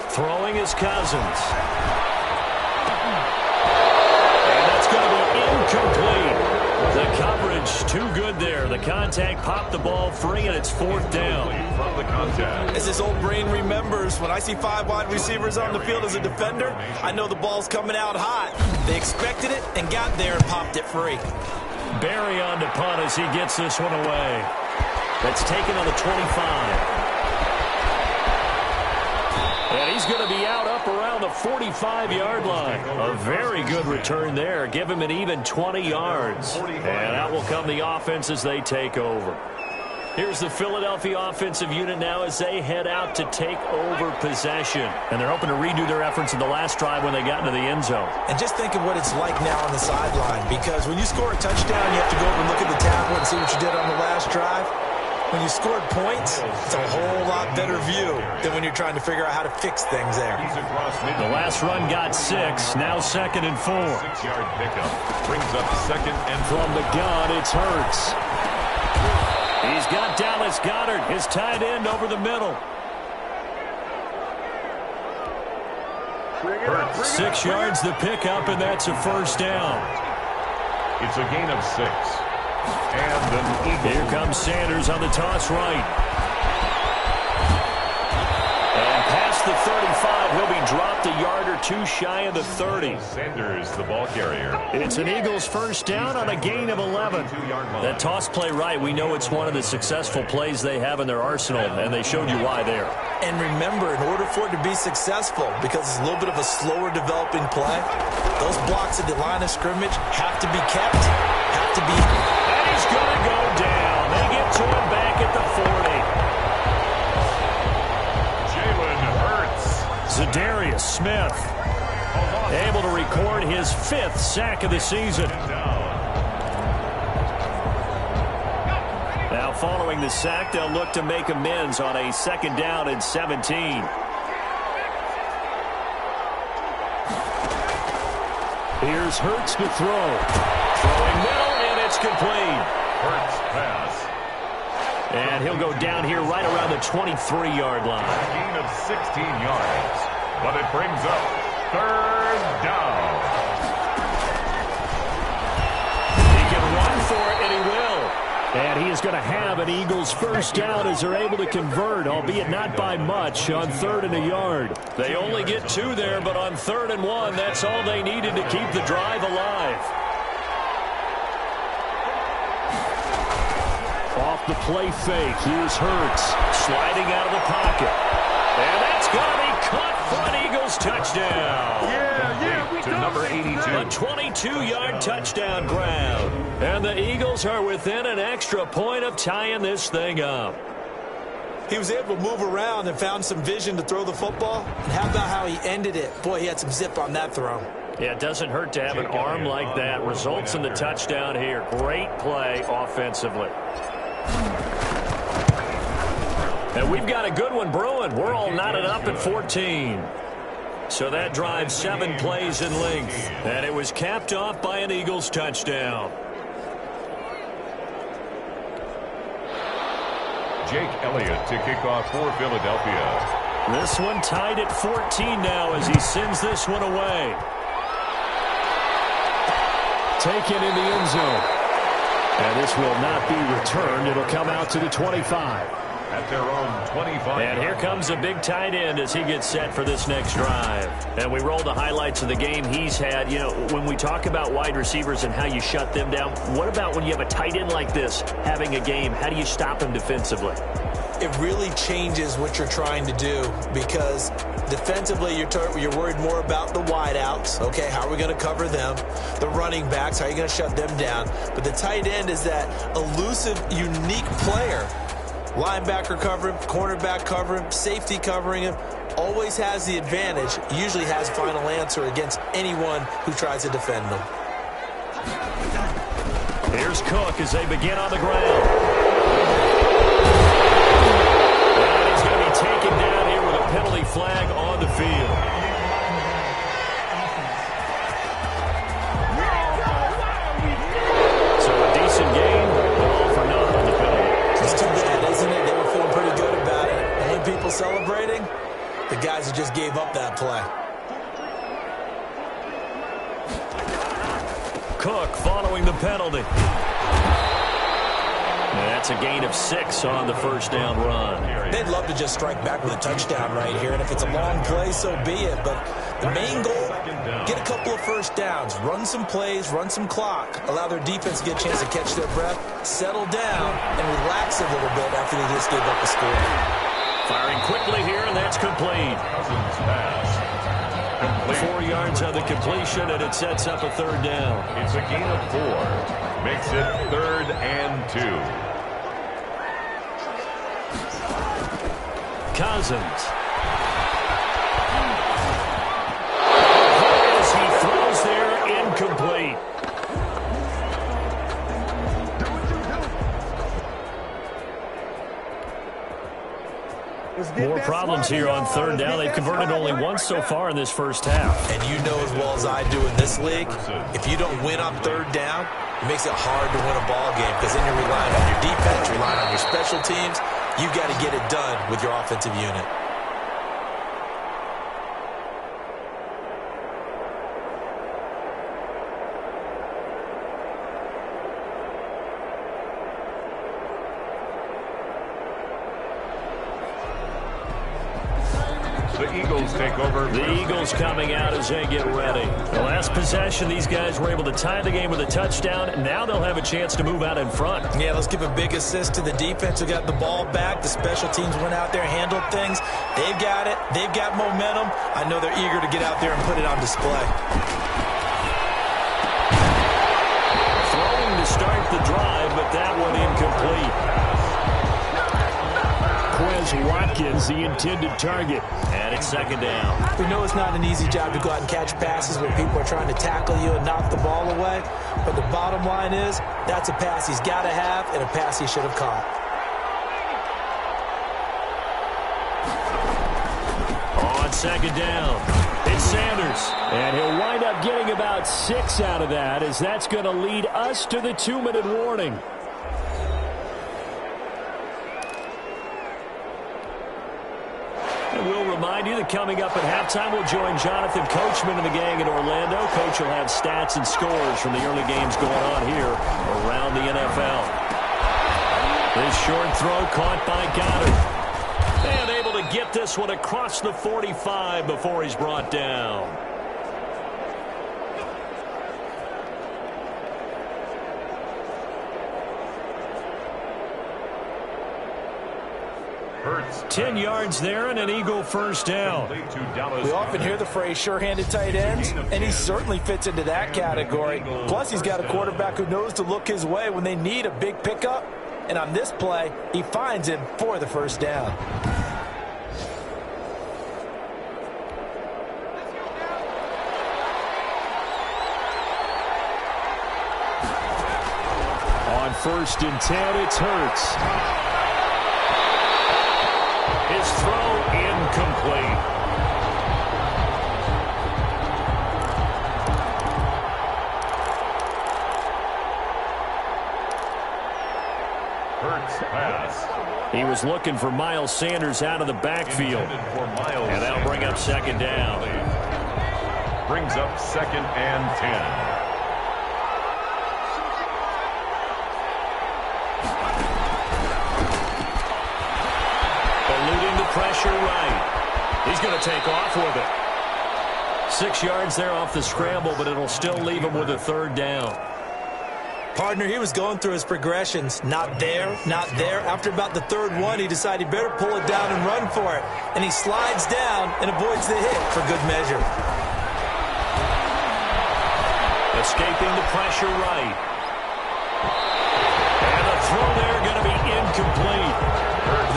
Throwing is Cousins. And that's going to be incomplete. The coverage too good there. The contact popped the ball free, and it's 4th down. From the contact. As his old brain remembers, when I see 5 wide receivers on the field as a defender, I know the ball's coming out hot. They expected it and got there and popped it free. Barry on to punt as he gets this one away. That's taken on the 25. And he's going to be out up around the 45-yard line. A very good return there. Give him an even 20 yards. And out will come the offense as they take over. Here's the Philadelphia offensive unit now as they head out to take over possession. And they're hoping to redo their efforts in the last drive when they got into the end zone. And just think of what it's like now on the sideline, because when you score a touchdown, you have to go over and look at the tablet and see what you did on the last drive. When you scored points, it's a whole lot better view than when you're trying to figure out how to fix things there. The last run got 6, now 2nd and 4. 6-yard pickup brings up 2nd and from the gun, it's Hurts. He's got Dallas Goedert, his tight end, over the middle. 6 yards the pickup, and that's a 1st down. It's a gain of 6. And an Eagle. Here comes Sanders on the toss right. And past the 35, he'll be dropped a yard or 2 shy of the 30. Sanders, the ball carrier. It's an Eagles 1st down on a gain of 11. That toss play right, we know it's one of the successful plays they have in their arsenal, and they showed you why there. And remember, in order for it to be successful, because it's a little bit of a slower developing play, those blocks at the line of scrimmage have to be kept, have to be... And he's going to go down. They get to him back at the 40. Jalen Hurts. Zadarius Smith able to record his 5th sack of the season. Now following the sack, they'll look to make amends on a 2nd down and 17. Here's Hurts to throw. Throwing middle, and it's complete. Hurts pass And he'll go down here right around the 23-yard line. A gain of 16 yards. But it brings up third down. He can run for it, and he will. And he is going to have an Eagles first down as they're able to convert, albeit not by much, on 3rd and a yard. They only get 2 there, but on 3rd and 1, that's all they needed to keep the drive alive. Off the play fake, here's Hurts, sliding out of the pocket. And that's going to be caught for an Eagles touchdown. To number 82. A 22-yard touchdown grab. And the Eagles are within an extra point of tying this thing up. He was able to move around and found some vision to throw the football. And how about how he ended it? Boy, he had some zip on that throw. Yeah, it doesn't hurt to have an arm like that. Results in the touchdown here. Great play offensively. And we've got a good one brewing. We're all knotted up at 14. So that drives 7 plays in length. And it was capped off by an Eagles touchdown. Jake Elliott to kick off for Philadelphia. This one tied at 14 now as he sends this one away. Taken in the end zone. And this will not be returned. It'll come out to the 25. At their own 25. And here comes a big tight end as he gets set for this next drive. And we roll the highlights of the game he's had. You know, when we talk about wide receivers and how you shut them down, what about when you have a tight end like this having a game? How do you stop him defensively? It really changes what you're trying to do because defensively you're worried more about the wideouts. Okay, how are we going to cover them? The running backs, how are you going to shut them down? But the tight end is that elusive, unique player. Linebacker cover him, cornerback cover him, safety covering him. Always has the advantage. Usually has final answer against anyone who tries to defend him. Here's Cook as they begin on the ground. And he's going to be taken down here with a penalty flag on the field. So a decent game, but all for naught on the penalty. It's too bad, isn't it? They were feeling pretty good about it. And when people celebrating, the guys who just gave up that play. Cook following the penalty. And that's a gain of 6 on the first down run. They'd love to just strike back with a touchdown right here. And if it's a long play, so be it. But the main goal, get a couple of first downs. Run some plays, run some clock. Allow their defense to get a chance to catch their breath, settle down, and relax a little bit after they just gave up a score. Firing quickly here, and that's complete. 4 yards on the completion, and it sets up a third down. It's a gain of 4. Makes it 3rd and 2. Cousins. As he throws there, incomplete. More problems here on third down. They've converted only once so far in this first half. And you know as well as I do in this league, if you don't win on third down, it makes it hard to win a ball game because then you're relying on your defense, relying on your special teams. You've got to get it done with your offensive unit. The Eagles take over. The Eagles coming out as they get ready. The last possession, these guys were able to tie the game with a touchdown. Now they'll have a chance to move out in front. Yeah, let's give a big assist to the defense who got the ball back. The special teams went out there, handled things. They've got it. They've got momentum. I know they're eager to get out there and put it on display. Throwing to start the drive, but that one incomplete. Watkins, the intended target. And it's second down. We know it's not an easy job to go out and catch passes when people are trying to tackle you and knock the ball away. But the bottom line is, that's a pass he's got to have and a pass he should have caught. On second down, it's Sanders. And he'll wind up getting about 6 out of that, as that's going to lead us to the 2-minute warning. remind you that coming up at halftime, we'll join Jonathan Coachman and the gang in Orlando. Coach will have stats and scores from the early games going on here around the NFL. This short throw caught by Goddard. And able to get this one across the 45 before he's brought down. Hurts. 10 yards there and an Eagle first down. We often hear the phrase sure-handed tight ends, and he certainly fits into that category. Plus, he's got a quarterback who knows to look his way when they need a big pickup. And on this play, he finds him for the first down. On 1st and 10, it's Hurts. His throw incomplete. Hurts pass. He was looking for Miles Sanders out of the backfield. And that'll bring up second down. Brings up 2nd and 10. Pressure right. He's going to take off with it. 6 yards there off the scramble, but it'll still leave him with a 3rd down. Partner, he was going through his progressions. Not there, not there. After about the 3rd one, he decided he better pull it down and run for it. And he slides down and avoids the hit for good measure. Escaping the pressure right. And the throw there going to be incomplete.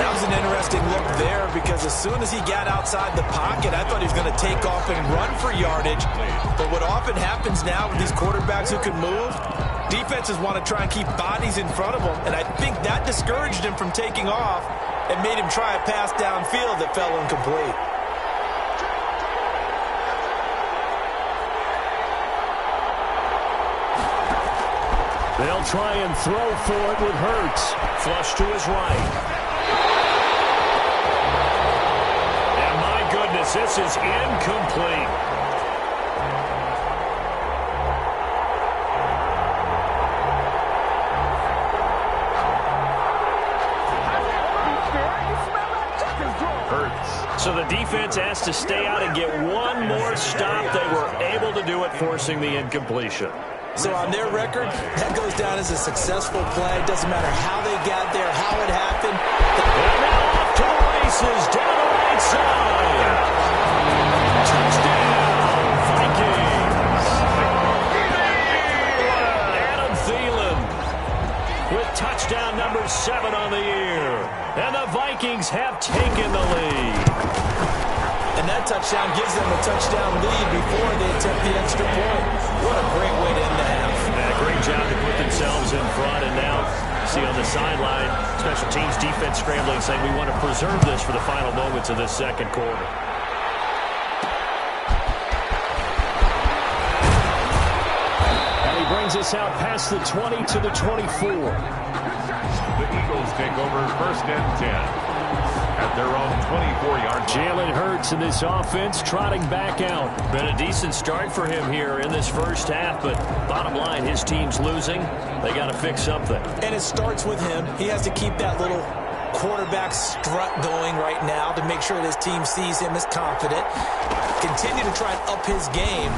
That was an interesting look there because as soon as he got outside the pocket, I thought he was going to take off and run for yardage. But what often happens now with these quarterbacks who can move, defenses want to try and keep bodies in front of them. And I think that discouraged him from taking off and made him try a pass downfield that fell incomplete. They'll try and throw for it with Hurts. Flush to his right. This is incomplete. Hurts. So the defense has to stay out and get one more stop. They were able to do it, forcing the incompletion. So on their record, that goes down as a successful play. Doesn't matter how they got there, how it happened. And now off to the races, down the right side. Touchdown, Vikings. Adam Thielen with touchdown number 7 on the year. And the Vikings have taken the lead. And that touchdown gives them a touchdown lead before they attempt the extra point. What a great way to end the half. Yeah, great job to put themselves in front. And now, see on the sideline, special teams defense scrambling, saying we want to preserve this for the final moments of this second quarter. And he brings us out past the 20 to the 24. The Eagles take over 1st and 10. At their own 24-yard line. Jalen Hurts in this offense trotting back out. Been a decent start for him here in this first half, but bottom line, his team's losing. They got to fix something. And it starts with him. He has to keep that little quarterback strut going right now to make sure that his team sees him as confident. Continue to try and up his game,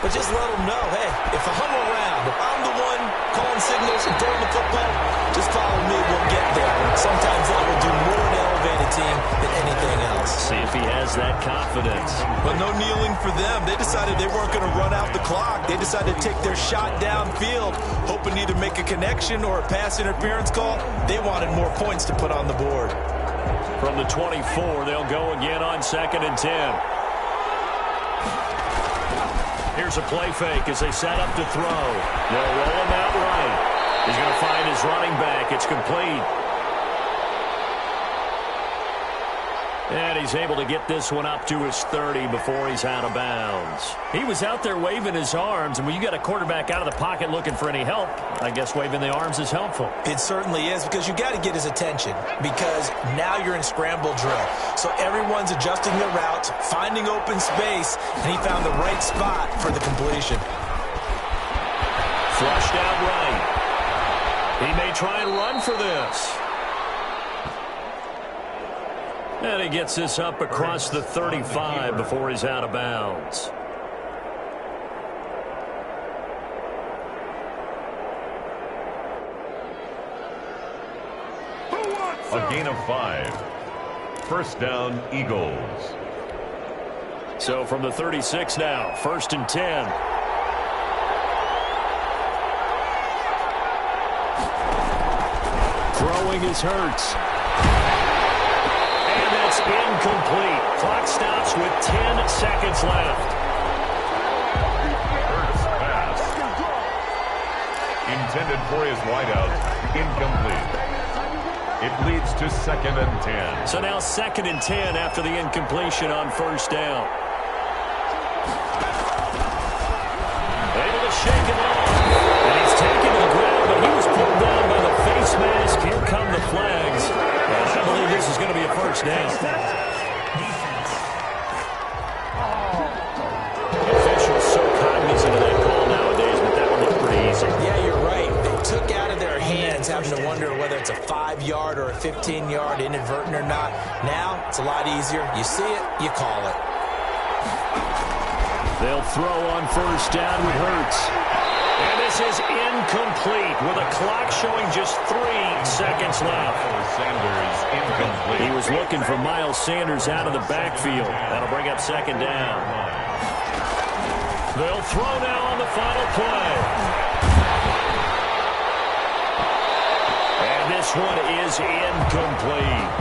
but just let him know, hey, if I hum around, if I'm the one calling signals and throwing the football, just follow me, we'll get there. Sometimes that will do more to elevate a team than anything else. See if he has that confidence. But no kneeling for them. They decided they weren't going to run out the clock. They decided to take their shot downfield, hoping to either make a connection or a pass interference call. They wanted more points to put on the board. From the 24, they'll go again on 2nd and 10. Here's a play fake as they set up to throw. They'll roll him out right. He's going to find his running back. It's complete. And he's able to get this one up to his 30 before he's out of bounds. He was out there waving his arms, and when you got a quarterback out of the pocket looking for any help, I guess waving the arms is helpful. It certainly is, because you got to get his attention, because now you're in scramble drill. So everyone's adjusting their routes, finding open space, and he found the right spot for the completion. Flushed out right. He may try and run for this. And he gets this up across the 35 before he's out of bounds. A gain of 5. First down, Eagles. So from the 36 now, 1st and 10. Throwing is Hurts. And that's incomplete. Clock stops with 10 seconds left. Hurts pass. Intended for his wideout. Incomplete. It leads to 2nd and 10. So now 2nd and 10 after the incompletion on 1st down. Able to shake it off. And he's taken to the ground, but he was pulled down by the face mask. Here come the flags. And I believe this is going to be a 1st down. The officials so cognizant of that call nowadays, but that one looked pretty easy. Yeah, you're right. They took out of their hands, having to wonder whether it's a 5-yard or a 15-yard inadvertent or not. Now, it's a lot easier. You see it, you call it. They'll throw on 1st down with Hurts. And this is incomplete with a clock showing just 3 seconds left. Sanders incomplete. He was looking for Miles Sanders out of the backfield. That'll bring up 2nd down. They'll throw now on the final play. And this one is incomplete.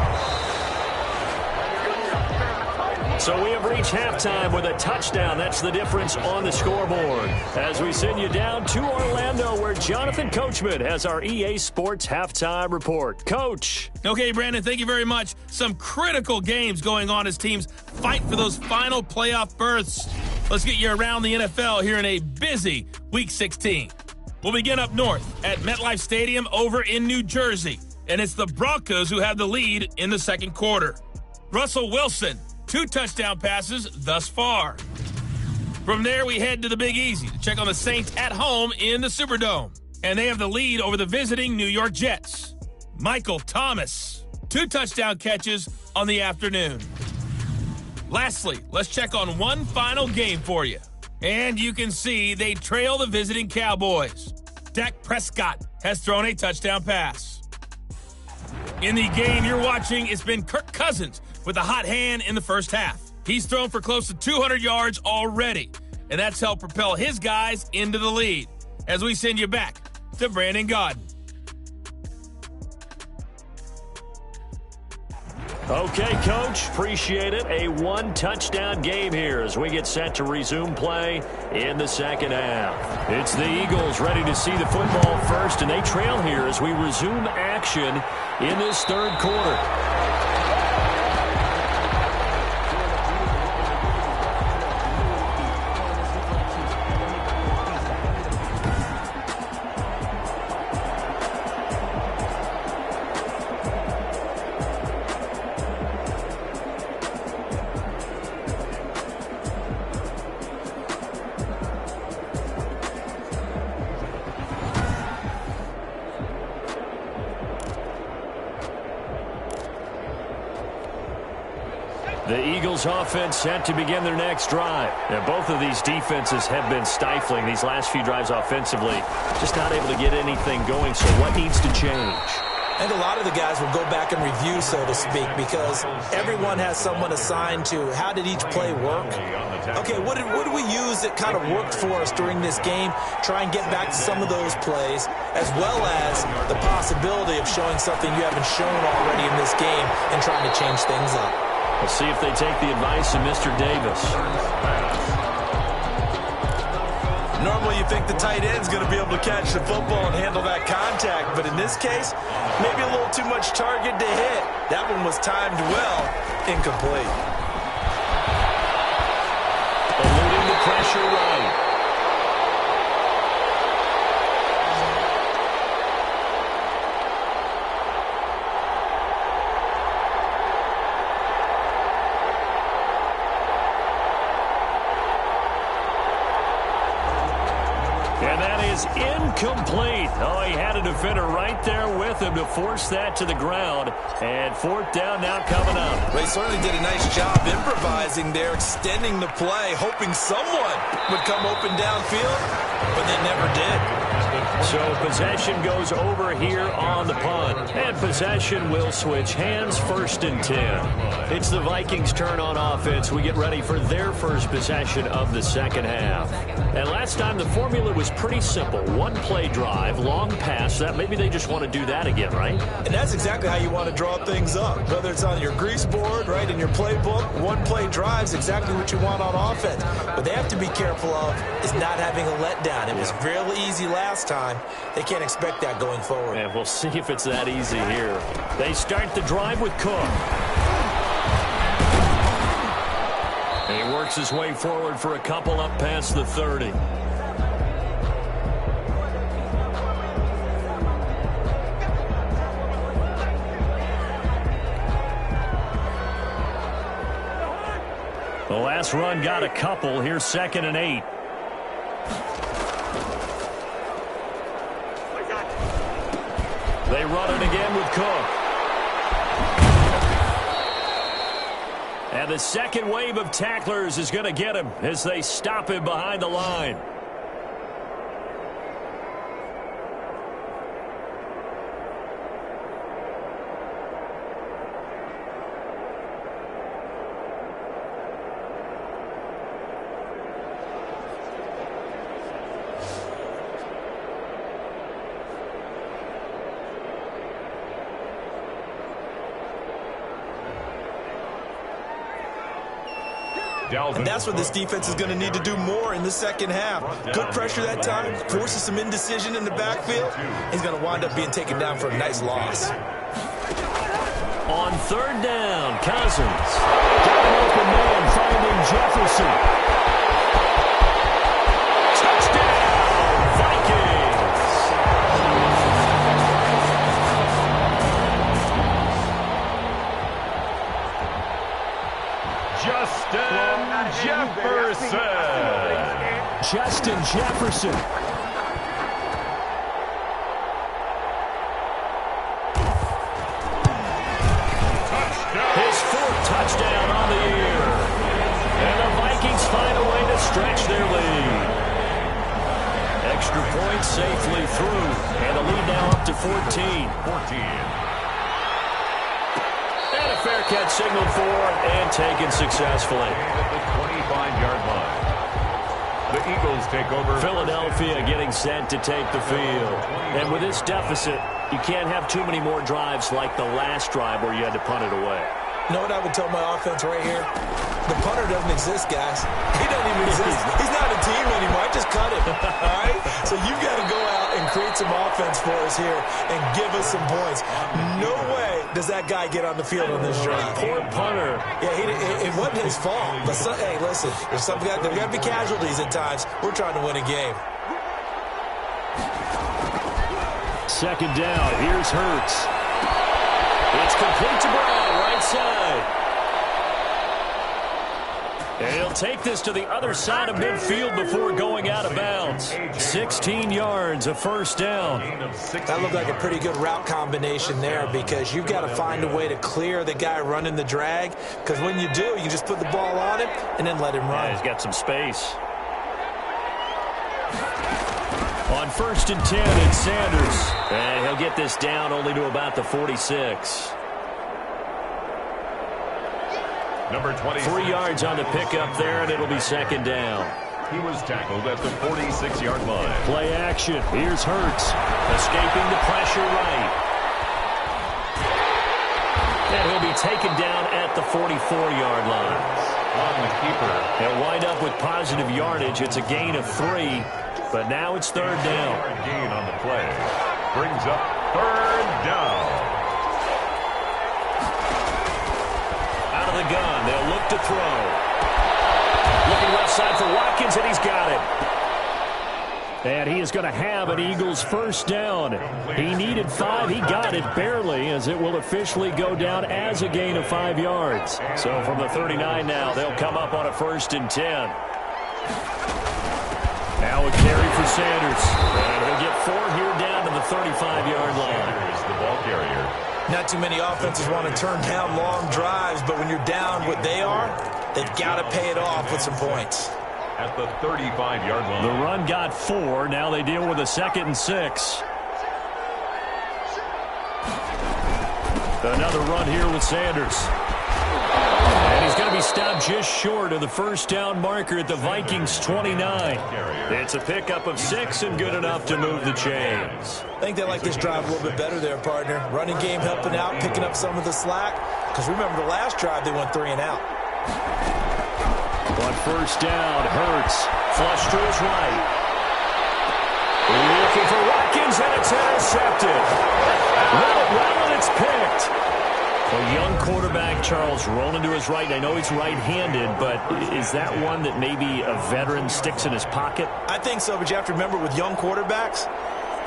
So we have reached halftime with a touchdown. That's the difference on the scoreboard. As we send you down to Orlando, where Jonathan Coachman has our EA Sports halftime report. Coach. Okay, Brandon, thank you very much. Some critical games going on as teams fight for those final playoff berths. Let's get you around the NFL here in a busy Week 16. We'll begin up north at MetLife Stadium over in New Jersey. And it's the Broncos who have the lead in the second quarter. Russell Wilson, 2 touchdown passes thus far. From there, we head to the Big Easy to check on the Saints at home in the Superdome. And they have the lead over the visiting New York Jets. Michael Thomas, 2 touchdown catches on the afternoon. Lastly, let's check on one final game for you. And you can see they trail the visiting Cowboys. Dak Prescott has thrown a touchdown pass. In the game you're watching, it's been Kirk Cousins with a hot hand in the first half. He's thrown for close to 200 yards already, and that's helped propel his guys into the lead. As we send you back to Brandon Gaudin. Okay, Coach. Appreciate it. A 1-touchdown game here as we get set to resume play in the second half. It's the Eagles ready to see the football first, and they trail here as we resume action in this third quarter. The Eagles offense set to begin their next drive. Now, both of these defenses have been stifling these last few drives offensively. Just not able to get anything going, so what needs to change? And a lot of the guys will go back and review, so to speak, because everyone has someone assigned to how did each play work. Okay, what did we use that kind of worked for us during this game? Try and get back to some of those plays, as well as the possibility of showing something you haven't shown already in this game and trying to change things up. We'll see if they take the advice of Mr. Davis. Normally you think the tight end's going to be able to catch the football and handle that contact, but in this case, maybe a little too much target to hit. That one was timed well, incomplete. Eluding the pressure right. And that is incomplete. Oh, he had a defender right there with him to force that to the ground. And fourth down now coming up. Well, he certainly did a nice job improvising there, extending the play, hoping someone would come open downfield, but they never did. So possession goes over here on the punt. And possession will switch hands, 1st and 10. It's the Vikings' turn on offense. We get ready for their first possession of the second half. And last time the formula was pretty simple. One play drive, long pass. That maybe they just want to do that again, right? And that's exactly how you want to draw things up. Whether it's on your grease board, right, in your playbook, one play drive is exactly what you want on offense. What they have to be careful of is not having a letdown. It was real easy last time. They can't expect that going forward. And we'll see if it's that easy here. They start the drive with Cook. He works his way forward for a couple up past the 30. The last run got a couple. Here's 2nd and 8. They run it again with Cook. And the second wave of tacklers is going to get him as they stop him behind the line. And that's what this defense is going to need to do more in the second half. Good pressure that time, forces some indecision in the backfield. He's going to wind up being taken down for a nice loss. On 3rd down, Cousins. Got an open man, finding Jefferson. Touchdown, Vikings. Justin Jefferson. His 4th touchdown on the year. And the Vikings find a way to stretch their lead. Extra point safely through. And the lead now up to 14. And a fair catch signaled for and taken successfully. At the 25-yard line. The Eagles take over. Philadelphia getting set to take the field. And with this deficit, you can't have too many more drives like the last drive where you had to punt it away. You know what I would tell my offense right here? The punter doesn't exist, guys. He doesn't even exist. He's not a team anymore. I just cut him. All right? So you've got to go out and create some offense for us here and give us some points. No way does that guy get on the field on this drive. Poor punter. Yeah, it wasn't his fault. But hey, listen, there's got to be casualties at times. We're trying to win a game. 2nd down. Here's Hurts. It's complete to Brown, right side. And he'll take this to the other side of midfield before going out of bounds. 16 yards, a 1st down. That looked like a pretty good route combination there because you've got to find a way to clear the guy running the drag because when you do, you just put the ball on him and then let him run. Yeah, he's got some space. On 1st and 10, it's Sanders. And he'll get this down only to about the 46. Number 20. 3 yards on the pickup there, and it'll be 2nd down. He was tackled at the 46-yard line. Play action. Here's Hurts. Escaping the pressure right. And he'll be taken down at the 44-yard line. On the keeper. They'll wind up with positive yardage. It's a gain of 3. But now it's third down. Gain on the play. Brings up third down. Out of the gun, they'll look to throw. Looking left side for Watkins, and he's got it. And he is going to have an Eagles first down. He needed 5. He got it barely, as it will officially go down as a gain of 5 yards. So from the 39 now, they'll come up on a 1st and 10. Now a carry for Sanders. And he'll get 4 here down to the 35-yard line. Sanders, the ball carrier. Not too many offenses want to turn down long drives, but when you're down what they are, they've got to pay it off with some points. At the 35-yard line. The run got 4. Now they deal with a 2nd and 6. Another run here with Sanders. And he's going to be stopped just short of the first down marker at the Vikings' 29. It's a pickup of 6 and good enough to move the chains. I think they like this drive a little bit better there, partner. Running game helping out, picking up some of the slack. Because remember the last drive, they went 3 and out. On first down, Hurts. Flush to his right. Looking for Watkins, and it's intercepted. Well, and it's picked. A young quarterback, Charles, rolling to his right. I know he's right-handed, but is that one that maybe a veteran sticks in his pocket? I think so, but you have to remember with young quarterbacks,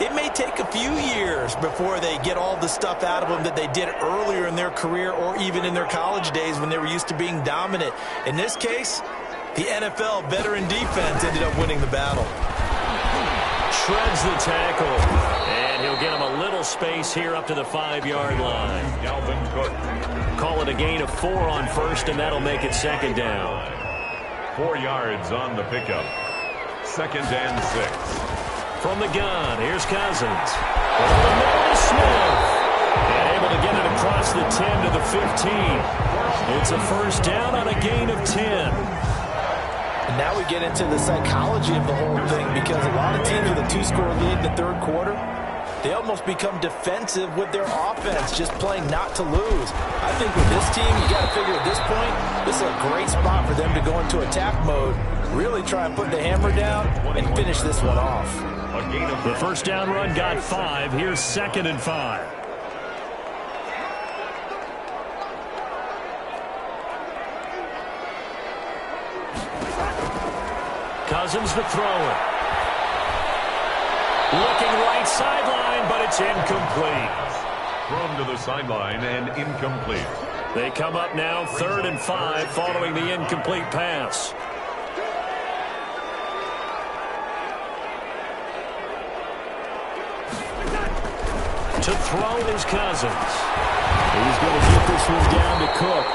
it may take a few years before they get all the stuff out of them that they did earlier in their career or even in their college days when they were used to being dominant. In this case, the NFL veteran defense ended up winning the battle. Shreds the tackle, and he'll get him a little space here up to the 5-yard line. Dalvin Cook. Call it a gain of 4 on first, and that'll make it 2nd down. 4 yards on the pickup. 2nd and 6. From the gun, here's Cousins. Over the middle to Smith. And able to get it across the 10 to the 15. It's a first down on a gain of 10. And now we get into the psychology of the whole thing, because a lot of teams with a 2-score lead in the third quarter, they almost become defensive with their offense, just playing not to lose. I think with this team, you got to figure at this point, this is a great spot for them to go into attack mode, really try and put the hammer down and finish this one off. The first down run got 5. Here's 2nd and 5. Cousins to throw it. Looking right sideline, but it's incomplete. Thrown to the sideline and incomplete. They come up now 3rd and 5 following the incomplete pass. To throw is Cousins. He's going to get this one down to Cook.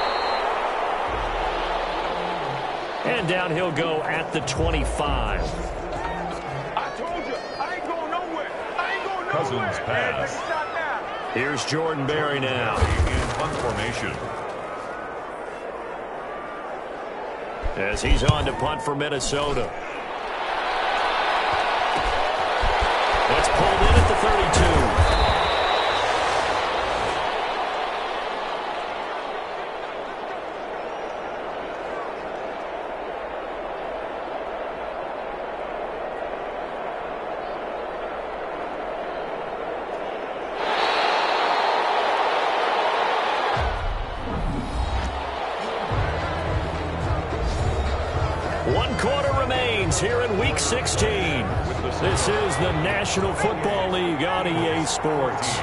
And down he'll go at the 25. I told you, I ain't going nowhere. I ain't going nowhere. Cousins pass. Here's Jordan Berry now. In punt formation. As he's on to punt for Minnesota. It's pulled in at the 32. Here in Week 16. This is the National Football League on EA Sports.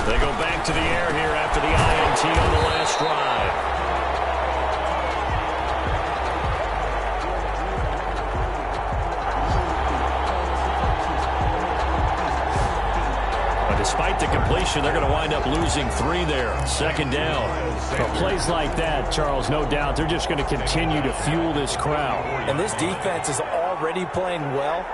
They go back to the air here after the INT on the last drive. Despite the completion, they're going to wind up losing 3 there. 2nd down. Well, plays like that, Charles, no doubt, they're just going to continue to fuel this crowd. And this defense is already playing well,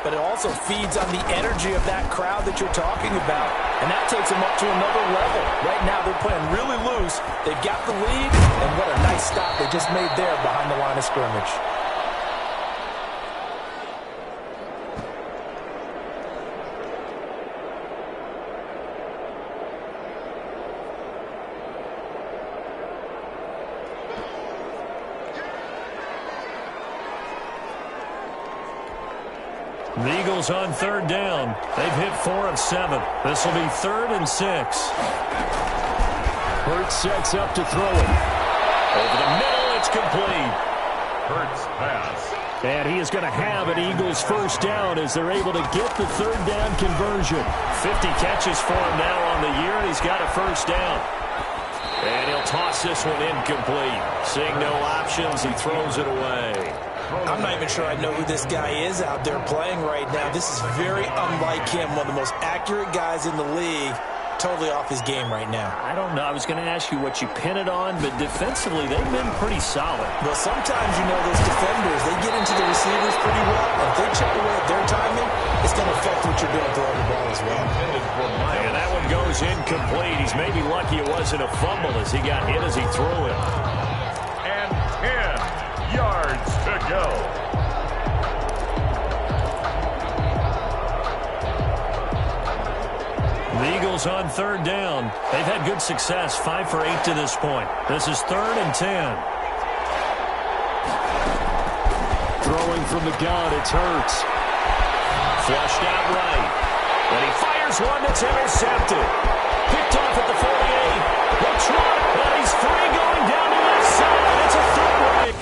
but it also feeds on the energy of that crowd that you're talking about. And that takes them up to another level. Right now, they're playing really loose. They've got the lead, and what a nice stop they just made there behind the line of scrimmage. The Eagles on third down. They've hit 4 of 7. This will be 3rd and 6. Hurts sets up to throw it. Over the middle, it's complete. Hurts pass. And he is going to have an Eagles first down as they're able to get the third down conversion. 50 catches for him now on the year, and he's got a first down. And he'll toss this one incomplete. Seeing no options, he throws it away. I'm not even sure I know who this guy is out there playing right now. This is very unlike him, one of the most accurate guys in the league. Totally off his game right now. I don't know. I was going to ask you what you pin it on, but defensively, they've been pretty solid. Well, sometimes, you know, those defenders, they get into the receivers pretty well. And if they chip away at their timing, it's going to affect what you're doing throwing the ball as well. And that one goes incomplete. He's maybe lucky it wasn't a fumble as he got hit as he threw it. And 10 yards to go. The Eagles on third down. They've had good success, 5 for 8 to this point. This is 3rd and 10. Throwing from the gun, it's Hurts. Flushed out right. And he fires one that's intercepted. Picked off at the 48. The trot, and he's free going down the left side. It's a foot break.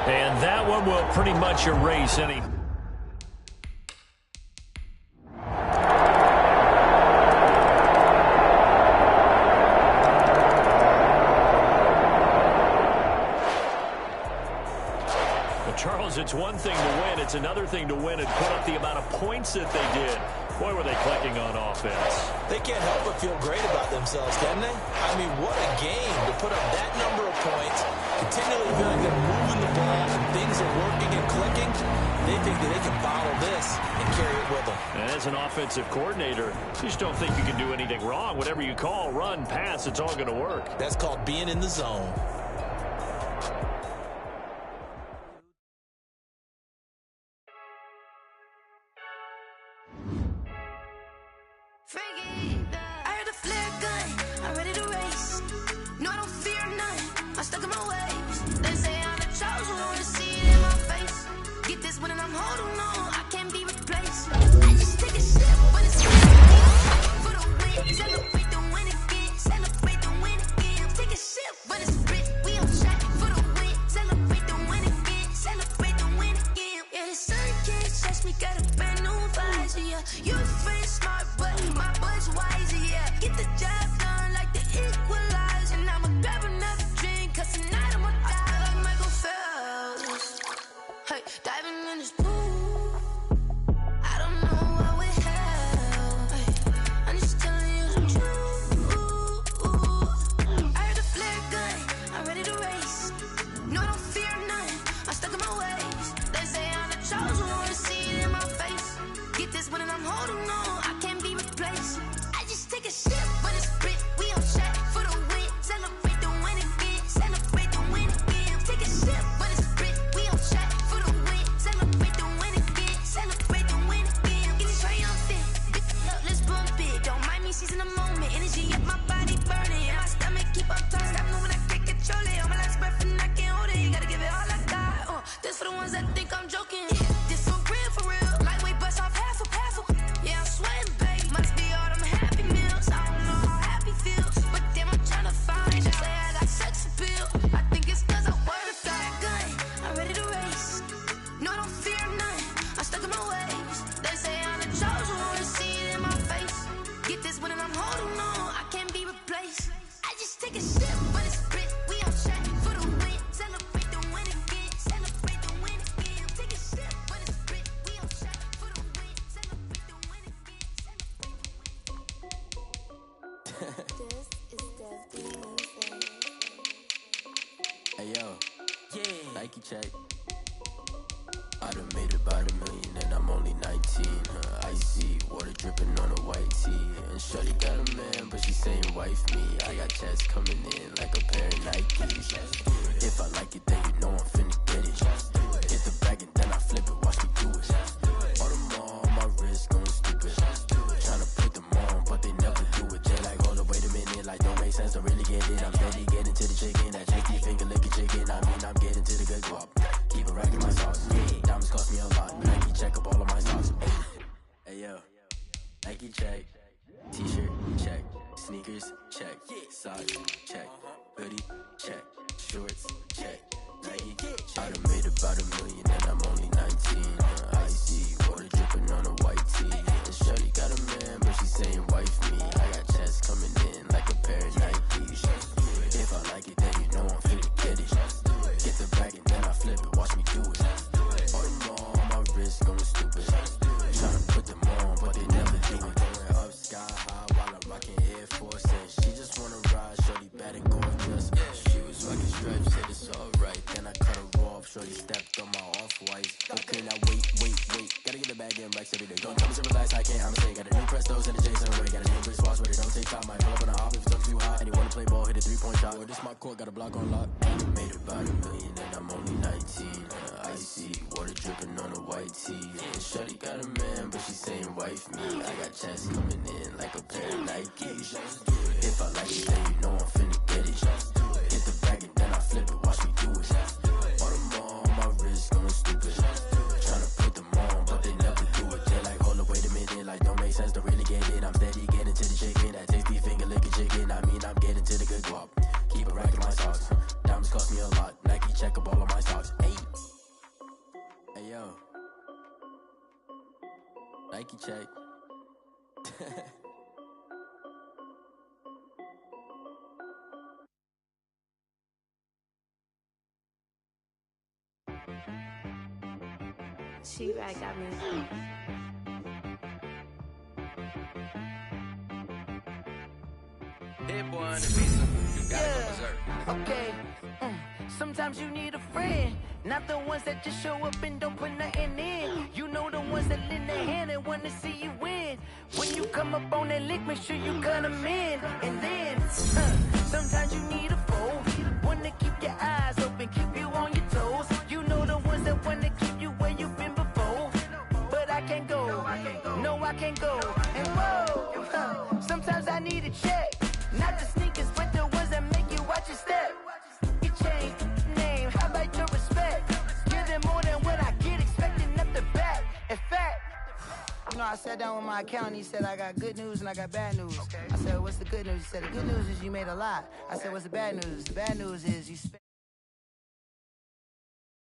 And that one will pretty much erase any... Charles, it's one thing to win. It's another thing to win and put up the amount of points that they did. Boy, were they clicking on offense. They can't help but feel great about themselves, can they? I mean, what a game to put up that number of points, continually feeling they're moving the ball and things are working and clicking. They think that they can bottle this and carry it with them. And as an offensive coordinator, you just don't think you can do anything wrong. Whatever you call, run, pass, it's all going to work. That's called being in the zone. Hey yo, Nike check. I done made about $1 million and I'm only 19. Icy water dripping on a white tee. And shorty got a man, but she saying wife me. I got checks coming in like a pair of Nikes. If I like it, then you know I'm finna get it. Hit the bag and then I flip it, watch me do it. All the more on my T-shirt, check. Sneakers, check. Socks, check. Hoodie, check. Shorts, check. Nike, I done made about $1 million and I'm only 19. Icy, water dripping on a white tee. And shorty got a man, but she saying wife me. I got checks coming in like a pair of Nikes. If I like it, then you know I'm finna get it. Get the bag and then I flip it, watch me do it. All them on my wrist going stupid. Tryna put them on, but they never do it. Going up sky high while I'm rocking Air Force. And she just wanna ride, shorty bad and gorgeous. She was rocking stripes, said it's alright. Then I cut her off, shorty stepped on my off-whites. Okay, now wait. Gotta get the bag in racks every day. Don't tell me to relax, I can't, I'ma say. Got a new Prestos and a J's in the way. Got a new wrist watch, but it don't take time. Might pull up on a hop if it's too hot. And you wanna play ball, hit a 3-point shot. Or this my court, got a block on lock. Made about $1 million and I'm only 19. Icy, water dripping on a white tee. And shorty got a man, but she saying wife me. I got checks coming in like a pair of Nikes. If I like it, then you know I'm finna get it. Hit the bag and then I flip it, watch me do it. All them on my wrist going stupid. Tryna put them on, but they never do it. They're like, hold up, wait a minute, like don't make sense, don't really get it. I'm steady getting to the chicken, that tasty finger licking chicken. I mean, I'm getting to the good guap. Keep a rack in my socks. Diamonds cost me a lot. Nike check up all of my stocks. Hey yo, Nike check. She back got me. Hit boy on the visa. You gotta go berserk. Okay. Sometimes you need a friend, not the ones that just show up and don't put nothing in. You know the ones that lend a hand and wanna see you win. When you come up on that lick, make sure you cut them in. And then, sometimes you need a foe, one to keep your eyes open, keep you on your toes. You know the ones that wanna keep you where you've been before. But I can't go, no I can't go. And whoa, sometimes I need a check, not the sneakers, but the ones that make you watch your step. You change name, how about your respect? Give them more than what I get, expecting up the back. In fact, you know, I sat down with my accountant, he said I got good news and I got bad news. I said, what's the good news? He said, the good news is you made a lot. I said, what's the bad news? The bad news is you spent